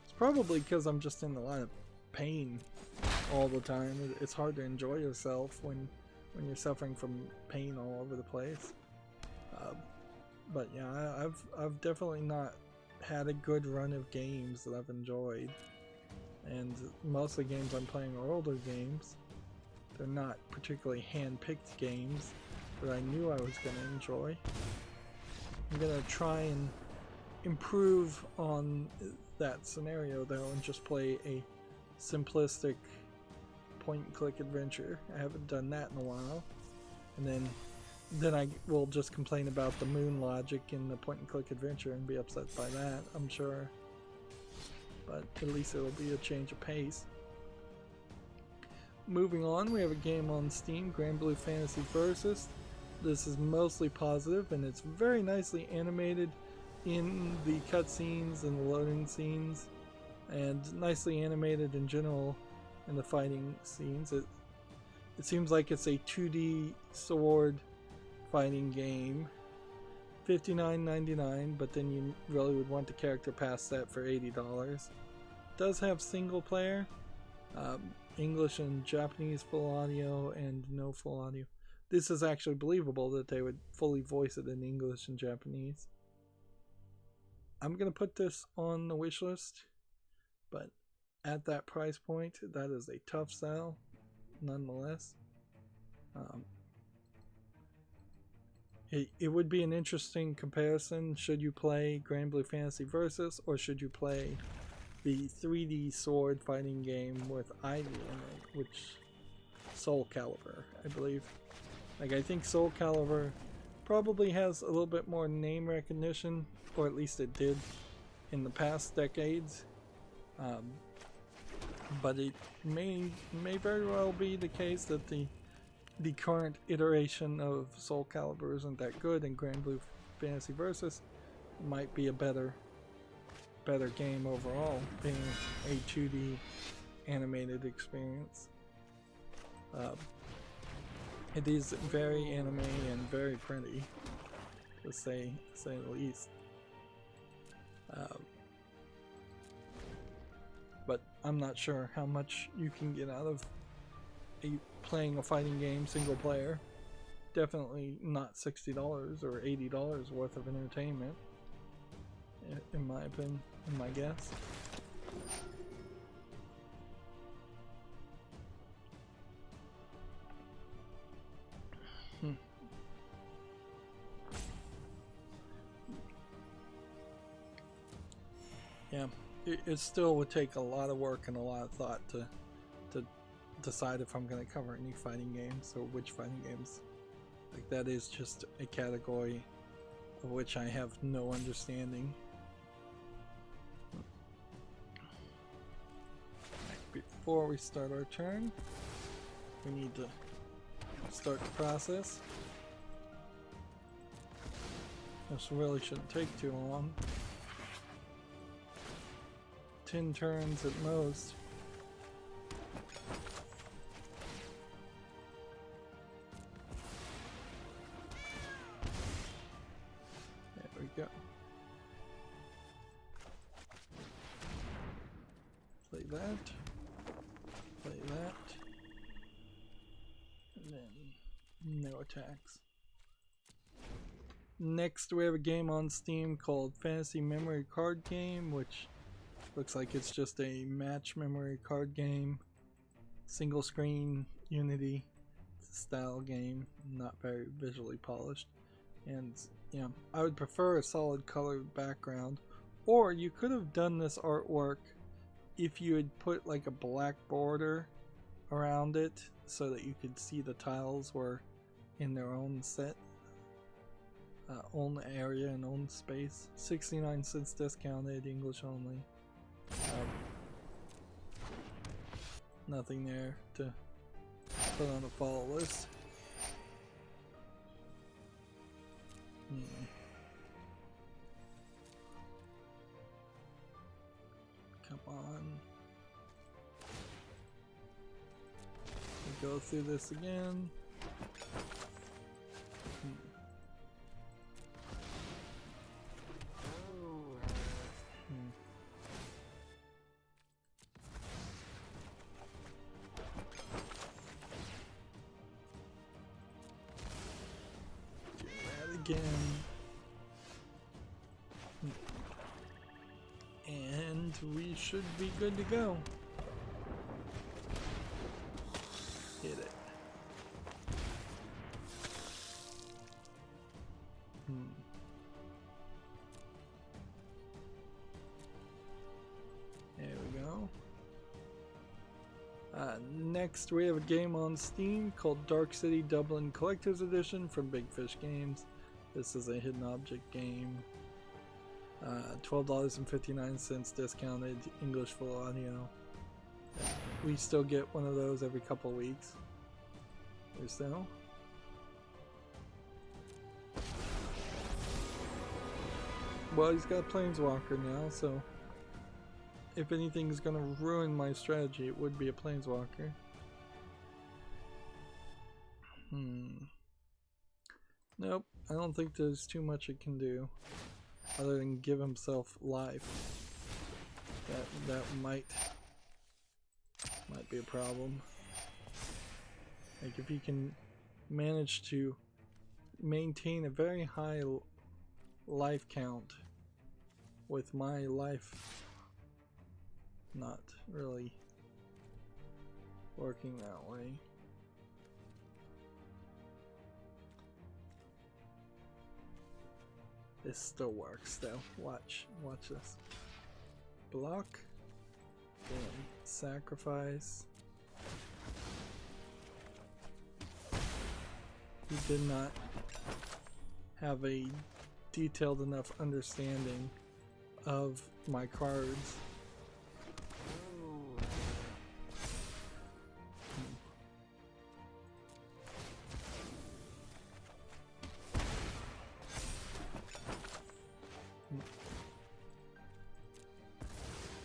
it's probably because I'm just in a lot of pain all the time. It's hard to enjoy yourself when you're suffering from pain all over the place. But yeah, I've definitely not had a good run of games that I've enjoyed, and most of the games I'm playing are older games. They're not particularly hand-picked games that I knew I was going to enjoy. I'm going to try and improve on that scenario though and just play a simplistic point-and-click adventure. I haven't done that in a while. And then I will just complain about the moon logic in the point-and-click adventure and be upset by that, I'm sure. But at least it'll be a change of pace. Moving on, we have a game on Steam, Granblue Fantasy Versus. This is mostly positive, and it's very nicely animated in the cutscenes and the loading scenes, and nicely animated in general in the fighting scenes. It seems like it's a 2D sword fighting game. $59.99, but then you really would want the character past that for $80. It does have single player, English and Japanese full audio, and no full audio. This is actually believable that they would fully voice it in English and Japanese. I'm going to put this on the wish list, but at that price point, that is a tough sell, nonetheless. It would be an interesting comparison. Should you play Granblue Fantasy Versus, or should you play the 3D sword fighting game with Ivy in it, which Soul Calibur, I believe. Like, I think Soul Calibur probably has a little bit more name recognition, or at least it did in the past decades. But it may very well be the case that the current iteration of Soul Calibur isn't that good, and Granblue Fantasy Versus might be a better game overall, being a 2D animated experience. It is very anime and very pretty, to say the least. But I'm not sure how much you can get out of playing a fighting game single player. Definitely not $60 or $80 worth of entertainment, in my opinion, in my guess. Yeah, it still would take a lot of work and a lot of thought to decide if I'm going to cover any fighting games, or which fighting games Like, that is just a category of which I have no understanding. Before we start our turn, we need to start the process. This really shouldn't take too long. 10 turns at most. There we go. Play that. Play that. And then no attacks. Next we have a game on Steam called Fantasy Memory Card Game, which looks like it's just a match memory card game. Single screen Unity style game, not very visually polished. And you know, I would prefer a solid colored background, or you could have done this artwork if you had put like a black border around it so that you could see the tiles were in their own set, own area and own space. 69 cents discounted, English only. Nothing there to put on the follow list. Come on. We'll go through this again. And we should be good to go. Hit it. There we go. Next we have a game on Steam called Dark City Dublin Collector's Edition from Big Fish Games. This is a hidden object game. $12.59 discounted, English full audio. We still get one of those every couple weeks or so. Well, he's got a Planeswalker now, so if anything's gonna ruin my strategy, it would be a Planeswalker. Nope, I don't think there's too much it can do other than give himself life. That might be a problem. Like, if he can manage to maintain a very high life count with my life not really working that way. This still works though. Watch this. Block. Then sacrifice. He did not have a detailed enough understanding of my cards.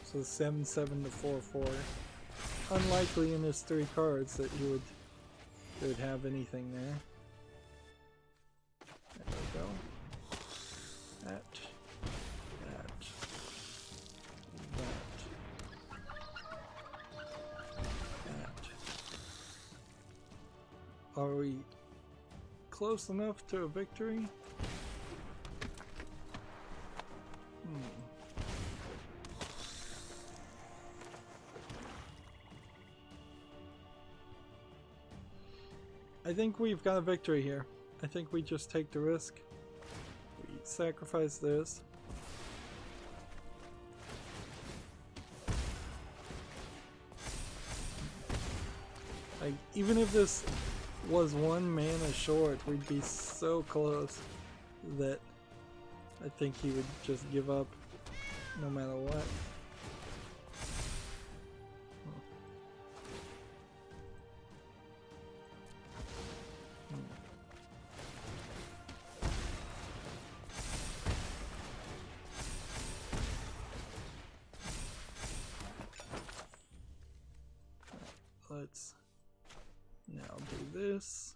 So 7/7 to 4/4. Unlikely in his 3 cards that he would have anything there. There we go. That. Are we close enough to a victory? I think we've got a victory here. I think we just take the risk. We sacrifice this. Like, even if this was 1 mana short, we'd be so close that I think he would just give up no matter what. Let's now do this.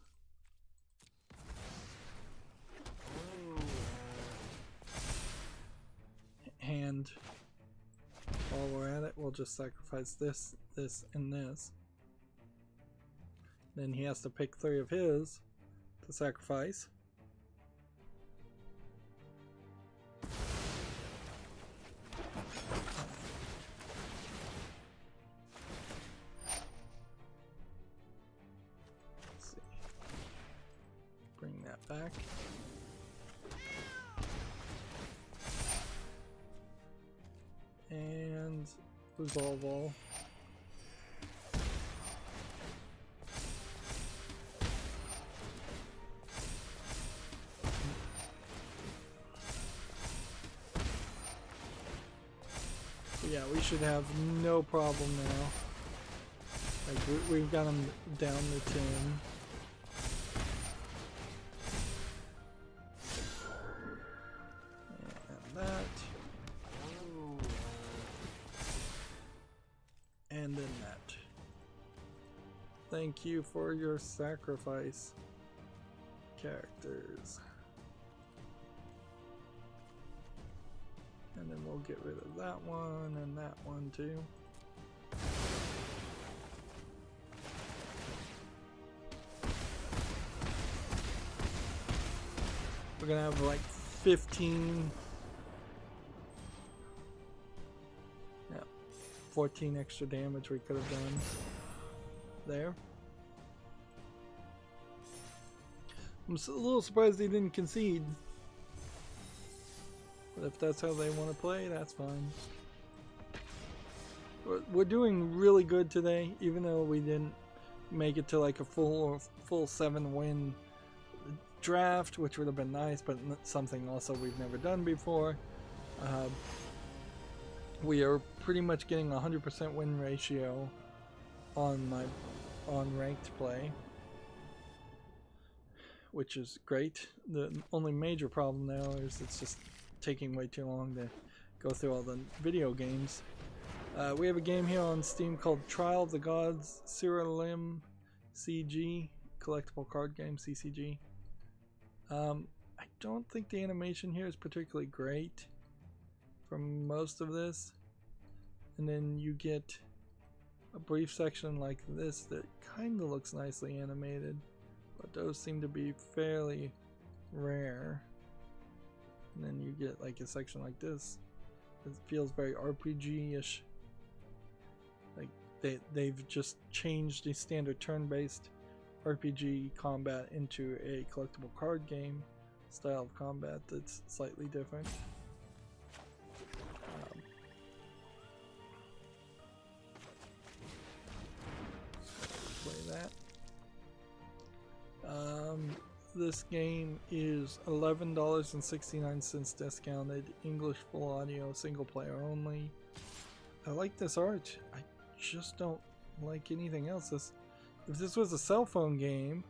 And while we're at it, we'll just sacrifice this, this, and this. Then he has to pick 3 of his to sacrifice. Back. And resolve all. Yeah, we should have no problem now. Like we've got him down to 10. And then that. Thank you for your sacrifice, characters. And then we'll get rid of that one and that one too. We're gonna have like 15. 14 extra damage we could have done there. I'm a little surprised they didn't concede. But if that's how they want to play, that's fine. We're doing really good today, even though we didn't make it to like a full 7-win draft, which would have been nice, but something also we've never done before. We are pretty much getting 100% win ratio on ranked play, which is great. The only major problem now is it's just taking way too long to go through all the video games. We have a game here on Steam called Trial of the Gods Cyrilium CG, collectible card game, CCG. I don't think the animation here is particularly great for most of this, and then you get a brief section like this that kind of looks nicely animated, but those seem to be fairly rare. And then you get like a section like this. It feels very RPG-ish. Like they've just changed the standard turn-based RPG combat into a collectible card game style of combat that's slightly different. Play that. This game is $11.69 discounted, English full audio, single player only. I like this art. I just don't like anything else. If this was a cell phone game,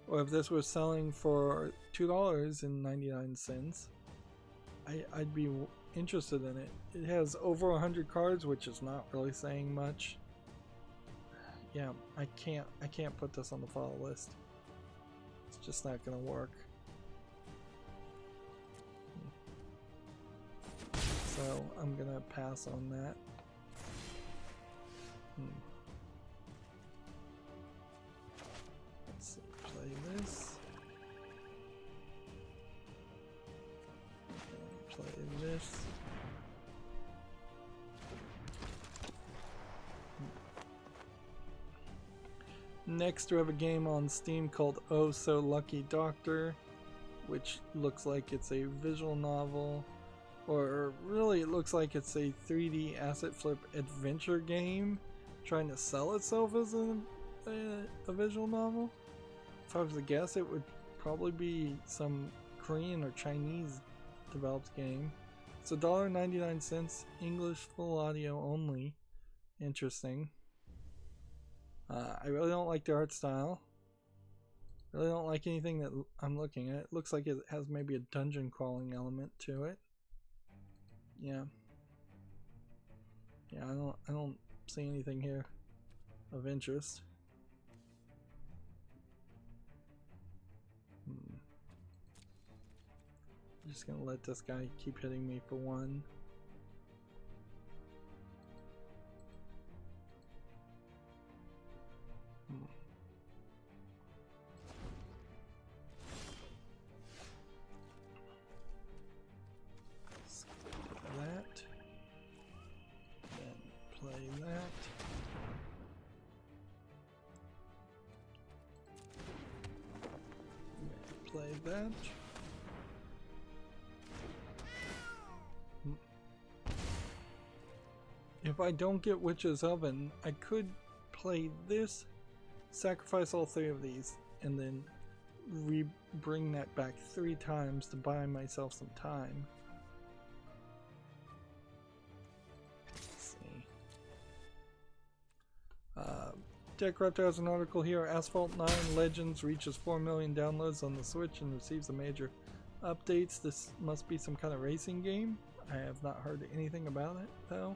or if this was selling for $2.99, I'd be interested in it. It has over 100 cards, which is not really saying much. Yeah, I can't put this on the follow list. It's just not gonna work. So I'm gonna pass on that. Let's see, play this. Play this. Next, we have a game on Steam called Oh So Lucky Doctor, which looks like it's a visual novel, or really it looks like it's a 3D asset flip adventure game trying to sell itself as a visual novel. if I was to guess, it would probably be some Korean or Chinese developed game. It's $1.99, English full audio only. Interesting. I really don't like the art style. Really don't like anything that I'm looking at. It looks like it has maybe a dungeon crawling element to it. Yeah. Yeah, I don't see anything here of interest. I'm just gonna let this guy keep hitting me for one. That. Then play that. Play that. If I don't get Witch's Oven, I could play this, sacrifice all 3 of these, and then bring that back 3 times to buy myself some time. Let's see. Tech Raptor has an article here. Asphalt 9 Legends reaches 4 million downloads on the Switch and receives a major updates. This must be some kind of racing game. I have not heard anything about it though.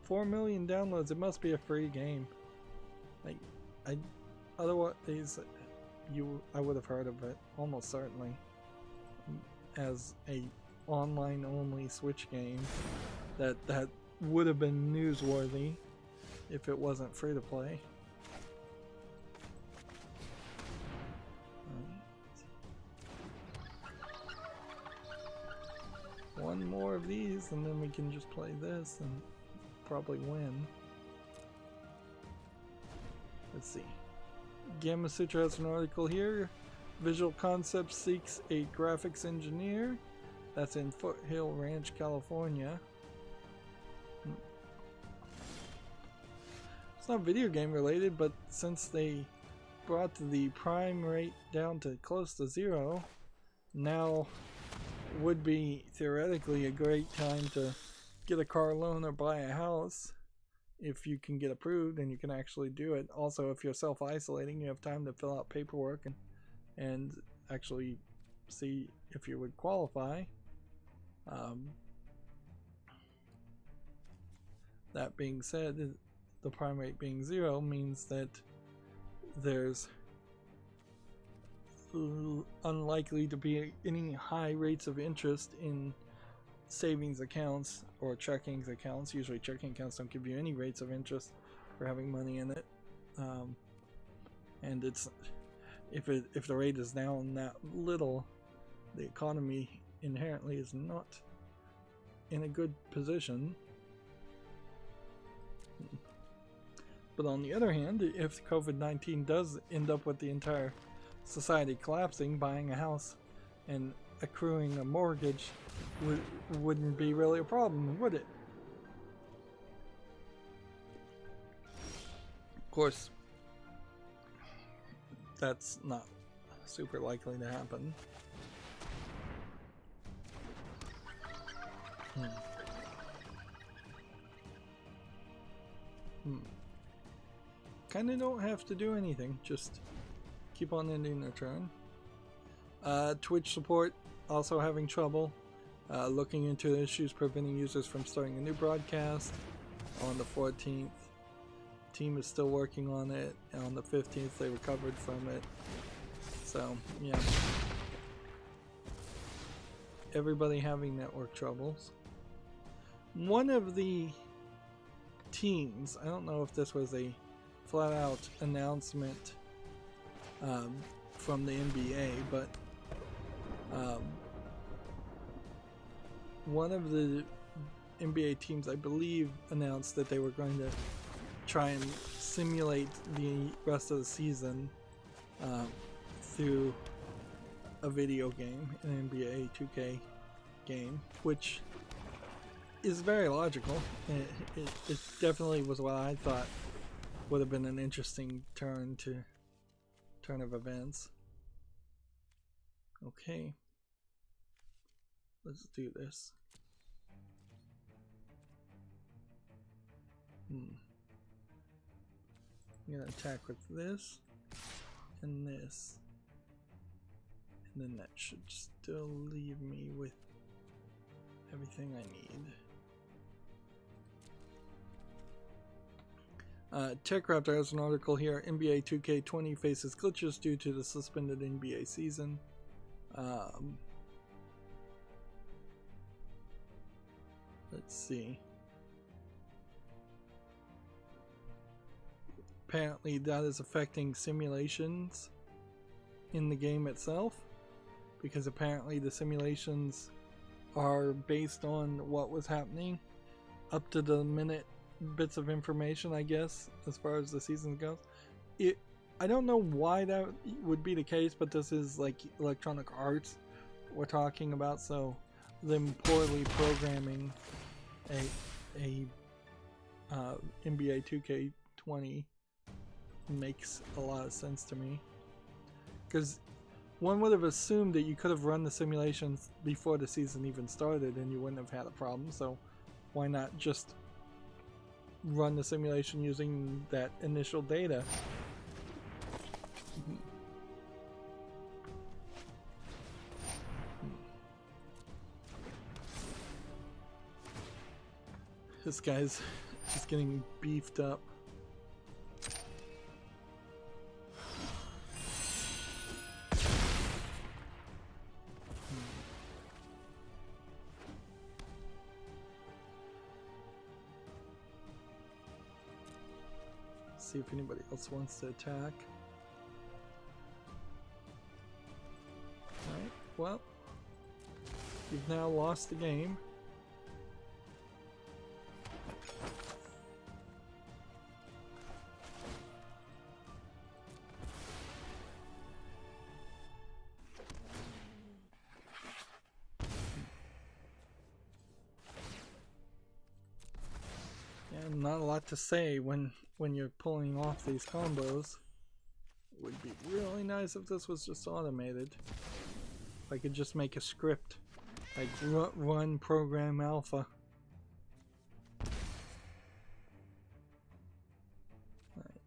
4 million downloads. It must be a free game. Like, otherwise I would have heard of it almost certainly as a online only Switch game that would have been newsworthy if it wasn't free to play. One more of these and then we can just play this and probably win. Let's see. Gamma Sutra has an article here. Visual Concepts seeks a graphics engineer. That's in Foothill Ranch, California. It's not video game related, but since they brought the prime rate down to close to 0, now would be theoretically a great time to get a car loan or buy a house if you can get approved and you can actually do it. Also, if you're self-isolating, you have time to fill out paperwork and actually see if you would qualify. That being said, the prime rate being 0 means that there's unlikely to be any high rates of interest in savings accounts or checking accounts. Usually checking accounts don't give you any rates of interest for having money in it, and it's if the rate is down that little, the economy inherently is not in a good position. But on the other hand, if COVID-19 does end up with the entire society collapsing, buying a house and accruing a mortgage wouldn't be really a problem, would it? Of course, that's not super likely to happen. Kinda don't have to do anything, just keep on ending their turn. Twitch support also having trouble. Looking into issues preventing users from starting a new broadcast on the 14th. Team is still working on it. On the 15th they recovered from it. So, yeah. Everybody having network troubles. One of the teams, I don't know if this was a flat out announcement from the NBA, but one of the NBA teams, I believe, announced that they were going to try and simulate the rest of the season through a video game, an NBA 2K game, which is very logical. It definitely was what I thought would have been an interesting turn to turn of events. Okay. Let's do this. I'm gonna attack with this and this. And then that should still leave me with everything I need. TechRaptor has an article here. NBA 2K20 faces glitches due to the suspended NBA season. Let's see. Apparently that is affecting simulations in the game itself, because apparently the simulations are based on what was happening up to the minute bits of information, I guess, as far as the season goes. I don't know why that would be the case, but this is like Electronic Arts we're talking about, so them poorly programming a NBA 2K20 makes a lot of sense to me, because one would have assumed that you could have run the simulations before the season even started and you wouldn't have had a problem, so why not just run the simulation using that initial data? This guy's just getting beefed up. See if anybody else wants to attack. Alright, well, you've now lost the game. And not a lot to say when you're pulling off these combos. It would be really nice if this was just automated. If I could just make a script, like run program alpha. Alright,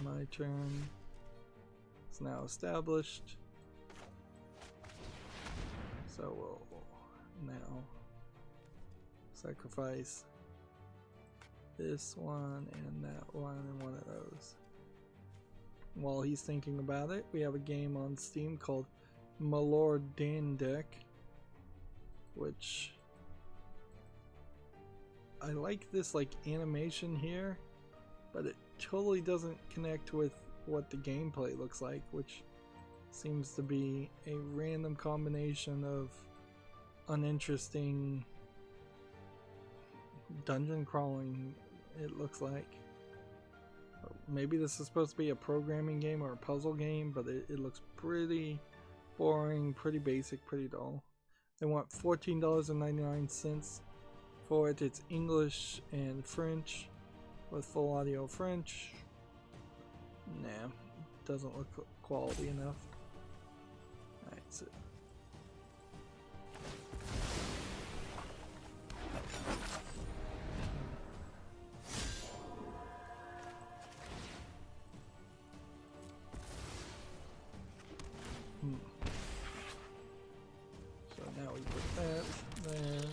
my turn. It's now established. So we'll now sacrifice this one and that one and one of those. While he's thinking about it, we have a game on Steam called Malord Dandek, which I like this like animation here, but it totally doesn't connect with what the gameplay looks like, which seems to be a random combination of uninteresting dungeon crawling, it looks like. Maybe this is supposed to be a programming game or a puzzle game, but it looks pretty boring, pretty basic, pretty dull. They want $14.99 for it. It's English and French with full audio French. Nah, doesn't look quality enough. Alright, so now we put that there,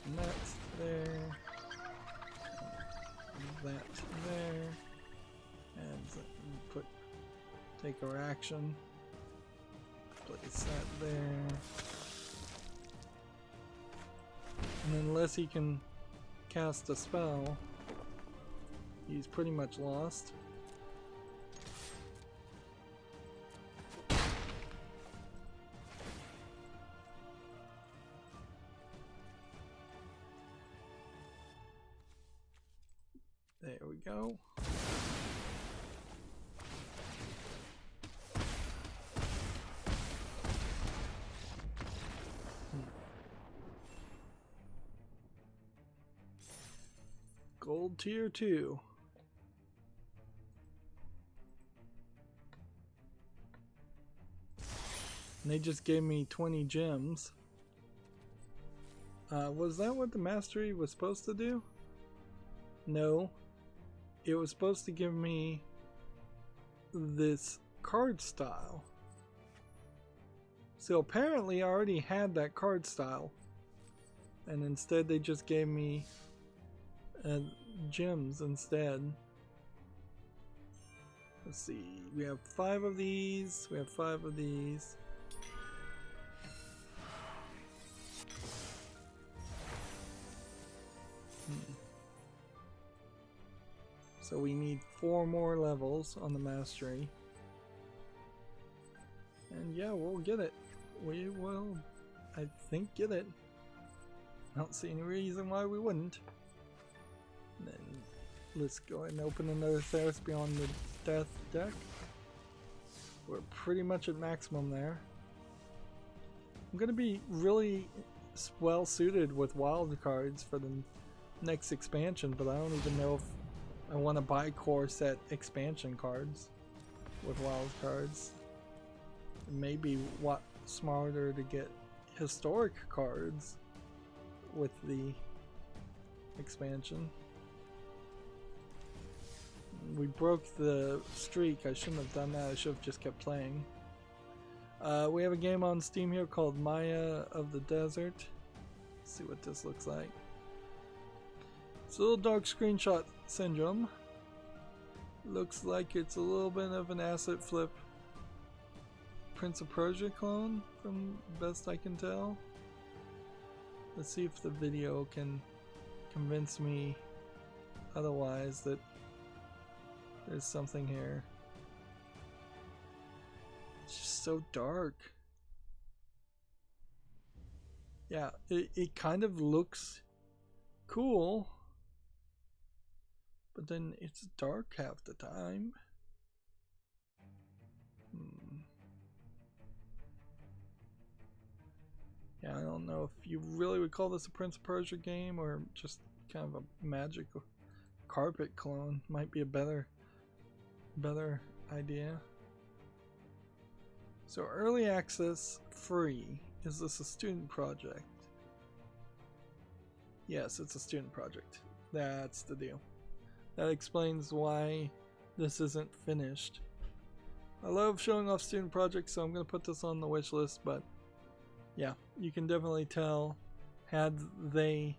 and that there, and that there, and take our action, place that there, and unless he can cast a spell, he's pretty much lost. There we go. Gold tier 2. And they just gave me 20 gems. Was that what the mastery was supposed to do? No. It was supposed to give me this card style. So apparently I already had that card style. And instead they just gave me gems instead. Let's see. We have 5 of these. We have 5 of these. So we need 4 more levels on the mastery. And yeah, we'll get it. We will, I think, get it. I don't see any reason why we wouldn't. And then let's go ahead and open another Theros Beyond the Death deck. We're pretty much at maximum there. I'm going to be really well suited with wild cards for the next expansion, but I don't even know if I want to buy core set expansion cards with wild cards. Maybe what smarter to get historic cards with the expansion. We broke the streak. I shouldn't have done that. I should have just kept playing. We have a game on Steam here called Maya of the Desert. Let's see what this looks like. It's a little dark screenshot syndrome. Looks like it's a little bit of an asset flip Prince of Persia clone, from best I can tell. Let's see if the video can convince me otherwise that there's something here. It's just so dark. Yeah, it kind of looks cool, but then it's dark half the time. Yeah, I don't know if you really would call this a Prince of Persia game or just kind of a magic carpet clone. Might be a better idea. So early access free. Is this a student project? Yes, it's a student project. That's the deal. That explains why this isn't finished. I love showing off student projects, so I'm going to put this on the wish list, but yeah, you can definitely tell, had they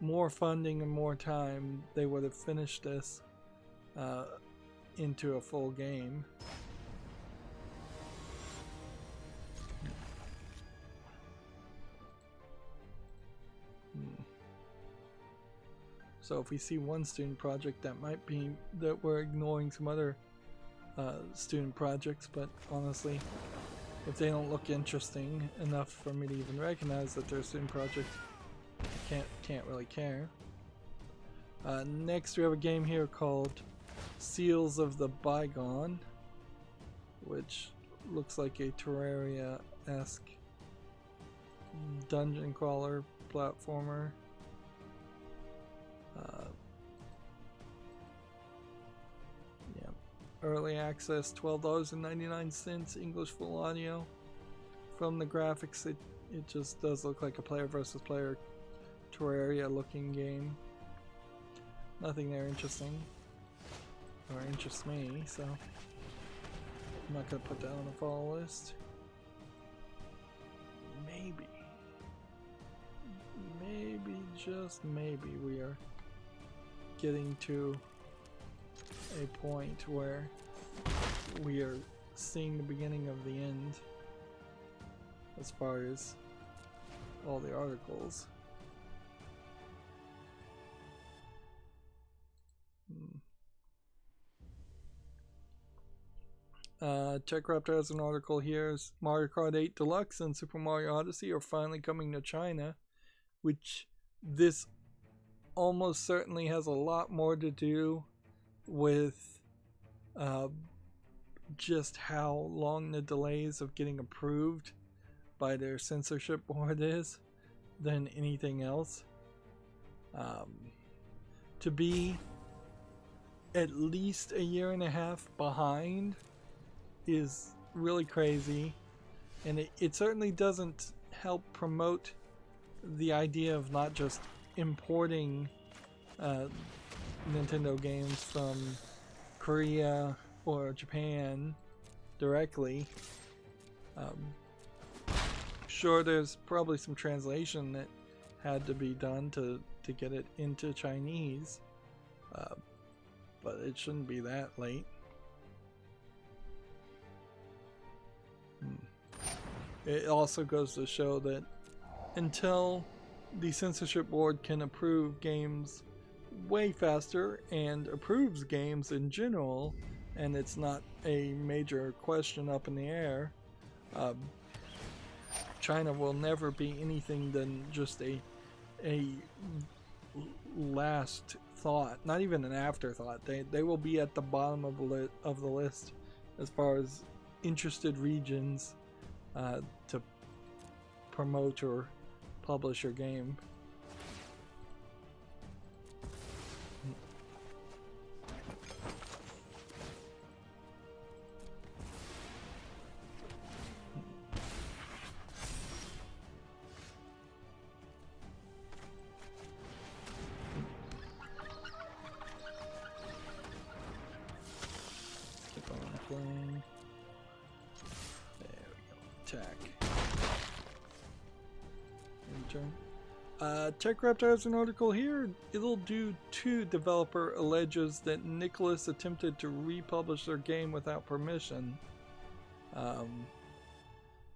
more funding and more time, they would have finished this into a full game. So if we see one student project, that might be that we're ignoring some other student projects, but honestly, if they don't look interesting enough for me to even recognize that they're a student project, I can't really care. Next we have a game here called Seals of the Bygone, which looks like a Terraria-esque dungeon crawler platformer. Yeah, early access, $12.99, English full audio. From the graphics, it just does look like a player versus player Terraria looking game. Nothing there interesting, or interests me, so I'm not gonna put that on the follow list. Maybe, just maybe, we are getting to a point where we are seeing the beginning of the end as far as all the articles. TechRaptor has an article here. Mario Kart 8 Deluxe and Super Mario Odyssey are finally coming to China, which this almost certainly has a lot more to do with just how long the delays of getting approved by their censorship board is than anything else. To be at least a year and a half behind is really crazy. And it certainly doesn't help promote the idea of not just importing Nintendo games from Korea or Japan directly. Sure, there's probably some translation that had to be done to get it into Chinese, but it shouldn't be that late. It also goes to show that until the censorship board can approve games way faster and approves games in general, and it's not a major question up in the air, China will never be anything than just a last thought, not even an afterthought. They will be at the bottom of the list as far as interested regions to promote or publish your game. Keep on playing. There we go. Attack. TechRaptor has an article here. It'll Do 2 developer alleges that Nicholas attempted to republish their game without permission.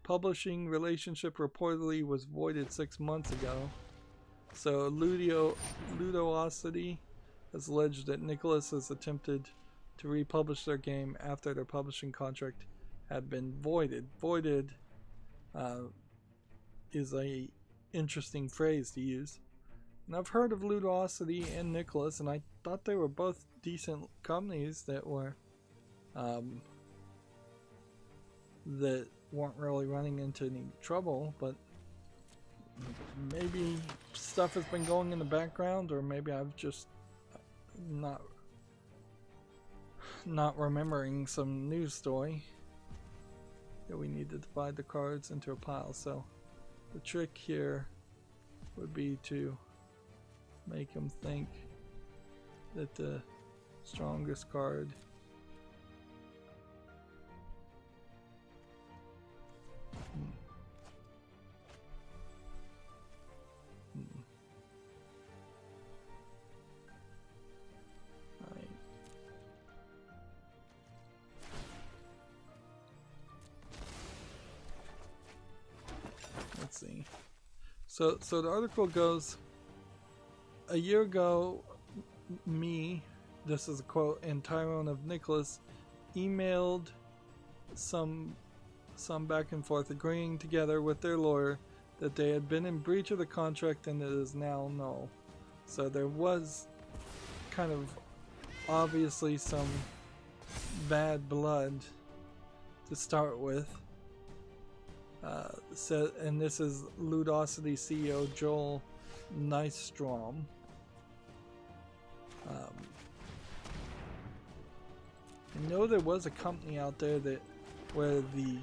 Publishing relationship reportedly was voided 6 months ago. So Ludosity has alleged that Nicholas has attempted to republish their game after their publishing contract had been voided. Voided is a interesting phrase to use. And I've heard of Ludosity and Nicholas, and I thought they were both decent companies that were that weren't really running into any trouble, but maybe stuff has been going in the background, or maybe I've just not remembering some news story. Yeah, we need to divide the cards into a pile, so the trick here would be to make them think that the strongest card Right. Let's see. So the article goes, a year ago, this is a quote, and Tyrone of Nicholas emailed some back and forth agreeing together with their lawyer that they had been in breach of the contract and it is now null. So there was kind of obviously some bad blood to start with. And this is Ludosity CEO Joel Nystrom. I know there was a company out there where the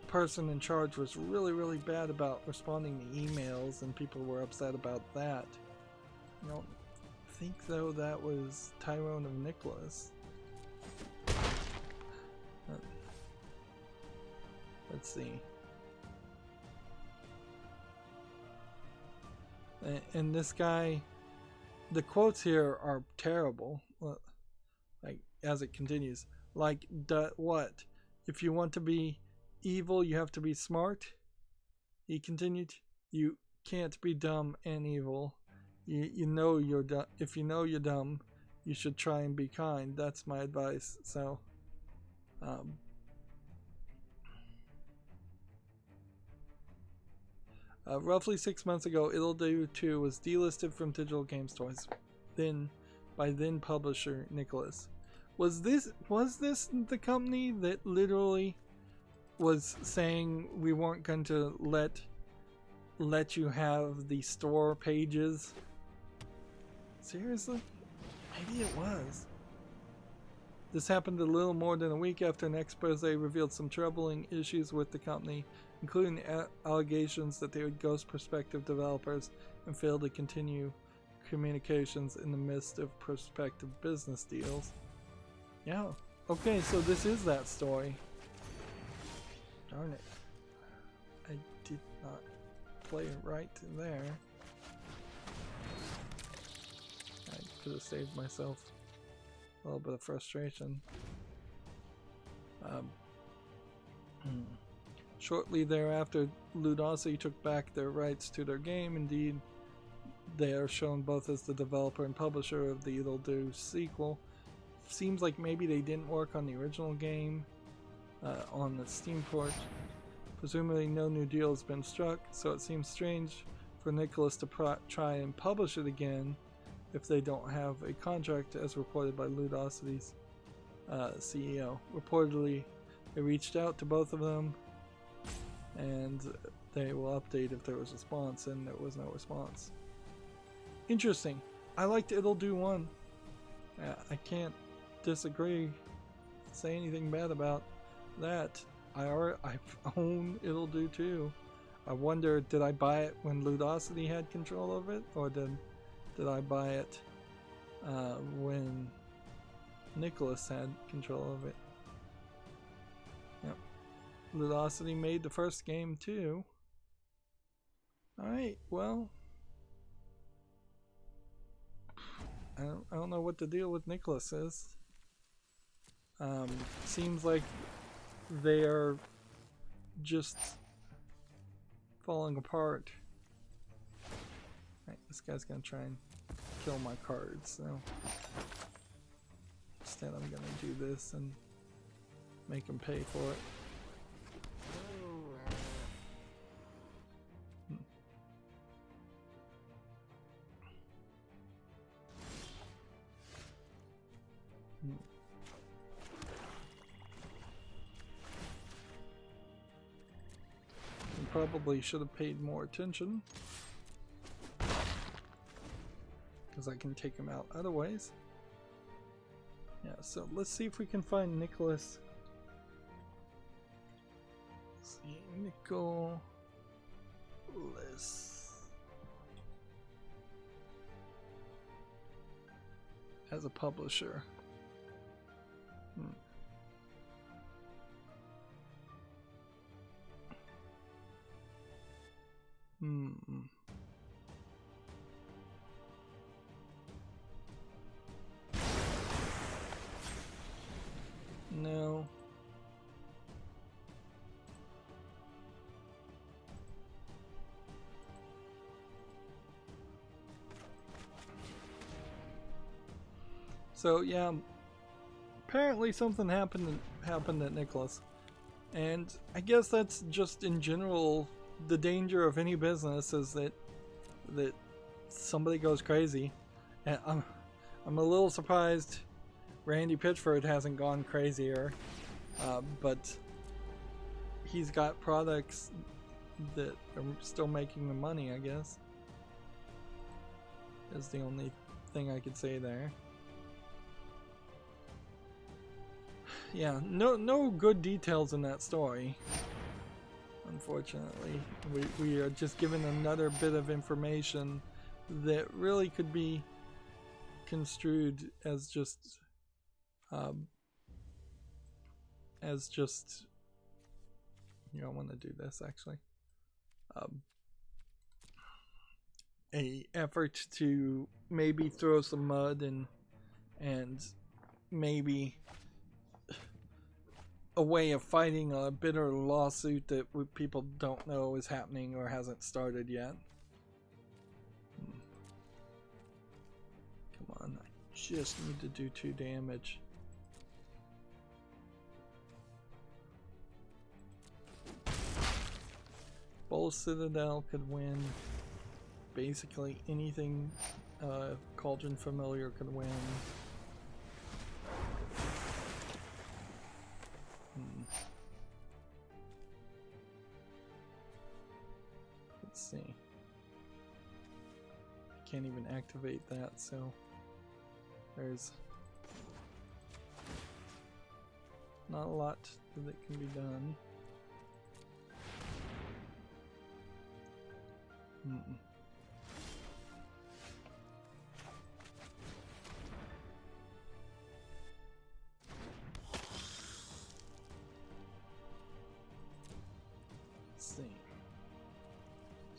person in charge was really bad about responding to emails, and people were upset about that. I don't think though that was Tyrone of Nicholas. Let's see. And this guy, the quotes here are terrible. Like, as it continues, like, what? If you want to be evil, you have to be smart? He continued, you can't be dumb and evil. You know you're dumb. If you know you're dumb, you should try and be kind. That's my advice. So, roughly 6 months ago, It'll Do 2 was delisted from digital game stores, by then publisher Nicholas. Was this the company that literally was saying we weren't going to let you have the store pages? Seriously? Maybe it was. This happened a little more than a week after an expose revealed some troubling issues with the company, including allegations that they would ghost prospective developers and fail to continue communications in the midst of prospective business deals. Yeah, okay, so this is that story. Darn it. I did not play it right there. I could have saved myself a little bit of frustration. Shortly thereafter, Ludosity took back their rights to their game. Indeed, they are shown both as the developer and publisher of the It'll Do sequel. Seems like maybe they didn't work on the original game on the Steam port. Presumably no new deal has been struck, so it seems strange for Nicholas to try and publish it again if they don't have a contract, as reported by Ludosity's CEO. Reportedly, they reached out to both of them, and they will update if there was a response, and there was no response. Interesting. I liked It'll Do 1. I can't disagree, say anything bad about that. I own It'll Do 2. I wonder, did I buy it when Ludosity had control of it, or did I buy it when Nicholas had control of it? Yep. Ludosity made the first game too. Alright, well, I don't know what the deal with Nicholas is. Seems like they are just falling apart. Right, this guy's gonna try and kill my cards, so instead I'm gonna do this and make him pay for it. Probably should have paid more attention, because I can take him out other ways. Yeah, so let's see if we can find Nicholas. Let's see, Nicholas as a publisher. No. So yeah, apparently something happened at Nicholas, and I guess that's just in general the danger of any business, is that somebody goes crazy. And I'm a little surprised Randy Pitchford hasn't gone crazier, but he's got products that are still making the money, I guess, is the only thing I could say there. Yeah, no good details in that story. Unfortunately, we are just given another bit of information that really could be construed as just you know, I want to do this actually, a effort to maybe throw some mud and maybe a way of fighting a bitter lawsuit that people don't know is happening or hasn't started yet. Come on, I just need to do 2 damage. Bull Citadel could win. Basically anything Cauldron Familiar could win. Let's see. I can't even activate that, so there's Not a lot that can be done. Let's see.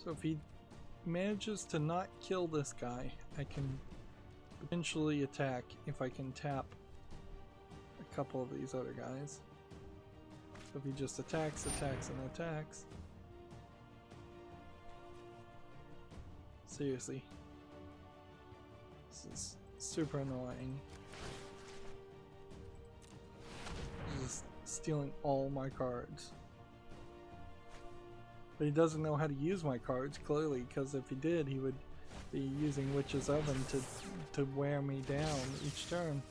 So if he manages to not kill this guy, I can potentially attack if I can tap a couple of these other guys. So if he just attacks, and attacks. Seriously. This is super annoying. He's just stealing all my cards. But he doesn't know how to use my cards, clearly, because if he did, he would be using Witch's Oven to wear me down each turn.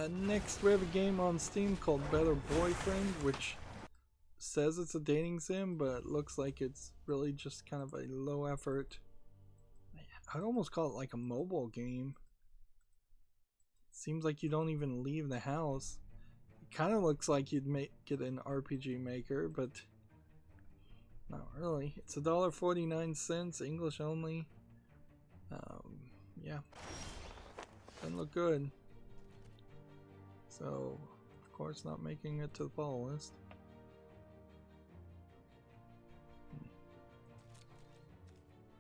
Next, we have a game on Steam called Better Boyfriend, which says it's a dating sim, but looks like it's really just kind of a low effort. I'd almost call it like a mobile game. Seems like you don't even leave the house. It kind of looks like you'd make it an RPG Maker, but not really. It's $1.49, English only. Yeah, doesn't look good. So, of course, not making it to the follow list.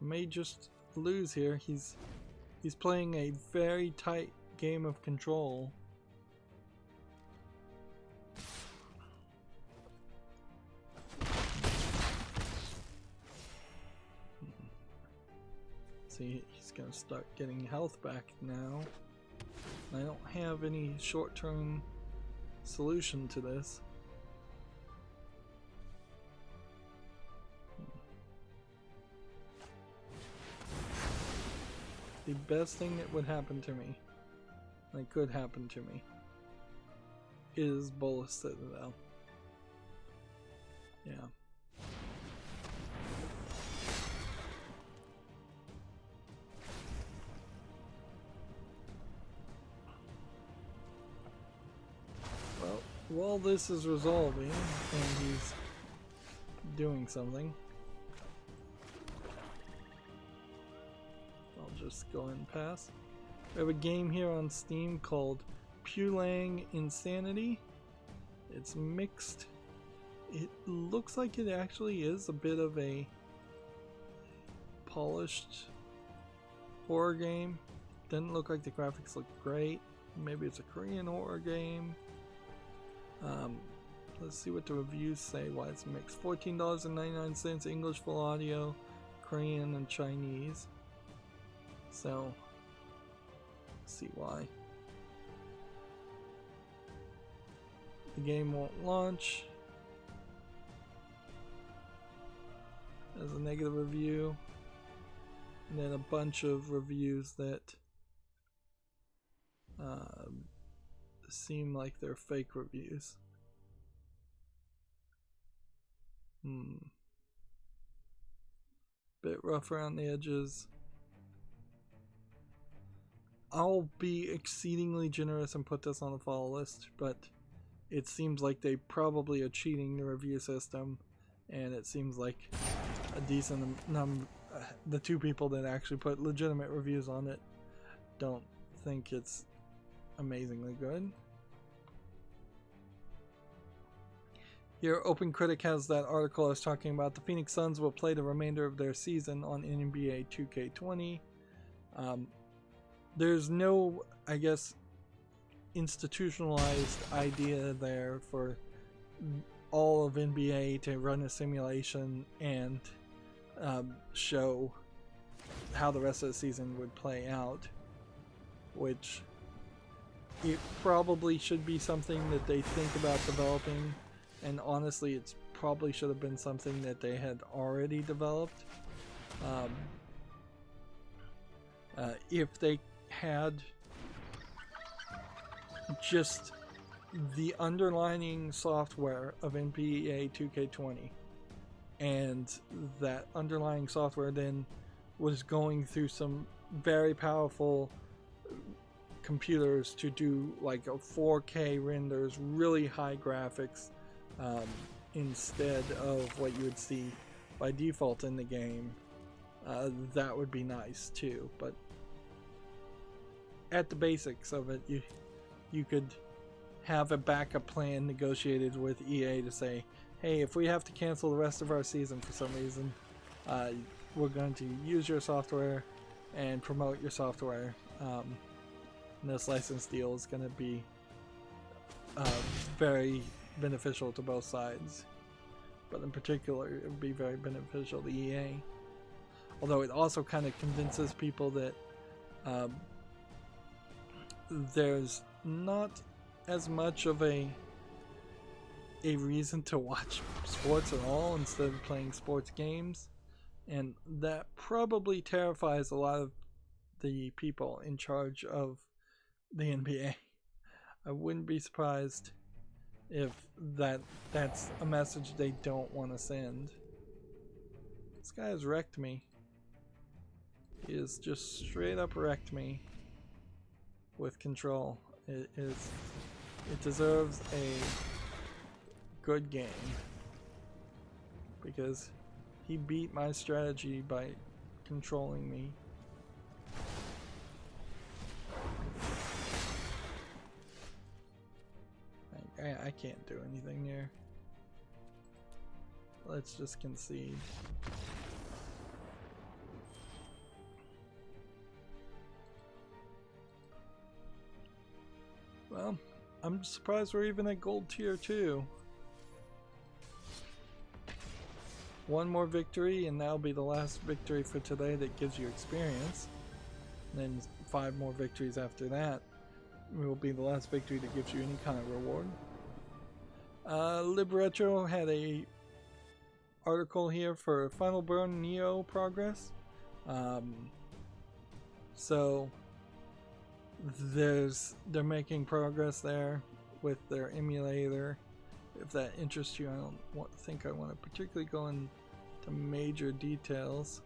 I may just lose here. He's playing a very tight game of Control. See, he's gonna start getting health back now. I don't have any short-term solution to this. The best thing that would happen to me, that could happen to me, is Bolas Citadel. Yeah. While this is resolving and he's doing something, I'll just go ahead and pass. We have a game here on Steam called Pulang Insanity. It's mixed. It looks like it actually is a bit of a polished horror game. Doesn't look like the graphics look great. Maybe it's a Korean horror game. Let's see what the reviews say. Why it's mixed. $14.99 English full audio, Korean and Chinese. So, let's see why. The game won't launch. There's a negative review. And then a bunch of reviews that seem like they're fake reviews. Bit rough around the edges. I'll be exceedingly generous and put this on the follow list, but it seems like they probably are cheating the review system, and it seems like a decent number. The two people that actually put legitimate reviews on it don't think it's amazingly good. Here, OpenCritic has that article I was talking about. The Phoenix Suns will play the remainder of their season on NBA 2K20. There's no, I guess, institutionalized idea there for all of NBA to run a simulation and show how the rest of the season would play out, which it probably should be something that they think about developing. And honestly, it's probably should have been something that they had already developed. If they had just the underlying software of NBA 2K20, and that underlying software then was going through some very powerful computers to do like a 4K renders, really high graphics, instead of what you would see by default in the game. That would be nice too, but at the basics of it, you could have a backup plan negotiated with EA to say, hey, if we have to cancel the rest of our season for some reason, we're going to use your software and promote your software. And this license deal is going to be very beneficial to both sides, but in particular it would be very beneficial to EA, although it also kind of convinces people that there's not as much of a reason to watch sports at all instead of playing sports games, and that probably terrifies a lot of the people in charge of the NBA. I wouldn't be surprised if that's a message they don't want to send. This guy has wrecked me. He has just straight up wrecked me with control. It deserves a good game because he beat my strategy by controlling me. I can't do anything here. Let's just concede. Well, I'm surprised we're even at gold tier 2. One more victory and that'll be the last victory for today that gives you experience. And then 5 more victories after that will be the last victory that gives you any kind of reward. Libretro had a article here for Final Burn Neo progress. So they're making progress there with their emulator. If that interests you, I don't think I want to particularly go into major details.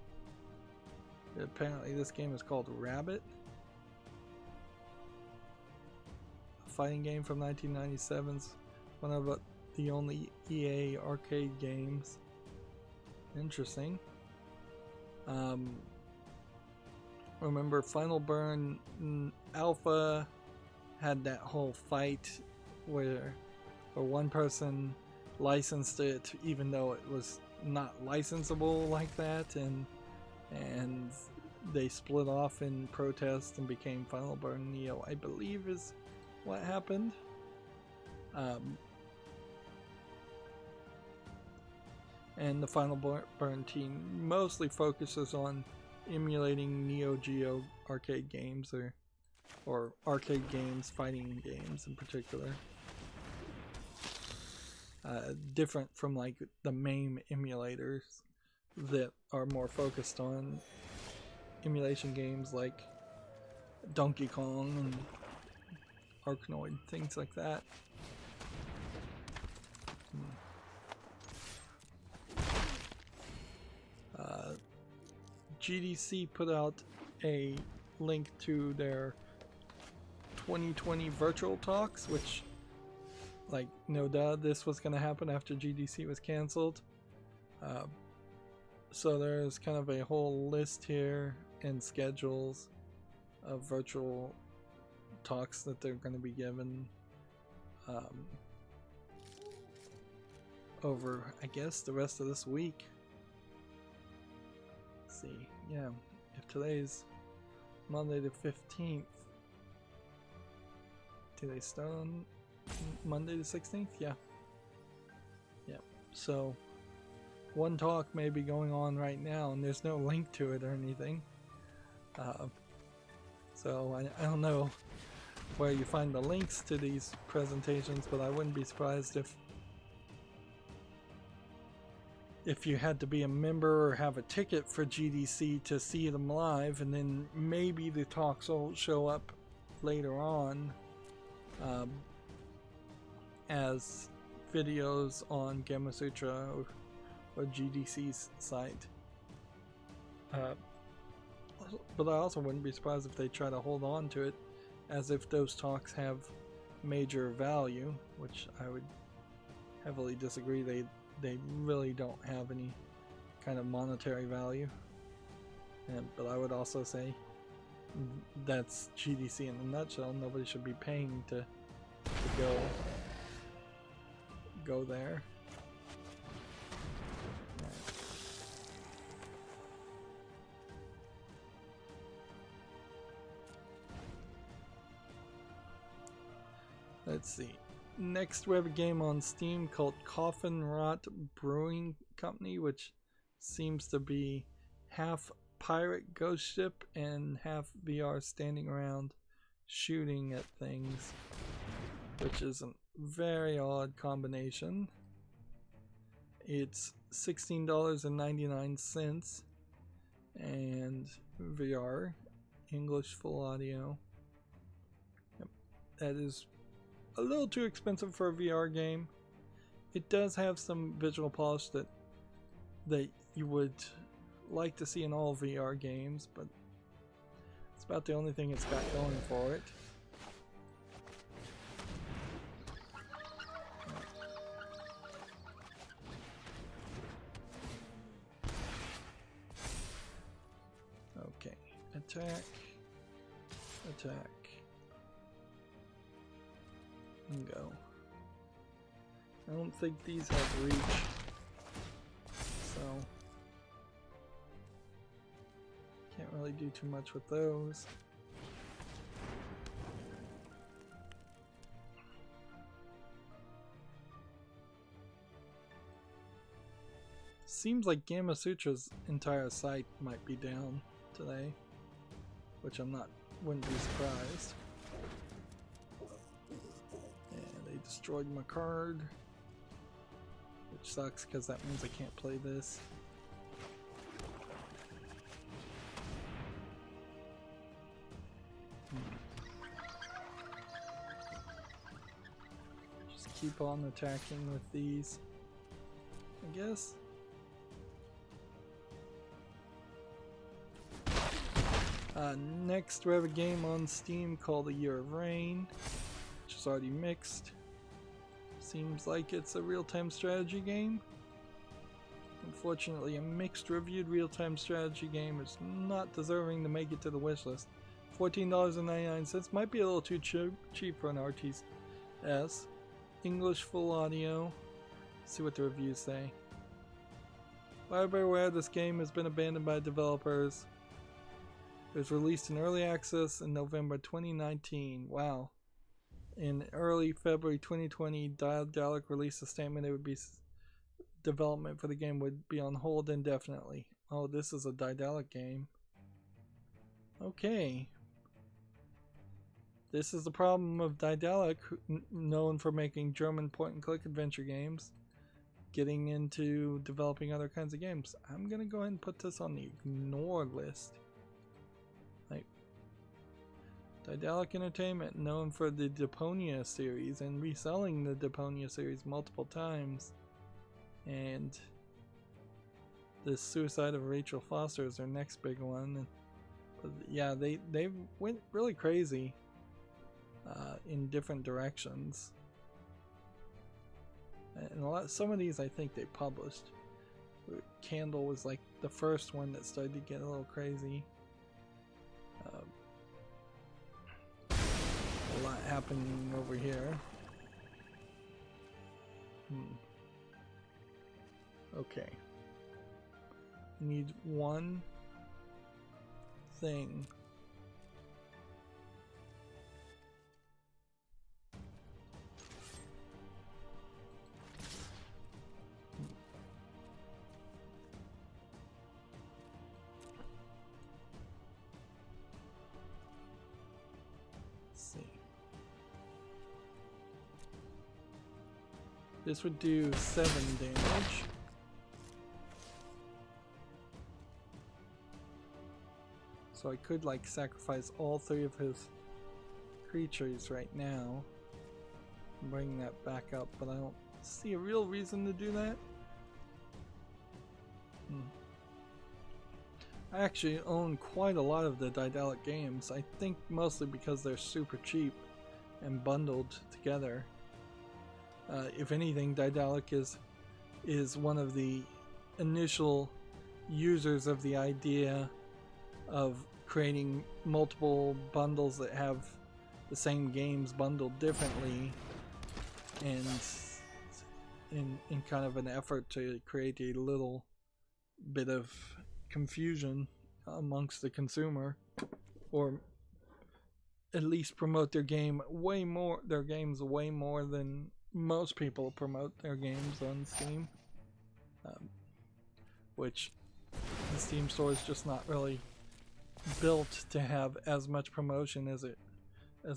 Apparently this game is called Rabbit. A fighting game from 1997's one of the only EA arcade games. Interesting. Remember Final Burn Alpha had that whole fight where one person licensed it even though it was not licensable like that, and they split off in protest and became Final Burn Neo, I believe is what happened. And the Final Burn team mostly focuses on emulating Neo Geo arcade games or arcade games, fighting games in particular. Different from like the MAME emulators that are more focused on emulation games like Donkey Kong and Arkanoid, things like that. GDC put out a link to their 2020 virtual talks, which, like, no duh, this was going to happen after GDC was canceled. So there's kind of a whole list here and schedules of virtual talks that they're going to be given over, I guess, the rest of this week. Let's see, yeah, if today's Monday the 15th, do they start on Monday the 16th? Yeah. So one talk may be going on right now and there's no link to it or anything. So I don't know where you find the links to these presentations, but I wouldn't be surprised if you had to be a member or have a ticket for GDC to see them live, and then maybe the talks will show up later on as videos on Gamasutra or GDC's site. But I also wouldn't be surprised if they try to hold on to it as if those talks have major value, which I would heavily disagree. They really don't have any kind of monetary value. But I would also say that's GDC in a nutshell. Nobody should be paying to go there. Let's see. Next we have a game on Steam called Coffin Rot Brewing Company, which seems to be half pirate ghost ship and half VR standing around shooting at things, which is a very odd combination. It's $16.99 and VR, English full audio. Yep. That is a little too expensive for a VR game. It does have some visual polish that you would like to see in all VR games, but it's about the only thing it's got going for it. Okay, attack, and go. I don't think these have reach, so can't really do too much with those. Seems like Gamasutra's entire site might be down today, which wouldn't be surprised. And they destroyed my card, which sucks because that means I can't play this. Just keep on attacking with these, I guess. Next we have a game on Steam called A Year of Rain, which is already mixed. Seems like it's a real-time strategy game. Unfortunately, a mixed reviewed real-time strategy game is not deserving to make it to the wishlist. $14.99 might be a little too cheap for an RTS. English full audio. Let's see what the reviews say. Buyer beware, this game has been abandoned by developers. It was released in early access in November 2019. Wow. In early February 2020, Daedalic released a statement development for the game would be on hold indefinitely. Oh, this is a Daedalic game. Okay. This is the problem of Daedalic, known for making German point-and-click adventure games, getting into developing other kinds of games. I'm gonna go ahead and put this on the ignore list. Daedalic Entertainment, known for the Deponia series and reselling the Deponia series multiple times, and the Suicide of Rachel Foster is their next big one. But yeah, they went really crazy in different directions, and some of these I think they published. Candle was like the first one that started to get a little crazy. A lot happening over here. Okay. Need one thing. This would do 7 damage. So I could like sacrifice all 3 of his creatures right now. bring that back up, but I don't see a real reason to do that. I actually own quite a lot of the Daedalic games. I think mostly because they're super cheap and bundled together. If anything, Daedalic is one of the initial users of the idea of creating multiple bundles that have the same games bundled differently, and in kind of an effort to create a little bit of confusion amongst the consumer, or at least promote their games way more than most people promote their games on Steam, which the Steam store is just not really built to have as much promotion as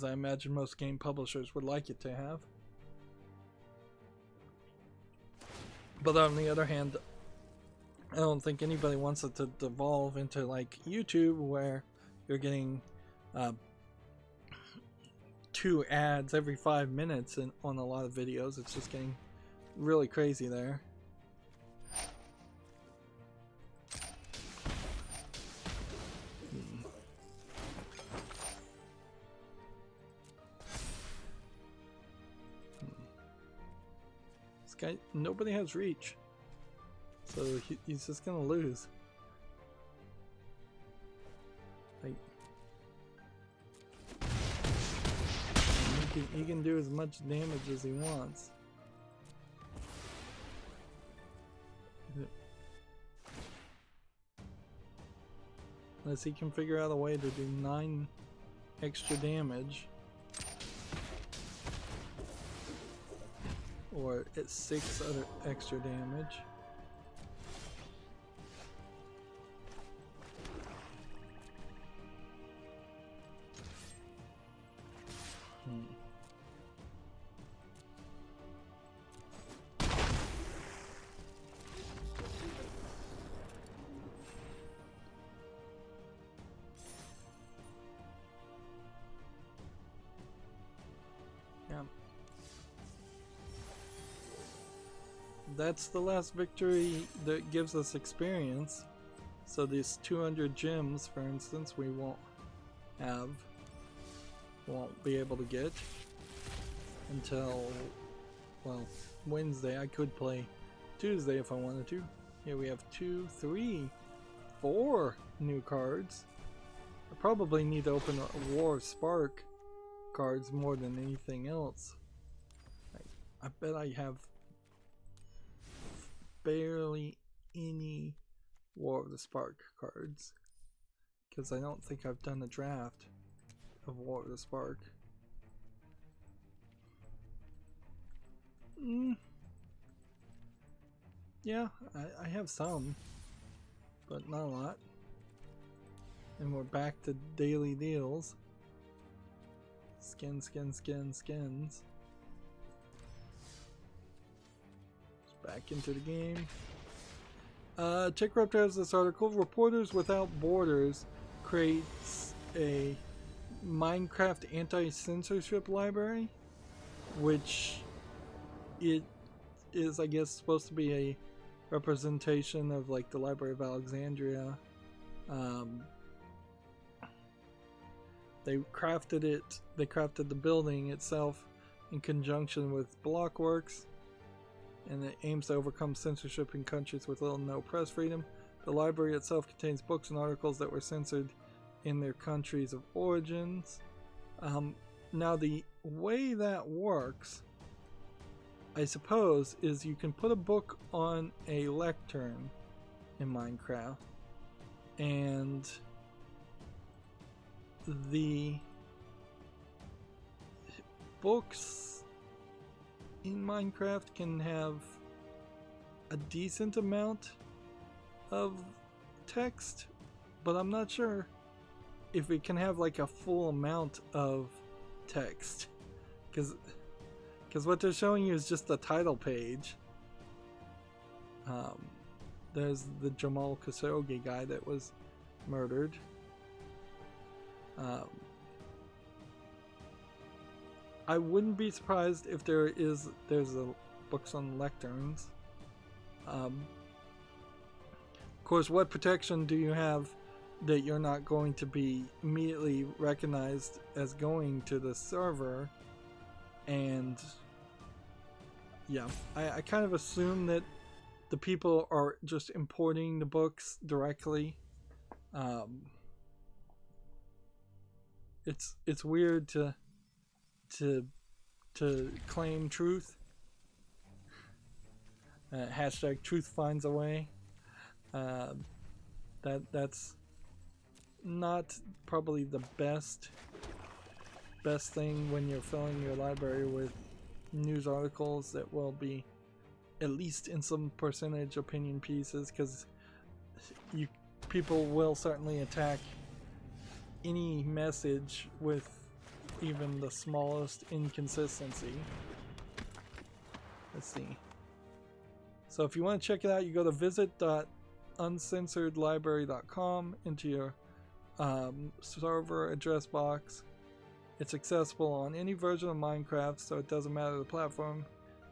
I imagine most game publishers would like it to have. But on the other hand, I don't think anybody wants it to devolve into like YouTube, where you're getting 2 ads every 5 minutes on a lot of videos. It's just getting really crazy there. This guy, nobody has reach, so he's just gonna lose. Like, he can do as much damage as he wants. Unless he can figure out a way to do 9 extra damage. Or it's 6 other extra damage. That's the last victory that gives us experience. So these 200 gems, for instance, we won't be able to get until, well, Wednesday. I could play Tuesday if I wanted to. Here we have 2, 3, 4 new cards. I probably need to open a War of Spark cards more than anything else. I bet I have barely any War of the Spark cards, because I don't think I've done a draft of War of the Spark. Yeah, I have some, but not a lot. And we're back to daily deals. Skins. Back into the game. TechRaptor has this article. Reporters Without Borders creates a Minecraft anti-censorship library, which it is, I guess, supposed to be a representation of like the Library of Alexandria. They crafted the building itself in conjunction with Blockworks, and it aims to overcome censorship in countries with little or no press freedom. The library itself contains books and articles that were censored in their countries of origins. Now the way that works, I suppose, is you can put a book on a lectern in Minecraft, and the books in Minecraft can have a decent amount of text, but I'm not sure if it can have like a full amount of text, because what they're showing you is just the title page. There's the Jamal Khashoggi guy that was murdered. I wouldn't be surprised if there's a books on lecterns. Of course, what protection do you have that you're not going to be immediately recognized as going to the server? And yeah, I kind of assume that the people are just importing the books directly. It's weird to claim truth. Hashtag truth finds a way. That's not probably the best thing when you're filling your library with news articles that will be at least in some percentage opinion pieces, because people will certainly attack any message with even the smallest inconsistency. Let's see. So if you want to check it out, you go to visit.uncensoredlibrary.com into your server address box. It's accessible on any version of Minecraft, so it doesn't matter the platform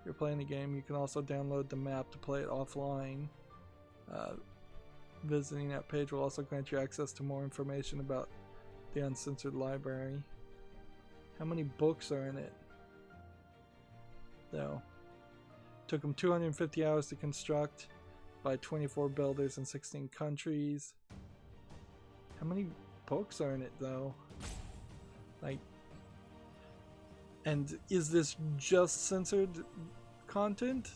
you're playing the game. You can also download the map to play it offline. Visiting that page will also grant you access to more information about the Uncensored Library. How many books are in it, though? Took them 250 hours to construct by 24 builders in 16 countries. How many books are in it, though? Like, and is this just censored content?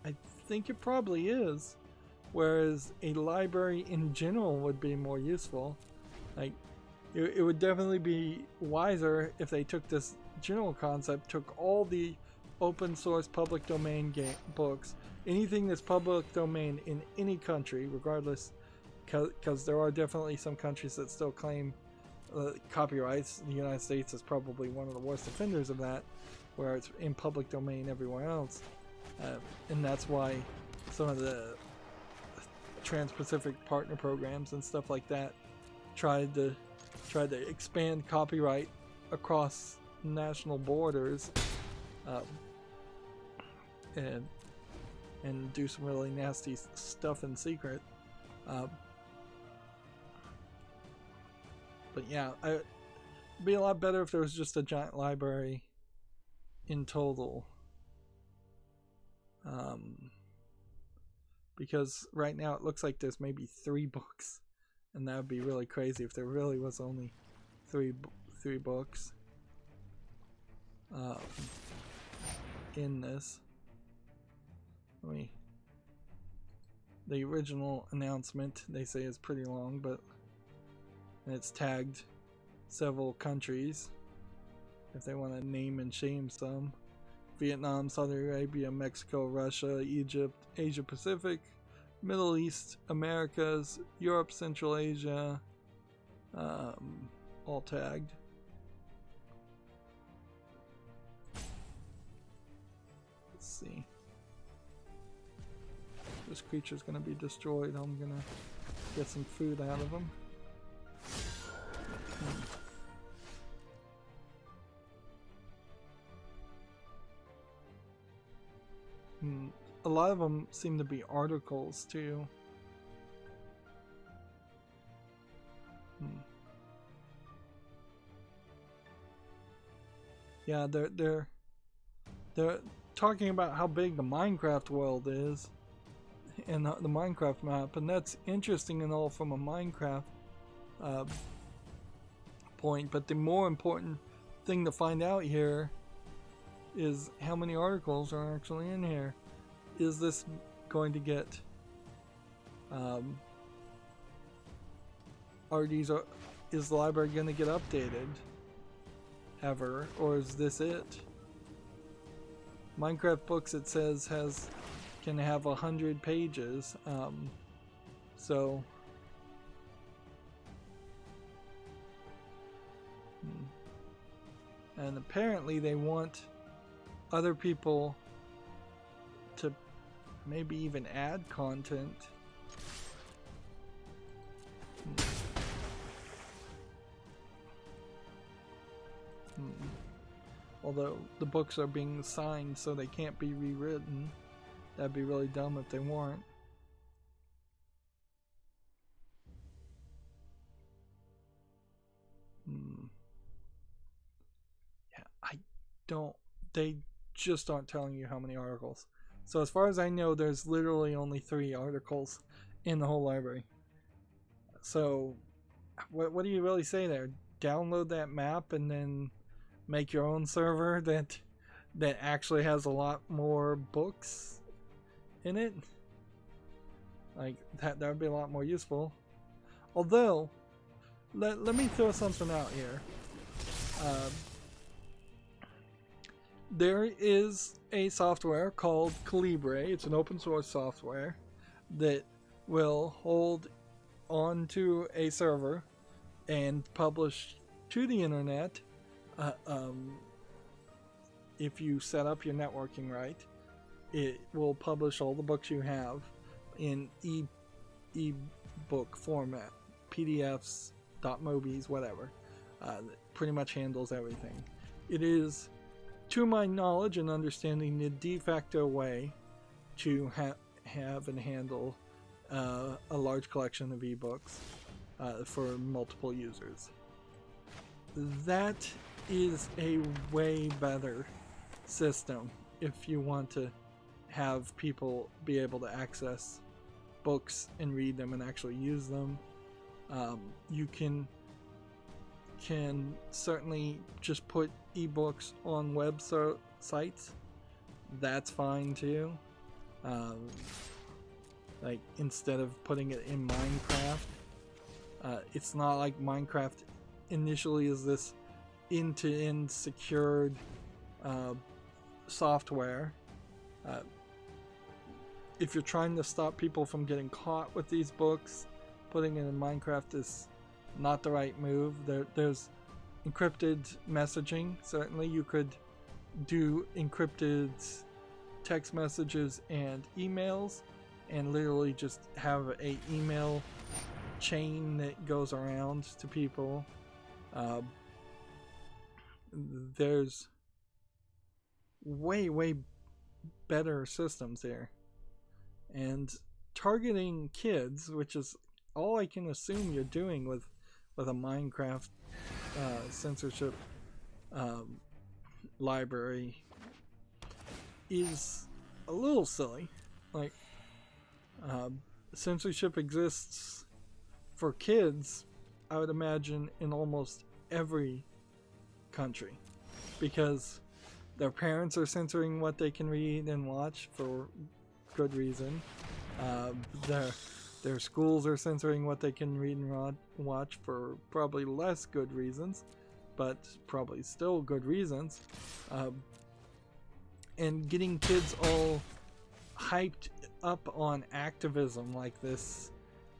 I think it probably is. Whereas a library in general would be more useful. Like, it would definitely be wiser if they took this general concept, took all the open source public domain books, anything that's public domain in any country, regardless, because there are definitely some countries that still claim copyrights. The United States is probably one of the worst offenders of that, where it's in public domain everywhere else, and that's why some of the Trans-Pacific partner programs and stuff like that tried to expand copyright across national borders, and do some really nasty stuff in secret. But yeah, it'd be a lot better if there was just a giant library in total. Because right now it looks like there's maybe 3 books, and that would be really crazy if there really was only three books in this. The original announcement, they say, is pretty long, but it's tagged several countries if they want to name and shame some. Vietnam, Saudi Arabia, Mexico, Russia, Egypt, Asia Pacific, Middle East, Americas, Europe, Central Asia, all tagged. Let's see. This creature's gonna be destroyed. I'm gonna get some food out of him. A lot of them seem to be articles too. Yeah, they're talking about how big the Minecraft world is, and the Minecraft map, and that's interesting and all from a Minecraft point. But the more important thing to find out here is how many articles are actually in here. Is this going to get is the library going to get updated ever, or is this it? Minecraft books, it says, can have 100 pages, so and apparently they want other people to maybe even add content. Although the books are being signed so they can't be rewritten. That'd be really dumb if they weren't. Yeah, I don't... They just aren't telling you how many articles. So as far as I know, there's literally only 3 articles in the whole library. So what do you really say there? Download that map and then make your own server that actually has a lot more books in it? Like, that would be a lot more useful. Although, let me throw something out here. There is a software called Calibre. It's an open source software that will hold onto a server and publish to the internet. If you set up your networking right, it will publish all the books you have in e-book format, PDFs, .mobies, whatever. Pretty much handles everything. It is, to my knowledge and understanding, the de facto way to have and handle a large collection of ebooks for multiple users. That is a way better system if you want to have people be able to access books and read them and actually use them. You can certainly just put ebooks on websites. That's fine too. Like, instead of putting it in Minecraft, it's not like Minecraft initially is this end-to-end secured software. If you're trying to stop people from getting caught with these books, putting it in Minecraft is not the right move. There's encrypted messaging. Certainly you could do encrypted text messages and emails and literally just have a email chain that goes around to people. There's way better systems here. And targeting kids, which is all I can assume you're doing with a Minecraft censorship library, is a little silly. Like, censorship exists for kids, I would imagine, in almost every country, because their parents are censoring what they can read and watch for good reason. Their schools are censoring what they can read and watch for probably less good reasons, but probably still good reasons. And getting kids all hyped up on activism like this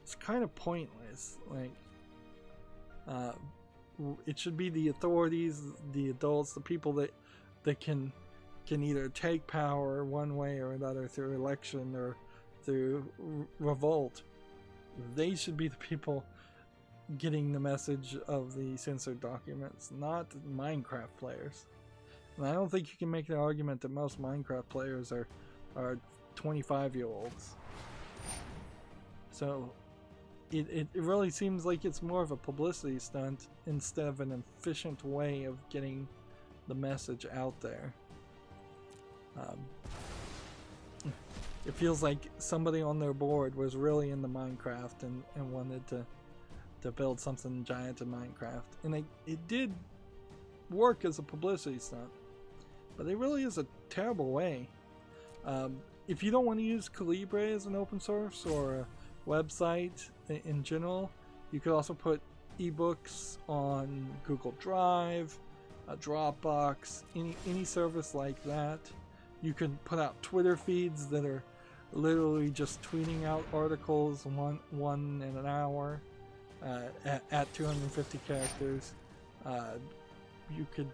is kind of pointless. Like, it should be the authorities, the adults, the people that can either take power one way or another through election or through revolt. They should be the people getting the message of the censored documents, not Minecraft players. And I don't think you can make the argument that most Minecraft players are 25-year-olds. So it really seems like it's more of a publicity stunt instead of an efficient way of getting the message out there. It feels like somebody on their board was really into Minecraft and wanted to build something giant in Minecraft. And it did work as a publicity stunt, but it really is a terrible way. If you don't want to use Calibre as an open source or a website in general, you could also put ebooks on Google Drive, Dropbox, any service like that. You can put out Twitter feeds that are literally just tweeting out articles one in an hour at 250 characters. You could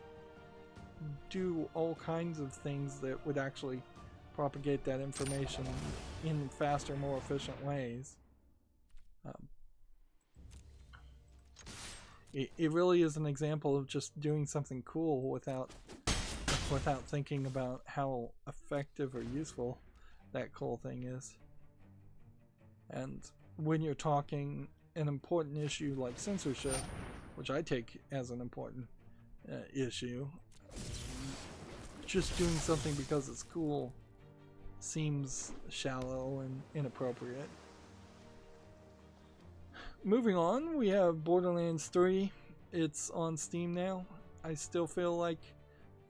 do all kinds of things that would actually propagate that information in faster, more efficient ways. It really is an example of just doing something cool without without thinking about how effective or useful that cool thing is. And when you're talking an important issue like censorship, which I take as an important issue, just doing something because it's cool seems shallow and inappropriate. Moving on, we have Borderlands 3. It's on Steam now. I still feel like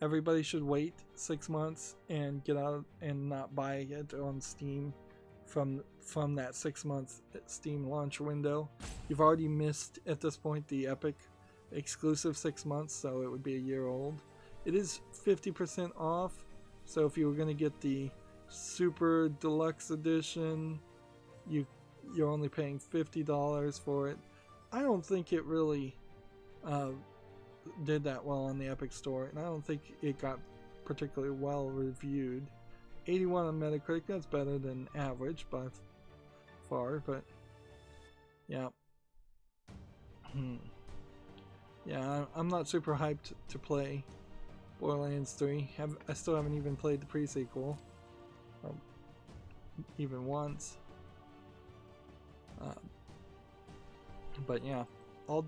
everybody should wait 6 months and get out and not buy it on Steam from that 6 month Steam launch window. You've already missed at this point the Epic exclusive 6 months, so it would be a year old. It is 50% off, so if you were going to get the Super Deluxe Edition, you're only paying $50 for it. I don't think it really did that well on the Epic Store, and I don't think it got particularly well reviewed. 81 on Metacritic, that's better than average by far, but yeah. Yeah, I'm not super hyped to play Borderlands 3. I still haven't even played the pre-sequel, even once. But yeah, I'll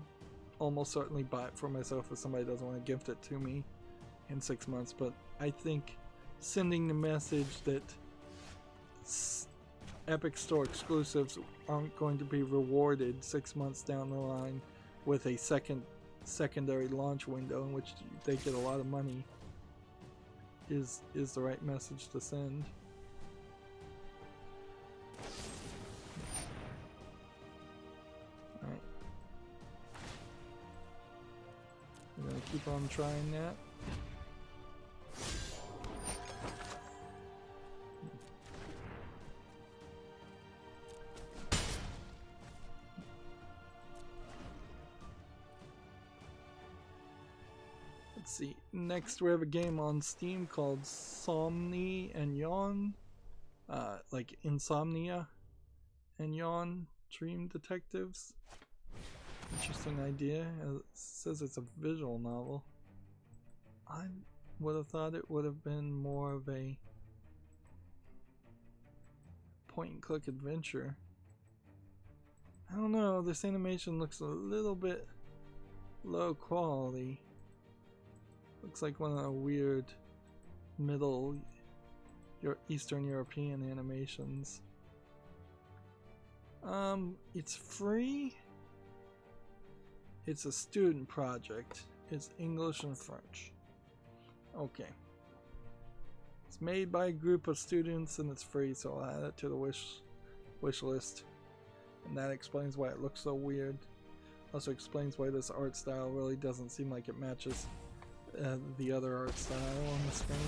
almost certainly buy it for myself if somebody doesn't want to gift it to me in 6 months. But I think sending the message that Epic Store exclusives aren't going to be rewarded 6 months down the line with a secondary launch window in which they get a lot of money is the right message to send. Alright. We're gonna keep on trying that. Let's see. Next, we have a game on Steam called Somni and Yawn, like Insomnia and Yawn Dream Detectives. Interesting idea. It says it's a visual novel. I would have thought it would have been more of a point-and-click adventure. I don't know. This animation looks a little bit low quality. Looks like one of the weird Middle Eastern European animations. It's free. It's a student project. It's English and French. Okay. It's made by a group of students and it's free, so I'll add it to the wish list. And that explains why it looks so weird. Also explains why this art style really doesn't seem like it matches the other art style on the screen.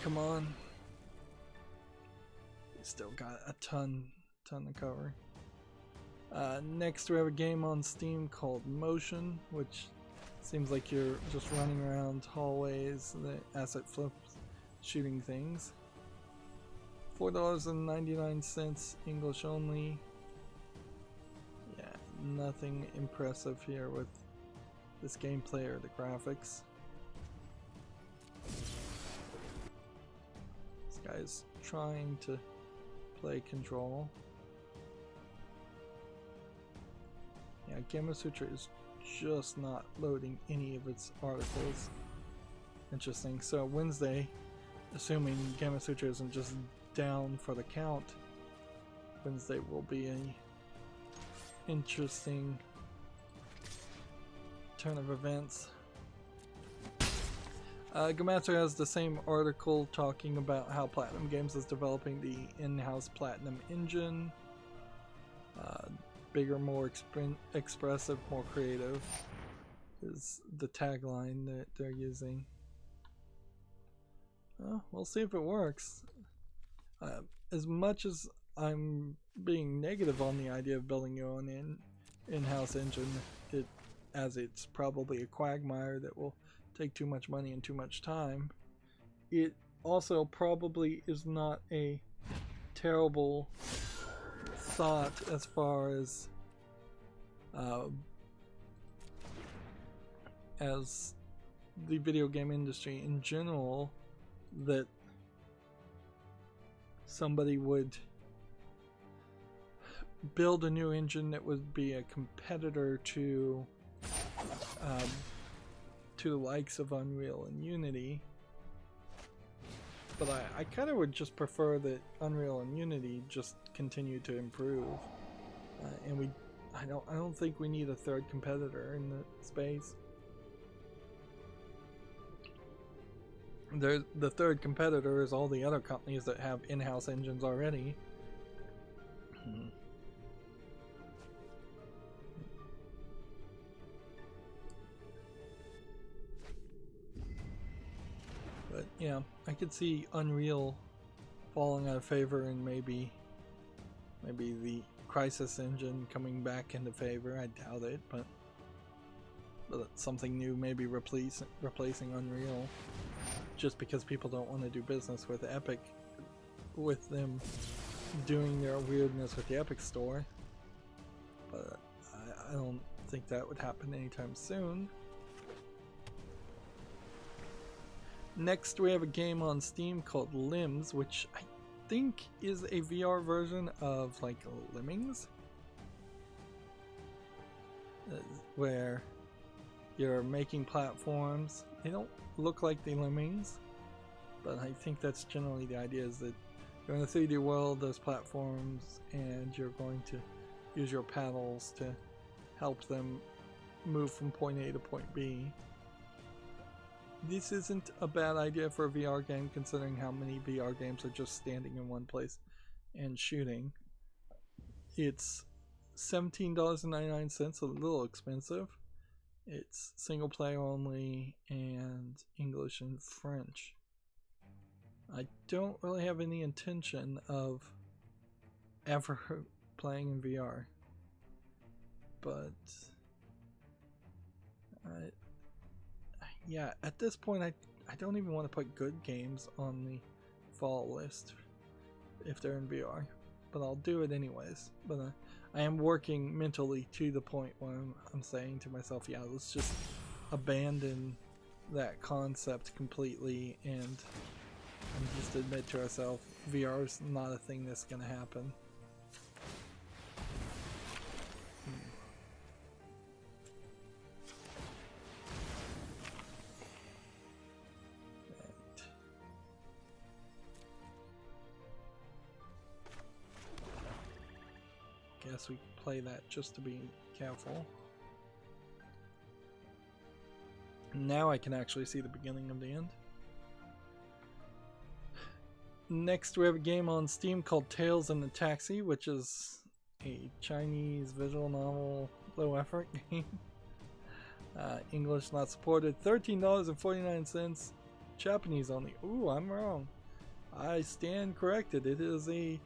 Come on. We still got a ton to cover. Next we have a game on Steam called Motion, which seems like you're just running around hallways, the asset flips, shooting things. $4.99 English only. Yeah, nothing impressive here with this gameplay or the graphics. This guy's trying to play Control. Yeah, Gamasutra is just not loading any of its articles. Interesting. So Wednesday, assuming Gamasutra isn't just down for the count, Wednesday will be a interesting turn of events. Gamasutra has the same article talking about how Platinum Games is developing the in-house Platinum engine. Bigger, more expressive, more creative is the tagline that they're using. We'll see if it works. As much as I'm being negative on the idea of building your own in-house engine, as it's probably a quagmire that will take too much money and too much time, it also probably is not a terrible thought as far as the video game industry in general, that somebody would build a new engine that would be a competitor to the likes of Unreal and Unity. But I kind of would just prefer that Unreal and Unity just continue to improve, and I don't think we need a third competitor in the space. The third competitor is all the other companies that have in-house engines already. But yeah, I could see Unreal falling out of favor, and maybe the Crysis engine coming back into favor. I doubt it, but something new maybe replacing Unreal, just because people don't want to do business with Epic, with them doing their weirdness with the Epic store. But I don't think that would happen anytime soon. Next, we have a game on Steam called Limbs, which I think is a VR version of like Lemmings, where you're making platforms. They don't look like the Lemmings, but I think that's generally the idea, is that you're in a 3D world, there's platforms, and you're going to use your paddles to help them move from point A to point B. This isn't a bad idea for a VR game, considering how many VR games are just standing in one place and shooting. It's $17.99, a little expensive. It's single player only and English and French. I don't really have any intention of ever playing in VR, but yeah, at this point I don't even want to put good games on the fall list if they're in VR, but I'll do it anyways. But I am working mentally to the point where I'm saying to myself, yeah, let's just abandon that concept completely and just admit to ourselves VR is not a thing that's going to happen. Guess we play that just to be careful. Now I can actually see the beginning of the end. Next, we have a game on Steam called Tales in the Taxi, which is a Chinese visual novel low effort game. English not supported. $13.49. Japanese only. Ooh, I'm wrong. I stand corrected. It is a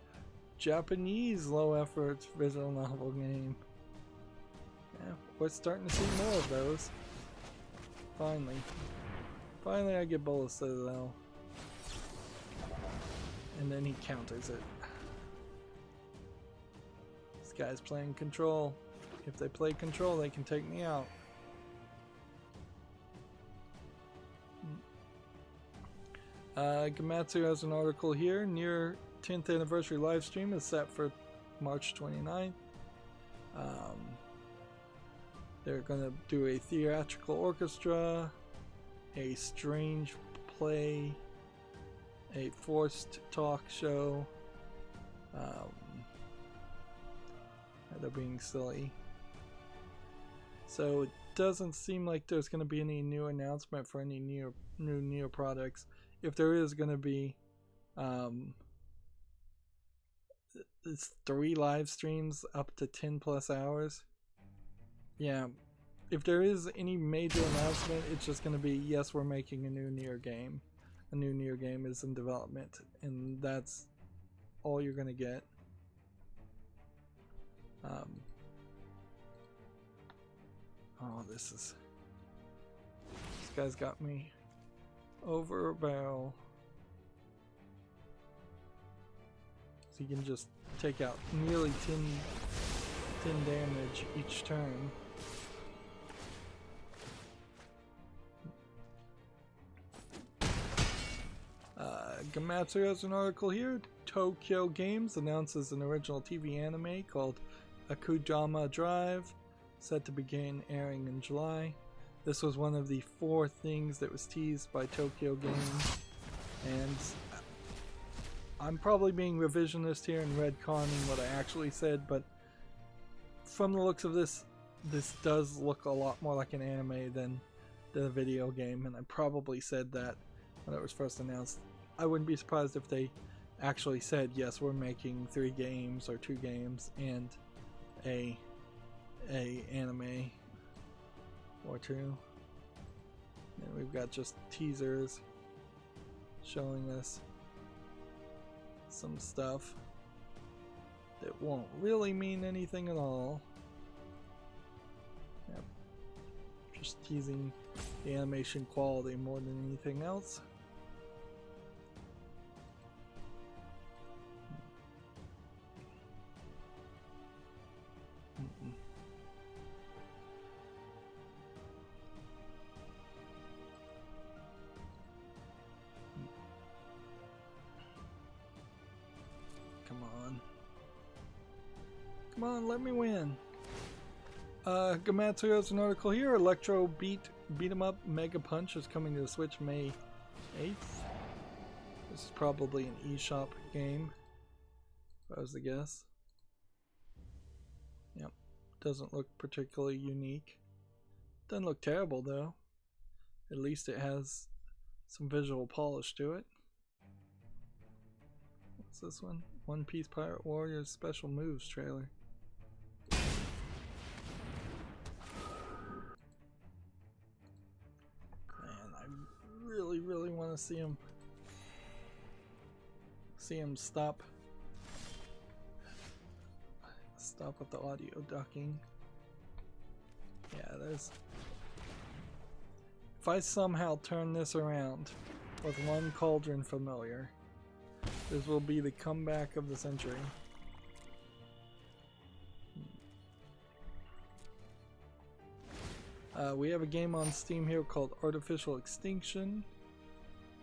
Japanese low effort visual novel game. Yeah, we're starting to see more of those. Finally I get Bola Citadel. And then he counters it. This guy's playing Control. If they play Control, they can take me out. Gamatsu has an article here. Near 10th anniversary live stream is set for March 29th. They're going to do a theatrical orchestra, a strange play, a forced talk show. They're being silly. So it doesn't seem like there's going to be any new announcement for any new Neo products. If there is going to be, it's 3 live streams up to 10 plus hours. Yeah, if there is any major announcement, it's just going to be, yes, we're making a new Nier game. A new Nier game is in development, and that's all you're going to get. Oh, this guy's got me over a barrel. So you can just take out nearly 10 damage each turn. Gamatsu has an article here. Tokyo Games announces an original TV anime called Akudama Drive, set to begin airing in July. This was one of the 4 things that was teased by Tokyo Games, and I'm probably being revisionist here and retconning what I actually said, but from the looks of this does look a lot more like an anime than a video game, and I probably said that when it was first announced. I wouldn't be surprised if they actually said, yes, we're making 3 games or 2 games and a anime or 2. And we've got just teasers showing us some stuff that won't really mean anything at all. Yep. Just teasing the animation quality more than anything else. Come on, let me win. Gamatsu has an article here. Electro Beat 'em Up Mega Punch is coming to the Switch May 8th. This is probably an eShop game, if I was to guess. Yep, doesn't look particularly unique. Doesn't look terrible though. At least it has some visual polish to it. What's this one? One Piece Pirate Warriors Special Moves trailer. Man, I really want to see him stop with the audio ducking. Yeah, there's. If I somehow turn this around with one Cauldron familiar, this will be the comeback of the century. We have a game on Steam here called Artificial Extinction.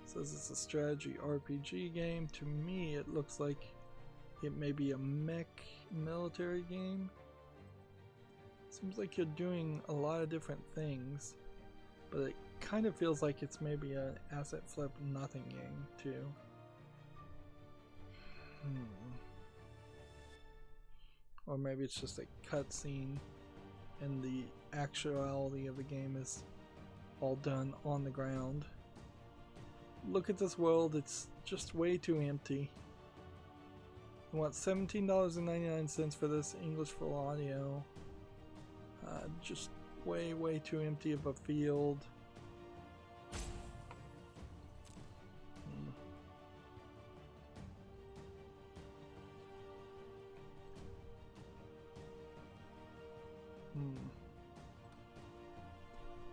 It says it's a strategy RPG game. To me, it looks like it may be a mech military game. Seems like you're doing a lot of different things, but it kind of feels like it's maybe an asset flip nothing game too. Or maybe it's just a cutscene and the actuality of the game is all done on the ground. Look at this world, it's just way too empty. I want $17.99 for this English full audio. Just way too empty of a field.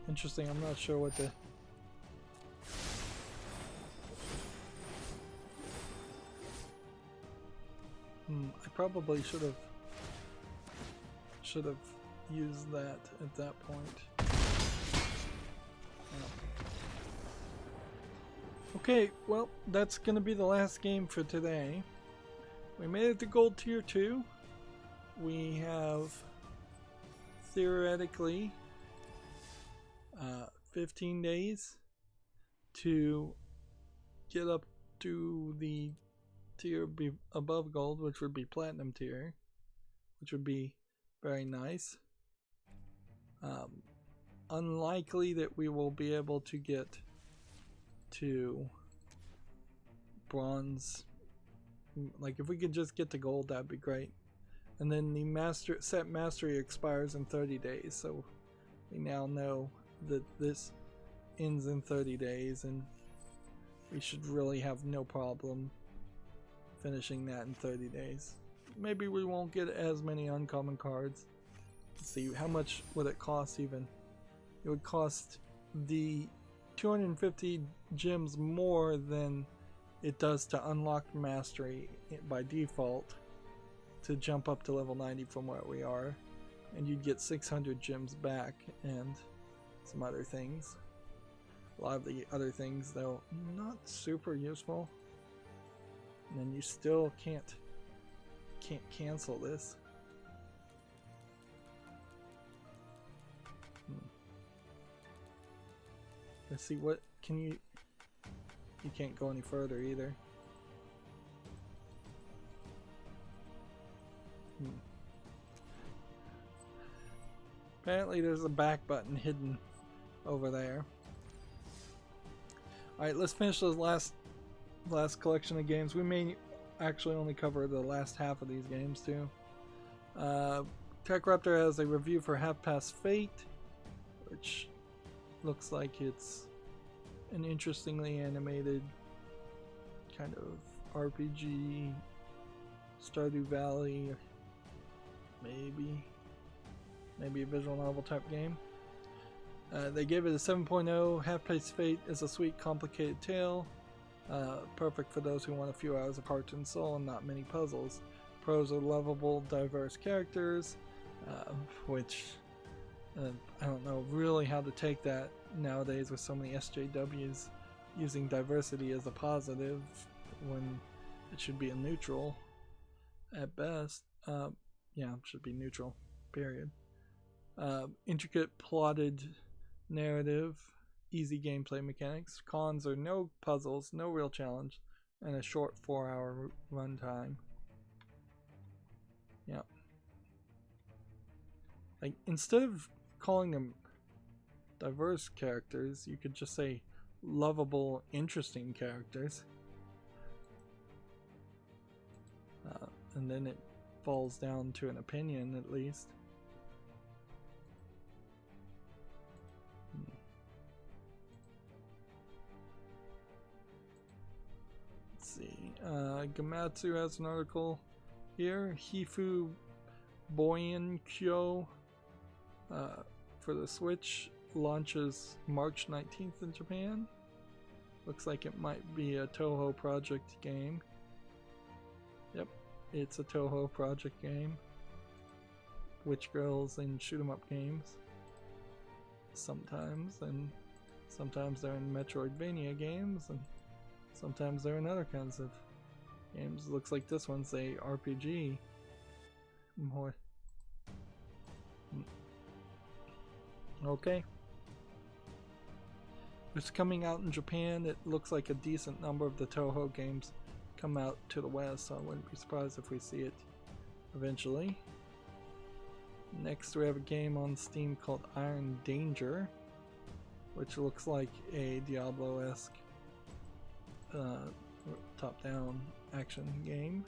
Interesting, I'm not sure what the... I probably should have used that at that point. Okay, well, that's gonna be the last game for today. We made it to Gold Tier 2. We have theoretically 15 days to get up to the tier above gold, which would be platinum tier, which would be very nice. Unlikely that we will be able to get to bronze. Like if we could just get to gold, that'd be great. And then the set mastery expires in 30 days, so we now know that this ends in 30 days and we should really have no problem finishing that in 30 days. Maybe we won't get as many uncommon cards. Let's see, how much would it cost even? It would cost the 250 gems more than it does to unlock mastery by default to jump up to level 90 from where we are, and you'd get 600 gems back and some other things. A lot of the other things, though, not super useful. And then you still can't cancel this. Let's see, what can you can't go any further either. Apparently there's a back button hidden over there. Alright, let's finish this last collection of games. We may actually only cover the last half of these games too. TechRaptor has a review for Half Past Fate, which looks like it's an interestingly animated kind of RPG, Stardew Valley, maybe a visual novel type game. They gave it a 7.0. Half Past Fate is a sweet, complicated tale, perfect for those who want a few hours of heart and soul and not many puzzles. Pros are lovable, diverse characters, which I don't know really how to take that nowadays with so many SJWs using diversity as a positive when it should be a neutral at best. Yeah, it should be neutral, period. Intricate plotted narrative, easy gameplay mechanics. Cons are no puzzles, no real challenge, and a short 4-hour runtime. Yeah. Like, instead of calling them diverse characters, you could just say lovable, interesting characters. And then it falls down to an opinion, at least. Let's see. Gamatsu has an article here. Hifu Boyankyo for the Switch launches March 19th in Japan. Looks like it might be a Toho Project game. Yep, it's a Toho Project game. Witch girls in shoot 'em up games. Sometimes, and sometimes they're in Metroidvania games, and sometimes they're in other kinds of games. Looks like this one's a RPG. More. Okay. It's coming out in Japan. It looks like a decent number of the Toho games come out to the West, so I wouldn't be surprised if we see it eventually. Next we have a game on Steam called Iron Danger, which looks like a Diablo-esque top-down action game.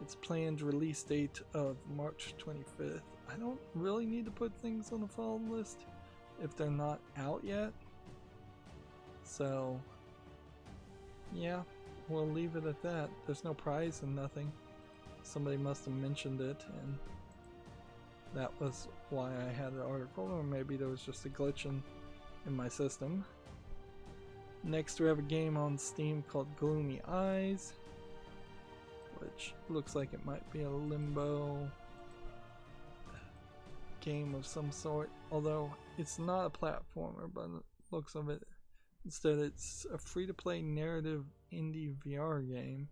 Its planned release date of March 25th. I don't really need to put things on the fall list if they're not out yet. So, yeah, we'll leave it at that. There's no prize and nothing. Somebody must have mentioned it, and that was why I had the article, or maybe there was just a glitch in my system. Next we have a game on Steam called Gloomy Eyes, which looks like it might be a limbo game of some sort, although it's not a platformer by the looks of it. Instead, it's a free-to-play narrative indie VR game.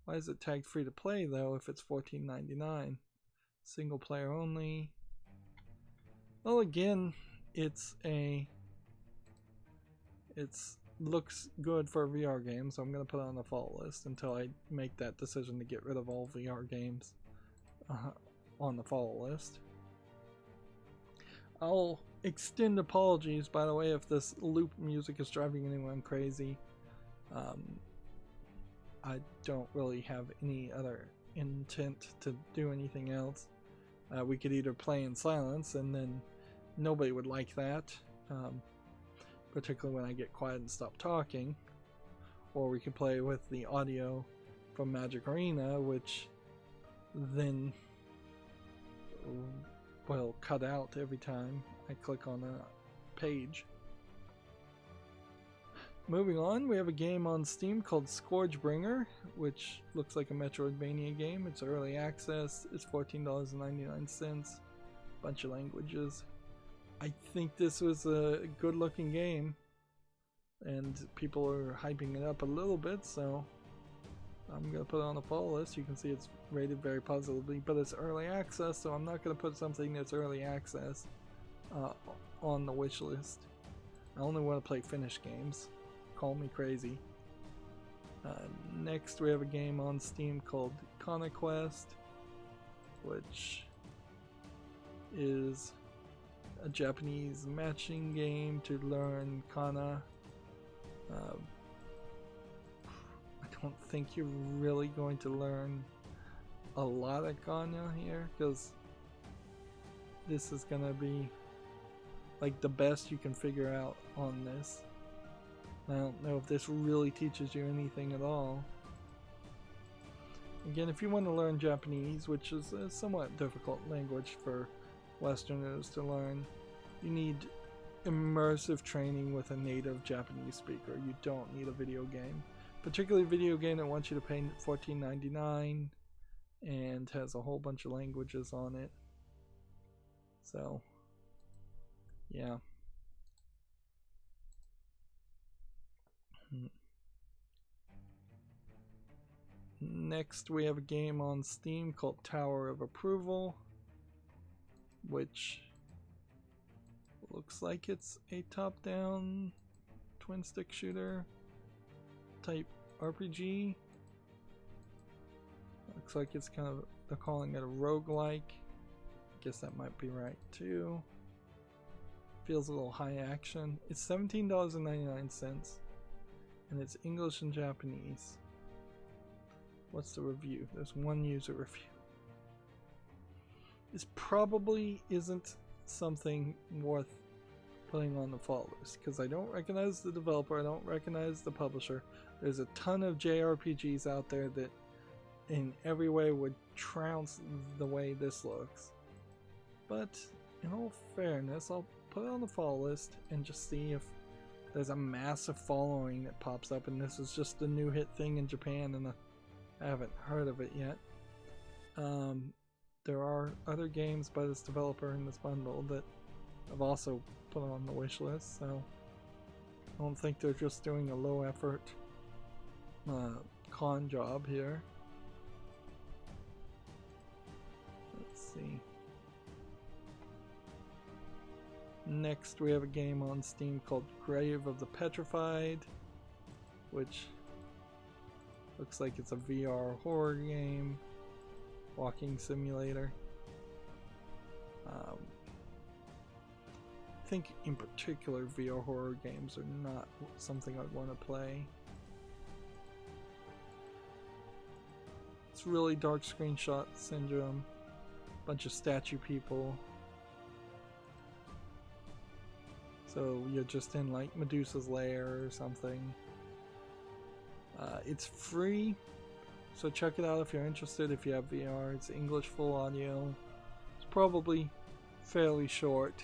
Why is it tagged free-to-play though if it's $14.99? Single player only. Well, again, it looks good for a VR game, so I'm going to put it on the fall list until I make that decision to get rid of all VR games on the fall list. I'll extend apologies, by the way, if this loop music is driving anyone crazy. I don't really have any other intent to do anything else. We could either play in silence, and then nobody would like that, particularly when I get quiet and stop talking, or we could play with the audio from Magic Arena, which then will cut out every time I click on a page. Moving on, we have a game on Steam called Scourgebringer, which looks like a Metroidvania game. It's early access. It's $14.99. Bunch of languages. I think this was a good looking game, and people are hyping it up a little bit, so I'm going to put it on the follow list. You can see it's rated very positively, but it's early access, so I'm not going to put something that's early access on the wish list. I only want to play finished games. Call me crazy. Next we have a game on Steam called Conquest, which is a Japanese matching game to learn kana. I don't think you're really going to learn a lot of kana here, because this is gonna be like the best you can figure out on this. I don't know if this really teaches you anything at all. Again, if you want to learn Japanese, which is a somewhat difficult language for Westerners to learn, you need immersive training with a native Japanese speaker. You don't need a video game. Particularly a video game that wants you to pay $14.99 and has a whole bunch of languages on it. So, yeah. Next we have a game on Steam called Tower of Approval, which looks like it's a top-down twin-stick shooter type RPG. Looks like it's kind of, they're calling it a roguelike. Guess that might be right too. Feels a little high action. It's $17.99 and it's English and Japanese. What's the review? There's one user review. This probably isn't something worth putting on the follow list, because I don't recognize the developer, I don't recognize the publisher. There's a ton of JRPGs out there that in every way would trounce the way this looks. But in all fairness, I'll put it on the follow list and just see if there's a massive following that pops up and this is just a new hit thing in Japan and I haven't heard of it yet. There are other games by this developer in this bundle that I've also put on the wish list, so I don't think they're just doing a low effort con job here. Let's see. Next we have a game on Steam called Grave of the Petrified, which looks like it's a VR horror game, walking simulator. I think in particular VR horror games are not something I'd want to play. It's really dark screenshot syndrome, bunch of statue people. So you're just in like Medusa's lair or something. It's free, so check it out if you're interested. If you have VR, it's English full audio. It's probably fairly short.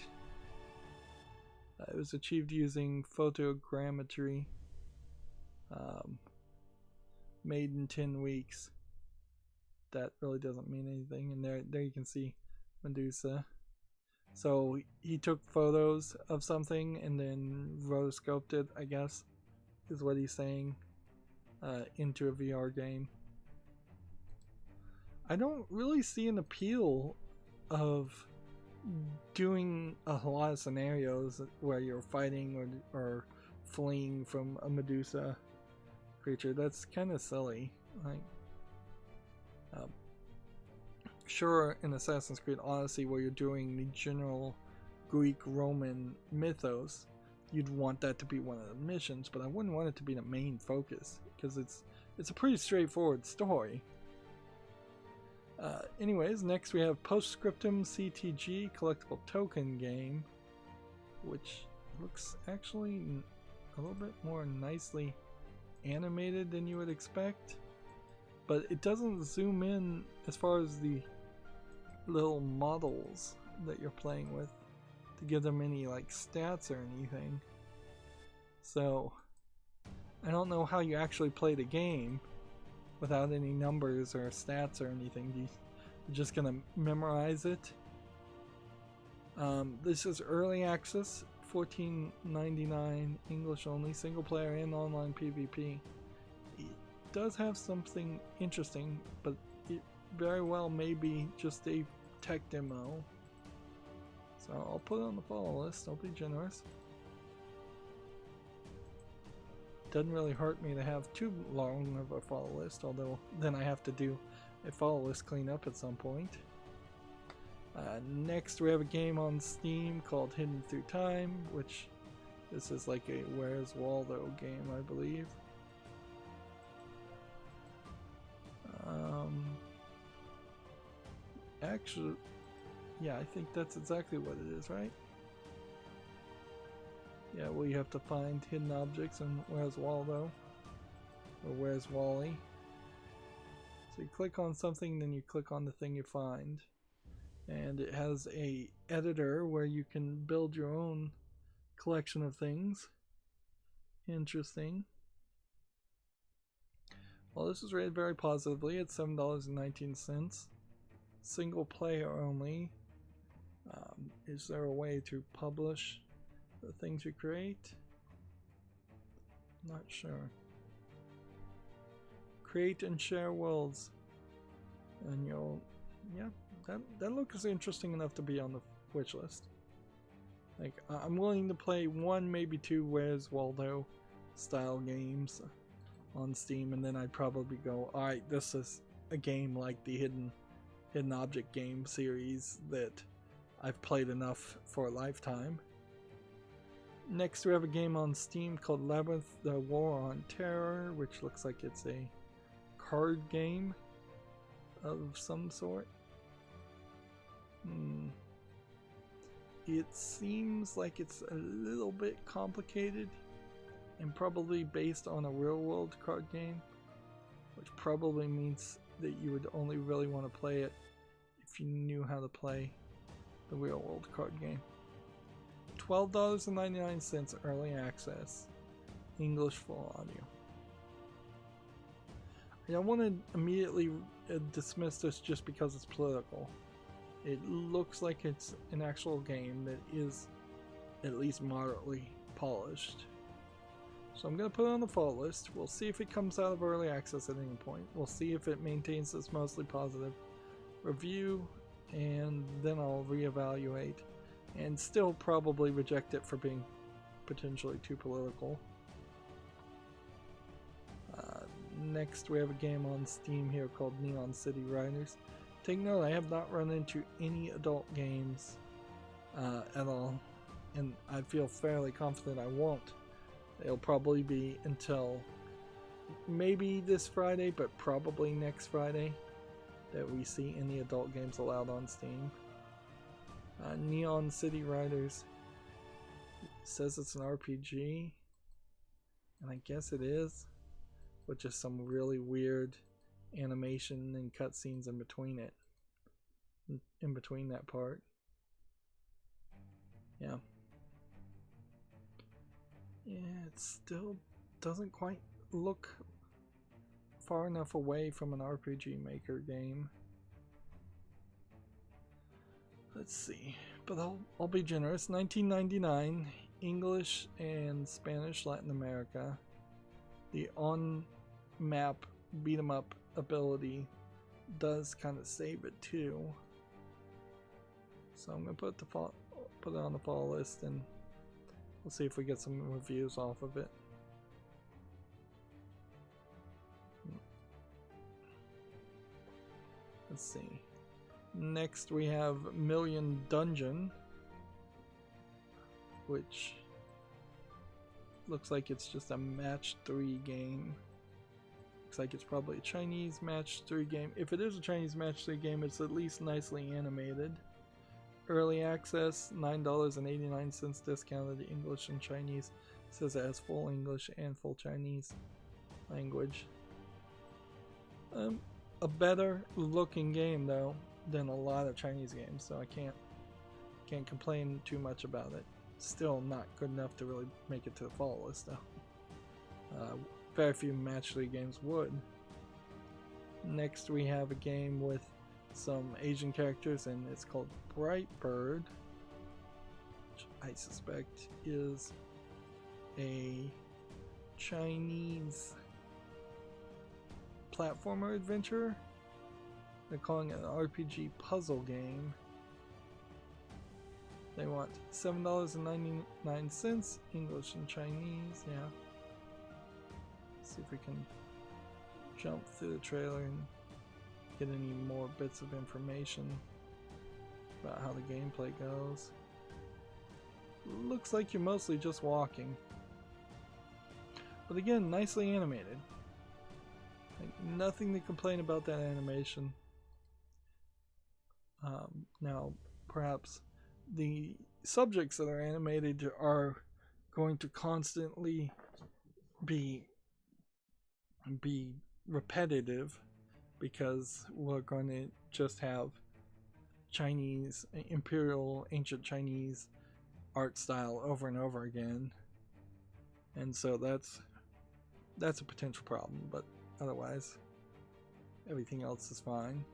It was achieved using photogrammetry, made in 10 weeks. That really doesn't mean anything. And there you can see Medusa. So he took photos of something and then rotoscoped it, I guess, is what he's saying, into a VR game. I don't really see an appeal of doing a lot of scenarios where you're fighting or fleeing from a Medusa creature. That's kind of silly. Like, sure, in Assassin's Creed Odyssey, where you're doing the general Greek-Roman mythos, you'd want that to be one of the missions, but I wouldn't want it to be the main focus, because it's a pretty straightforward story. Anyways, next we have Postscriptum CTG collectible token game, which looks actually a little bit more nicely animated than you would expect, but it doesn't zoom in as far as the little models that you're playing with to give them any like stats or anything. So I don't know how you actually play the game without any numbers or stats or anything. You're just gonna memorize it. This is early access, $14.99, English only, single player and online PvP. It does have something interesting, but it very well may be just a tech demo. So I'll put it on the follow list. I'll be generous. Doesn't really hurt me to have too long of a follow list, although then I have to do a follow list cleanup at some point. Next we have a game on Steam called Hidden Through Time, which this is like a Where's Waldo game, I believe. Actually, yeah, I think that's exactly what it is, right? Yeah, well, you have to find hidden objects and Where's Waldo, or Where's Wally. So you click on something, then you click on the thing you find. And it has a editor where you can build your own collection of things. Interesting. Well, this is rated very positively at $7.19. Single player only. Is there a way to publish the things you create? Not sure. Create and share worlds. And you'll, yeah, that looks interesting enough to be on the wish list. Like, I'm willing to play one, maybe two Where's Waldo style games on Steam, and then I'd probably go, alright, this is a game like the Hidden Object game series that I've played enough for a lifetime. Next we have a game on Steam called Labyrinth, The War on Terror, which looks like it's a card game of some sort. It seems like it's a little bit complicated and probably based on a real world card game, which probably means that you would only really want to play it if you knew how to play the real world card game. $12.99 early access, English full audio. I don't want to immediately dismiss this just because it's political. It looks like it's an actual game that is at least moderately polished. So I'm going to put it on the fall list. We'll see if it comes out of early access at any point. We'll see if it maintains this mostly positive review, and then I'll reevaluate and still probably reject it for being potentially too political. Next we have a game on Steam here called Neon City Riders. Take note, I have not run into any adult games at all, and I feel fairly confident I won't. It'll probably be until maybe this Friday, but probably next Friday, that we see any adult games allowed on Steam. Neon City Riders says it's an RPG, and I guess it is, with just some really weird animation and cutscenes in between it, in between that part. Yeah, it still doesn't quite look far enough away from an RPG Maker game. Let's see, but I'll be generous. $19.99, English and Spanish Latin America. The on-map beat-em-up ability does kind of save it too. So I'm gonna put it on the fall list, and we'll see if we get some reviews off of it. Let's see. Next we have Million Dungeon, which looks like it's just a match 3 game. Looks like it's probably a Chinese match 3 game. If it is a Chinese match 3 game, it's at least nicely animated. Early access, $9.89 discounted, English and Chinese. It says it has full English and full Chinese language. A better looking game though than a lot of Chinese games, so I can't complain too much about it. Still not good enough to really make it to the fall list though. Very few Match 3 games would. Next we have a game with some Asian characters, and it's called Brightbird, which I suspect is a Chinese platformer adventure. They're calling it an RPG puzzle game. They want $7.99, English and Chinese, yeah. See if we can jump through the trailer and get any more bits of information about how the gameplay goes. Looks like you're mostly just walking. But again, nicely animated. Like, nothing to complain about that animation. Now, perhaps the subjects that are animated are going to constantly be repetitive, because we're going to just have Chinese, imperial, ancient Chinese art style over and over again, and so that's a potential problem, but otherwise everything else is fine.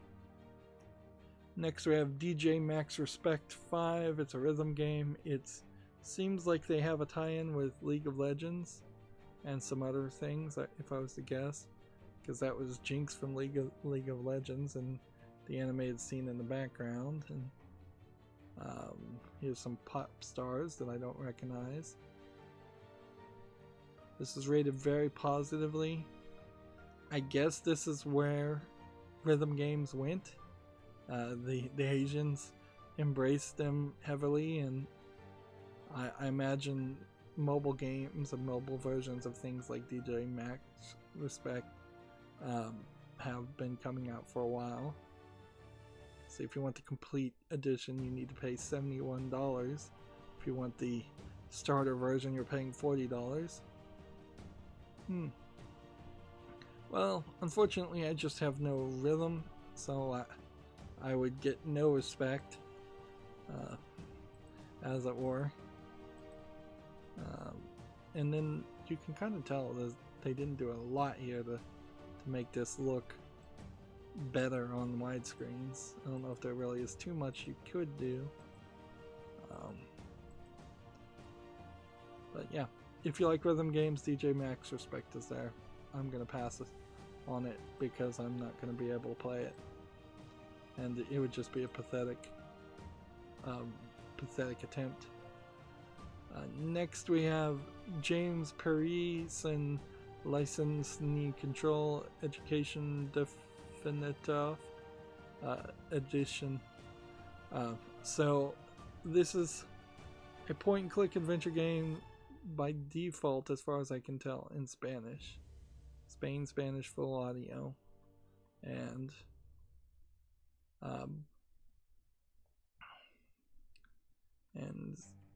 Next we have DJ Max Respect 5. It's a rhythm game. It seems like they have a tie-in with League of Legends and some other things, if I was to guess, because that was Jinx from League of Legends and the animated scene in the background. And here's some pop stars that I don't recognize. This is rated very positively. I guess this is where rhythm games went. The Asians embraced them heavily, and I imagine mobile games and mobile versions of things like DJ Max Respect have been coming out for a while. So if you want the complete edition, you need to pay $71. If you want the starter version, you're paying $40. Well, unfortunately I just have no rhythm, so I would get no respect, as it were. And then you can kind of tell that they didn't do a lot here to make this look better on widescreens. I don't know if there really is too much you could do. But yeah, if you like rhythm games, DJ Max Respect is there. I'm going to pass on it because I'm not going to be able to play it. And it would just be a pathetic attempt. Next we have James Paris and License Ni Control Education Definitive Edition. So this is a point-and-click adventure game by default, as far as I can tell, in Spanish. Spanish full audio. And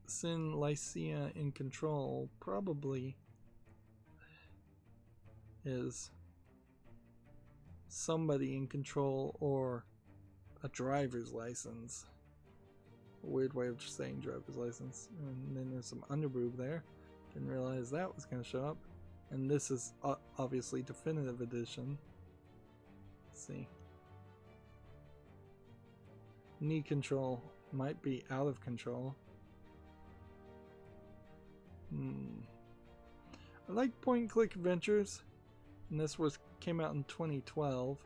Sin Lycia in Control probably is somebody in control or a driver's license. A weird way of just saying driver's license. And then there's some underboob there. Didn't realize that was going to show up. And this is obviously Definitive Edition. Let's see. Knee control might be out of control. I like point-and-click adventures, and this came out in 2012,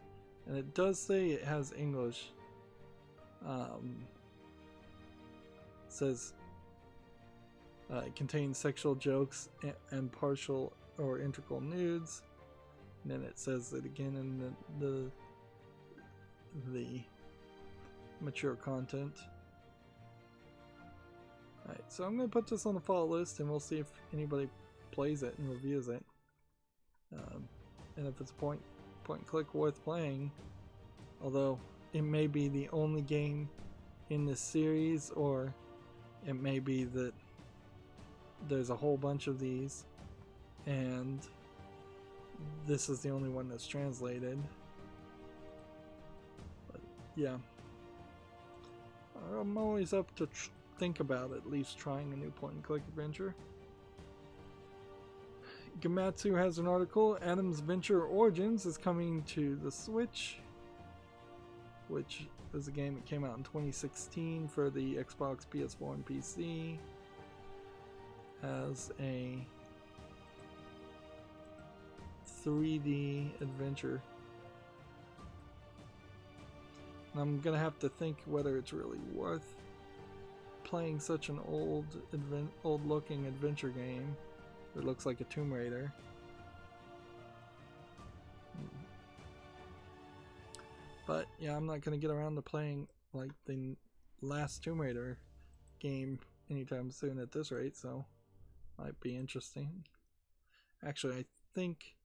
and it does say it has English. It says it contains sexual jokes and partial or integral nudes, and then it says it again in the mature content. Alright, so I'm going to put this on the follow list, and we'll see if anybody plays it and reviews it. And if it's point and click worth playing, although it may be the only game in this series, or it may be that there's a whole bunch of these and this is the only one that's translated. But yeah, I'm always up to think about at least trying a new point and click adventure. Gamatsu has an article. Adam's Venture Origins is coming to the Switch, which is a game that came out in 2016 for the Xbox, PS4, and PC. As a 3D adventure. And I'm gonna have to think whether it's really worth playing such an old-looking adventure game that looks like a Tomb Raider. But yeah, I'm not gonna get around to playing like the last Tomb Raider game anytime soon at this rate, so might be interesting. Actually, I think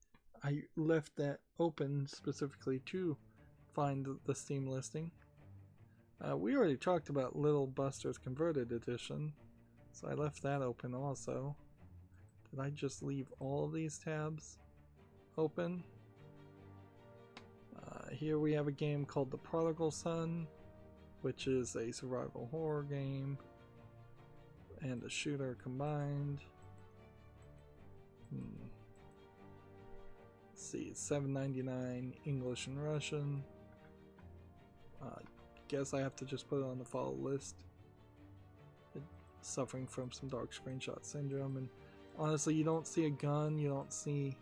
I left that open specifically to find the Steam listing. We already talked about Little Buster's Converted Edition, so I left that open also. Did I just leave all of these tabs open? Here we have a game called The Prodigal Son, which is a survival horror game and a shooter combined. Let's see, it's $7.99 English and Russian. Guess I have to just put it on the follow list. It's suffering from some dark screenshot syndrome, and honestly, you don't see a gun, you don't see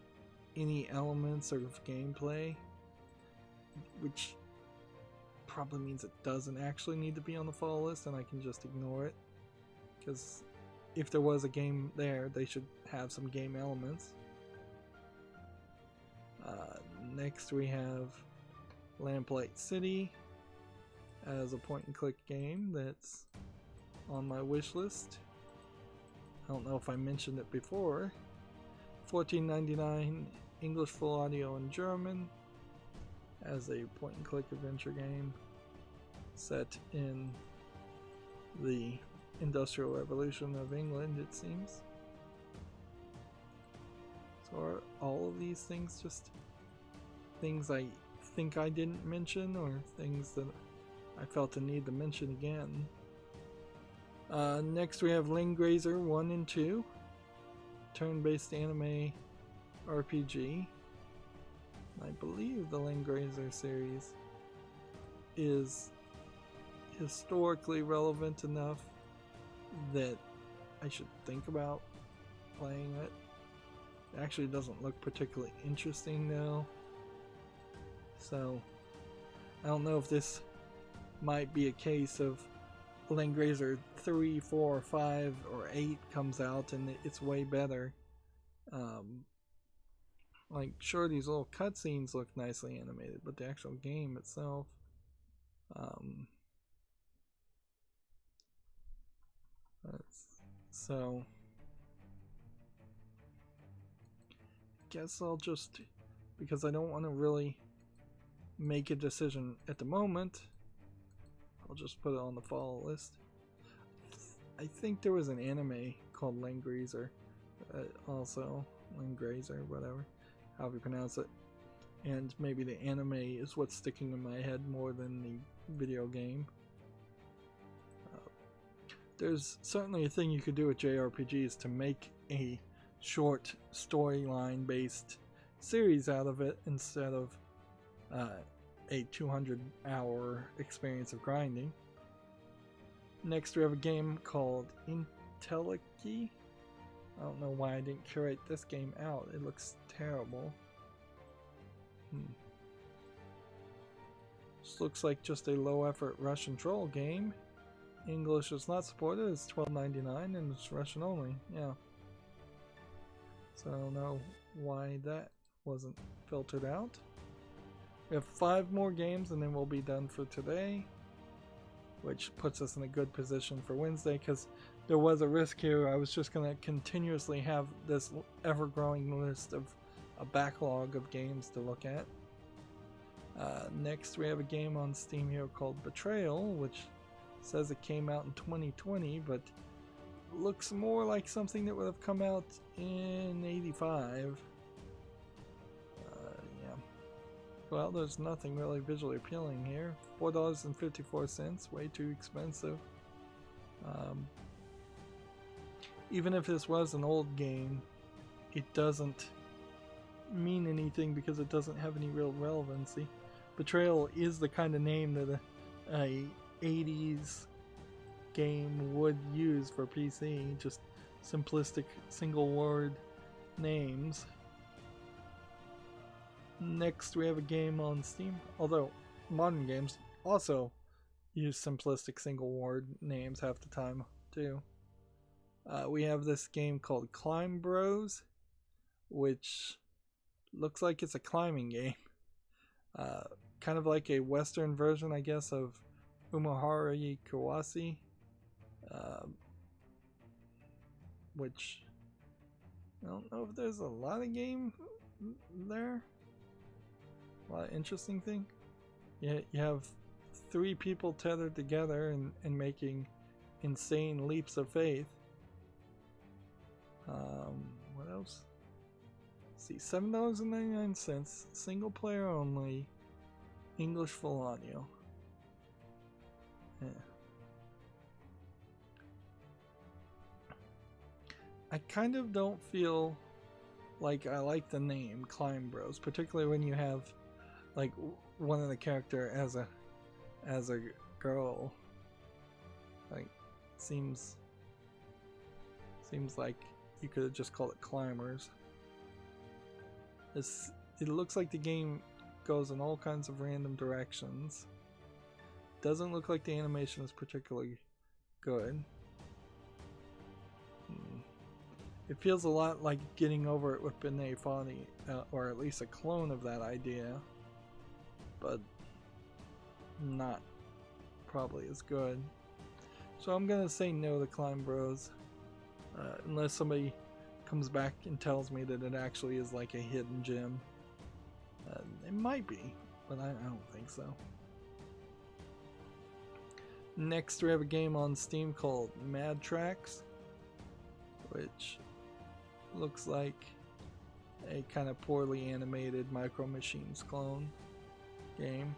any elements of gameplay, which probably means it doesn't actually need to be on the follow list, and I can just ignore it. Because if there was a game there, they should have some game elements. Next we have Lamplight City as a point-and-click game that's on my wish list. I don't know if I mentioned it before. $14.99 English full audio and German as a point-and-click adventure game set in the Industrial Revolution of England, it seems. So are all of these things just things I think I didn't mention, or things that I felt the need to mention again? Next we have Langrazor 1 and 2, turn-based anime RPG. I believe the Langrazor series is historically relevant enough that I should think about playing it. It actually doesn't look particularly interesting though, so I don't know if this might be a case of Langrazor 3, 4, 5, or 8 comes out and it's way better. Like, sure, these little cutscenes look nicely animated, but the actual game itself, so guess I'll just, because I don't want to really make a decision at the moment, I'll just put it on the follow list. I think there was an anime called Langrazor, also Langrazor, whatever, however you pronounce it, and maybe the anime is what's sticking in my head more than the video game. There's certainly a thing you could do with JRPGs to make a short storyline based series out of it instead of a 200-hour experience of grinding. Next we have a game called Intellici. I don't know why I didn't curate this game out. It looks terrible. This looks like just a low-effort Russian troll game. English is not supported. It's $12.99 and it's Russian only. Yeah. So I don't know why that wasn't filtered out. We have 5 more games and then we'll be done for today, which puts us in a good position for Wednesday, because there was a risk here. I was just going to continuously have this ever-growing list of a backlog of games to look at. Next we have a game on Steam here called Betrayal, which says it came out in 2020, but looks more like something that would have come out in 85. Yeah. Well, there's nothing really visually appealing here. $4.54, way too expensive. Even if this was an old game, it doesn't mean anything because it doesn't have any real relevancy. Betrayal is the kind of name that a 80s game would use for PC, just simplistic single word names. Next we have a game on Steam, although modern games also use simplistic single word names half the time too. We have this game called Climb Bros, which looks like it's a climbing game. Kind of like a Western version, I guess, of Umahara Kawase, which I don't know if there's a lot of game there. A lot of interesting thing. You have 3 people tethered together and making insane leaps of faith. What else? Let's see, $7.99, single player only, English full audio. Yeah. I kind of don't feel like I like the name Climb Bros, particularly when you have like one of the character as a girl. Like seems like you could have just called it Climbers. It looks like the game goes in all kinds of random directions. Doesn't look like the animation is particularly good. It feels a lot like Getting Over It with Benet Foddy, or at least a clone of that idea, but not probably as good. So I'm gonna say no to Climb Bros, unless somebody comes back and tells me that it actually is like a hidden gem. It might be, but I don't think so. Next we have a game on Steam called Mad Tracks, which looks like a kind of poorly animated Micro Machines clone game.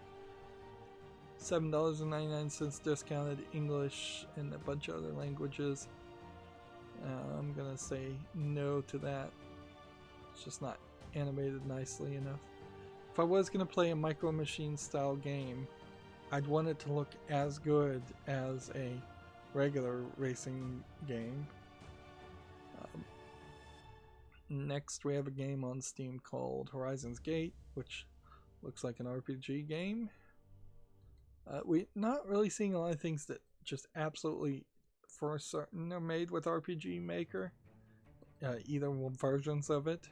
$7.99 discounted, English and a bunch of other languages. I'm gonna say no to that. It's just not animated nicely enough. If I was gonna play a Micro Machines style game, I'd want it to look as good as a regular racing game. Next we have a game on Steam called Horizon's Gate, which looks like an RPG game. We're not really seeing a lot of things that just absolutely for certain are made with RPG Maker, either versions of it.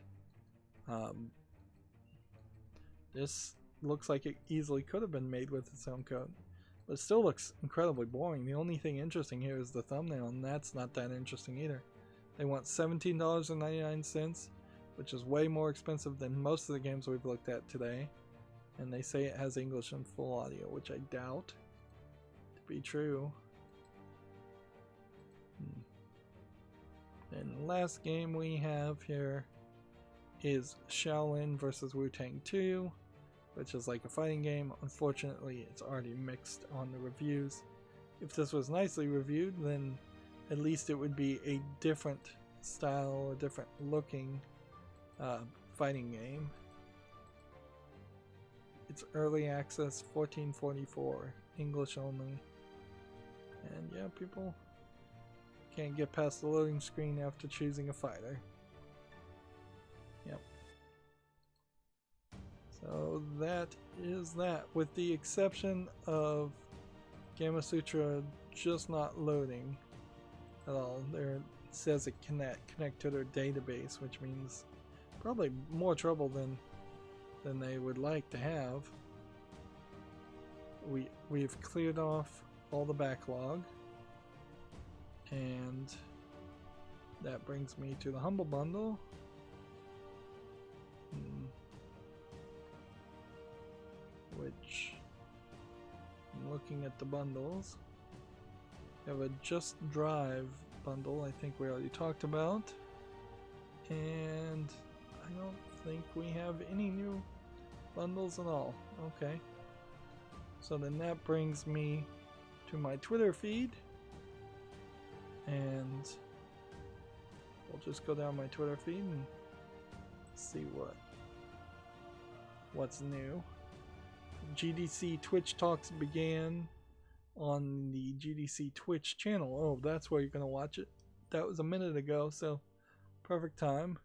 This looks like it easily could have been made with its own code, but it still looks incredibly boring. The only thing interesting here is the thumbnail, and that's not that interesting either. They want $17.99, which is way more expensive than most of the games we've looked at today, and they say it has English and full audio, which I doubt to be true. And the last game we have here is Shaolin vs. Wu-Tang 2, which is like a fighting game. Unfortunately, it's already mixed on the reviews. If this was nicely reviewed, then at least it would be a different style, a different looking fighting game. It's early access, $14.44, English only. And yeah, people can't get past the loading screen after choosing a fighter. Yep. So that is that, with the exception of Gamasutra just not loading at all. There it says it connect to their database, which means probably more trouble than they would like to have. We've cleared off all the backlog, and that brings me to the Humble Bundle. Which, I'm looking at the bundles. We have a Just Drive bundle, I think we already talked about, and I don't think we have any new bundles at all. Okay, so then that brings me to my Twitter feed, and we'll just go down my Twitter feed and see what's new. GDC Twitch talks began on the GDC Twitch channel. Oh, that's where you're gonna watch it. That was a minute ago, so perfect time.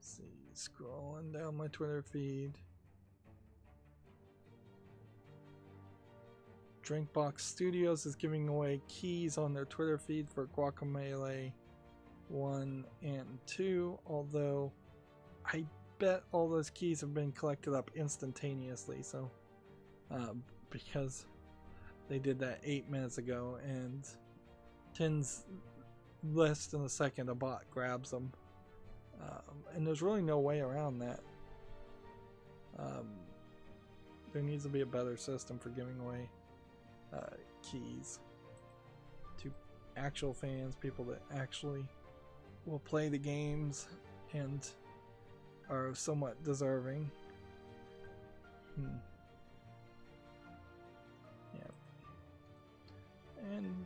See, scrolling down my Twitter feed. Drinkbox Studios is giving away keys on their Twitter feed for Guacamelee 1 and 2, although I bet all those keys have been collected up instantaneously, so because they did that 8 minutes ago, and 10's less than a second a bot grabs them, and there's really no way around that. There needs to be a better system for giving away keys to actual fans, people that actually will play the games and are somewhat deserving. Yeah. And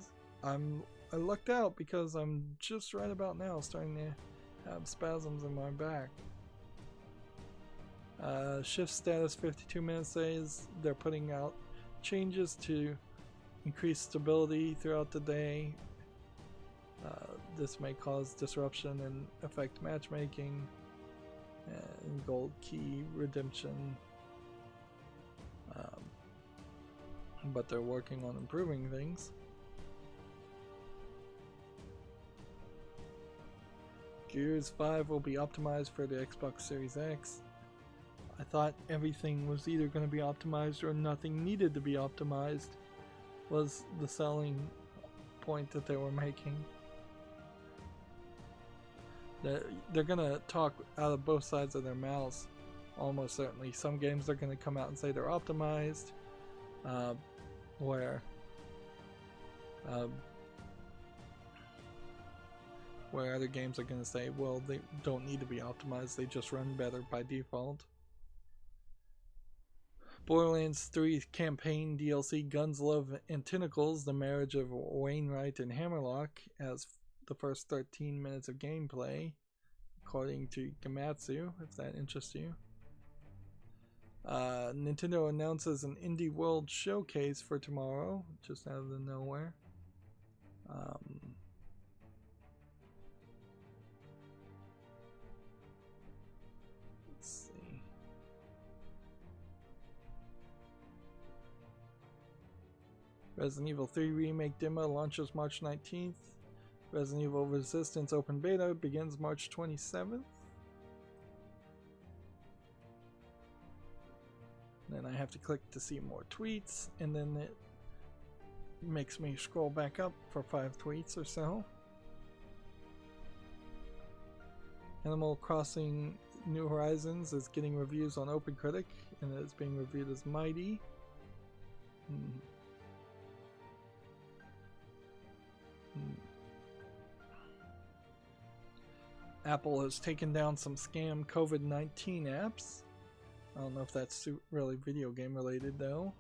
I lucked out because I'm just right about now starting to have spasms in my back. Shift status 52 minutes says they're putting out changes to increase stability throughout the day. This may cause disruption and affect matchmaking and gold key redemption, but they're working on improving things. Gears 5 will be optimized for the Xbox Series X. I thought everything was either going to be optimized or nothing needed to be optimized, was the selling point that they were making. They're going to talk out of both sides of their mouths, almost certainly. Some games are going to come out and say they're optimized, where other games are going to say, well, they don't need to be optimized, they just run better by default. Borderlands 3 campaign DLC Guns, Love, and Tentacles, the marriage of Wainwright and Hammerlock, as the first 13 minutes of gameplay, according to Gamatsu, if that interests you. Nintendo announces an Indie World Showcase for tomorrow, just out of the nowhere. Let's see. Resident Evil 3 Remake demo launches March 19th. Resident Evil Resistance Open Beta begins March 27th. Then I have to click to see more tweets, and then it makes me scroll back up for 5 tweets or so. Animal Crossing New Horizons is getting reviews on OpenCritic, and it is being reviewed as mighty. Apple has taken down some scam COVID-19 apps. I don't know if that's really video game related though.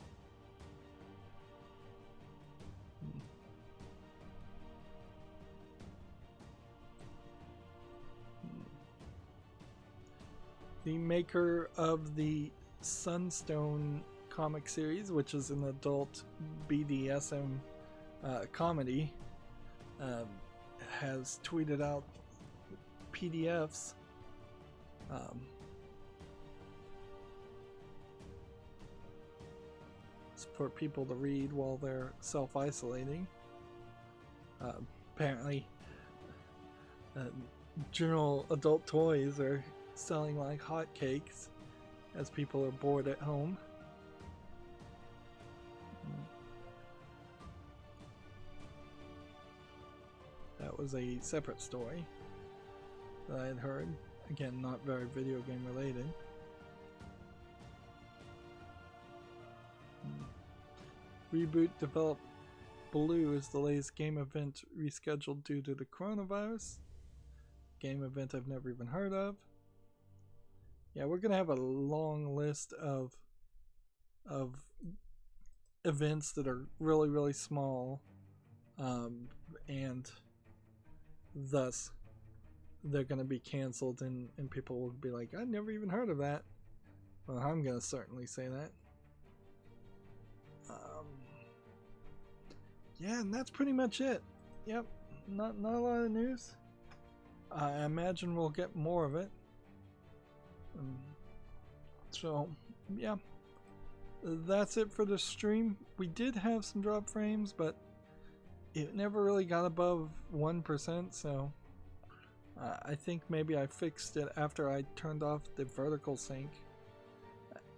The maker of the Sunstone comic series, which is an adult BDSM comedy, has tweeted out PDFs for people to read while they're self-isolating. Apparently, general adult toys are selling like hotcakes as people are bored at home. That was a separate story that I had heard. Again, not very video game related. Reboot Develop Blue is the latest game event rescheduled due to the coronavirus. Game event I've never even heard of. Yeah, we're gonna have a long list of events that are really, really small, and thus they're gonna be canceled, and people will be like, I never even heard of that. Well, I'm gonna certainly say that. Yeah, and that's pretty much it. Yep, not a lot of news. I imagine we'll get more of it. So, yeah, that's it for the stream. We did have some drop frames, but it never really got above 1%, so I think maybe I fixed it after I turned off the vertical sync.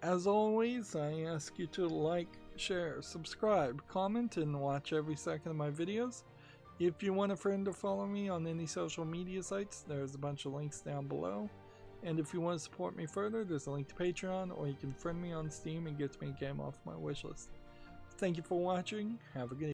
As always, I ask you to like, share, subscribe, comment, and watch every second of my videos. If you want a friend to follow me on any social media sites, there's a bunch of links down below. And if you want to support me further, there's a link to Patreon, or you can friend me on Steam and get me a game off my wishlist. Thank you for watching. Have a good evening.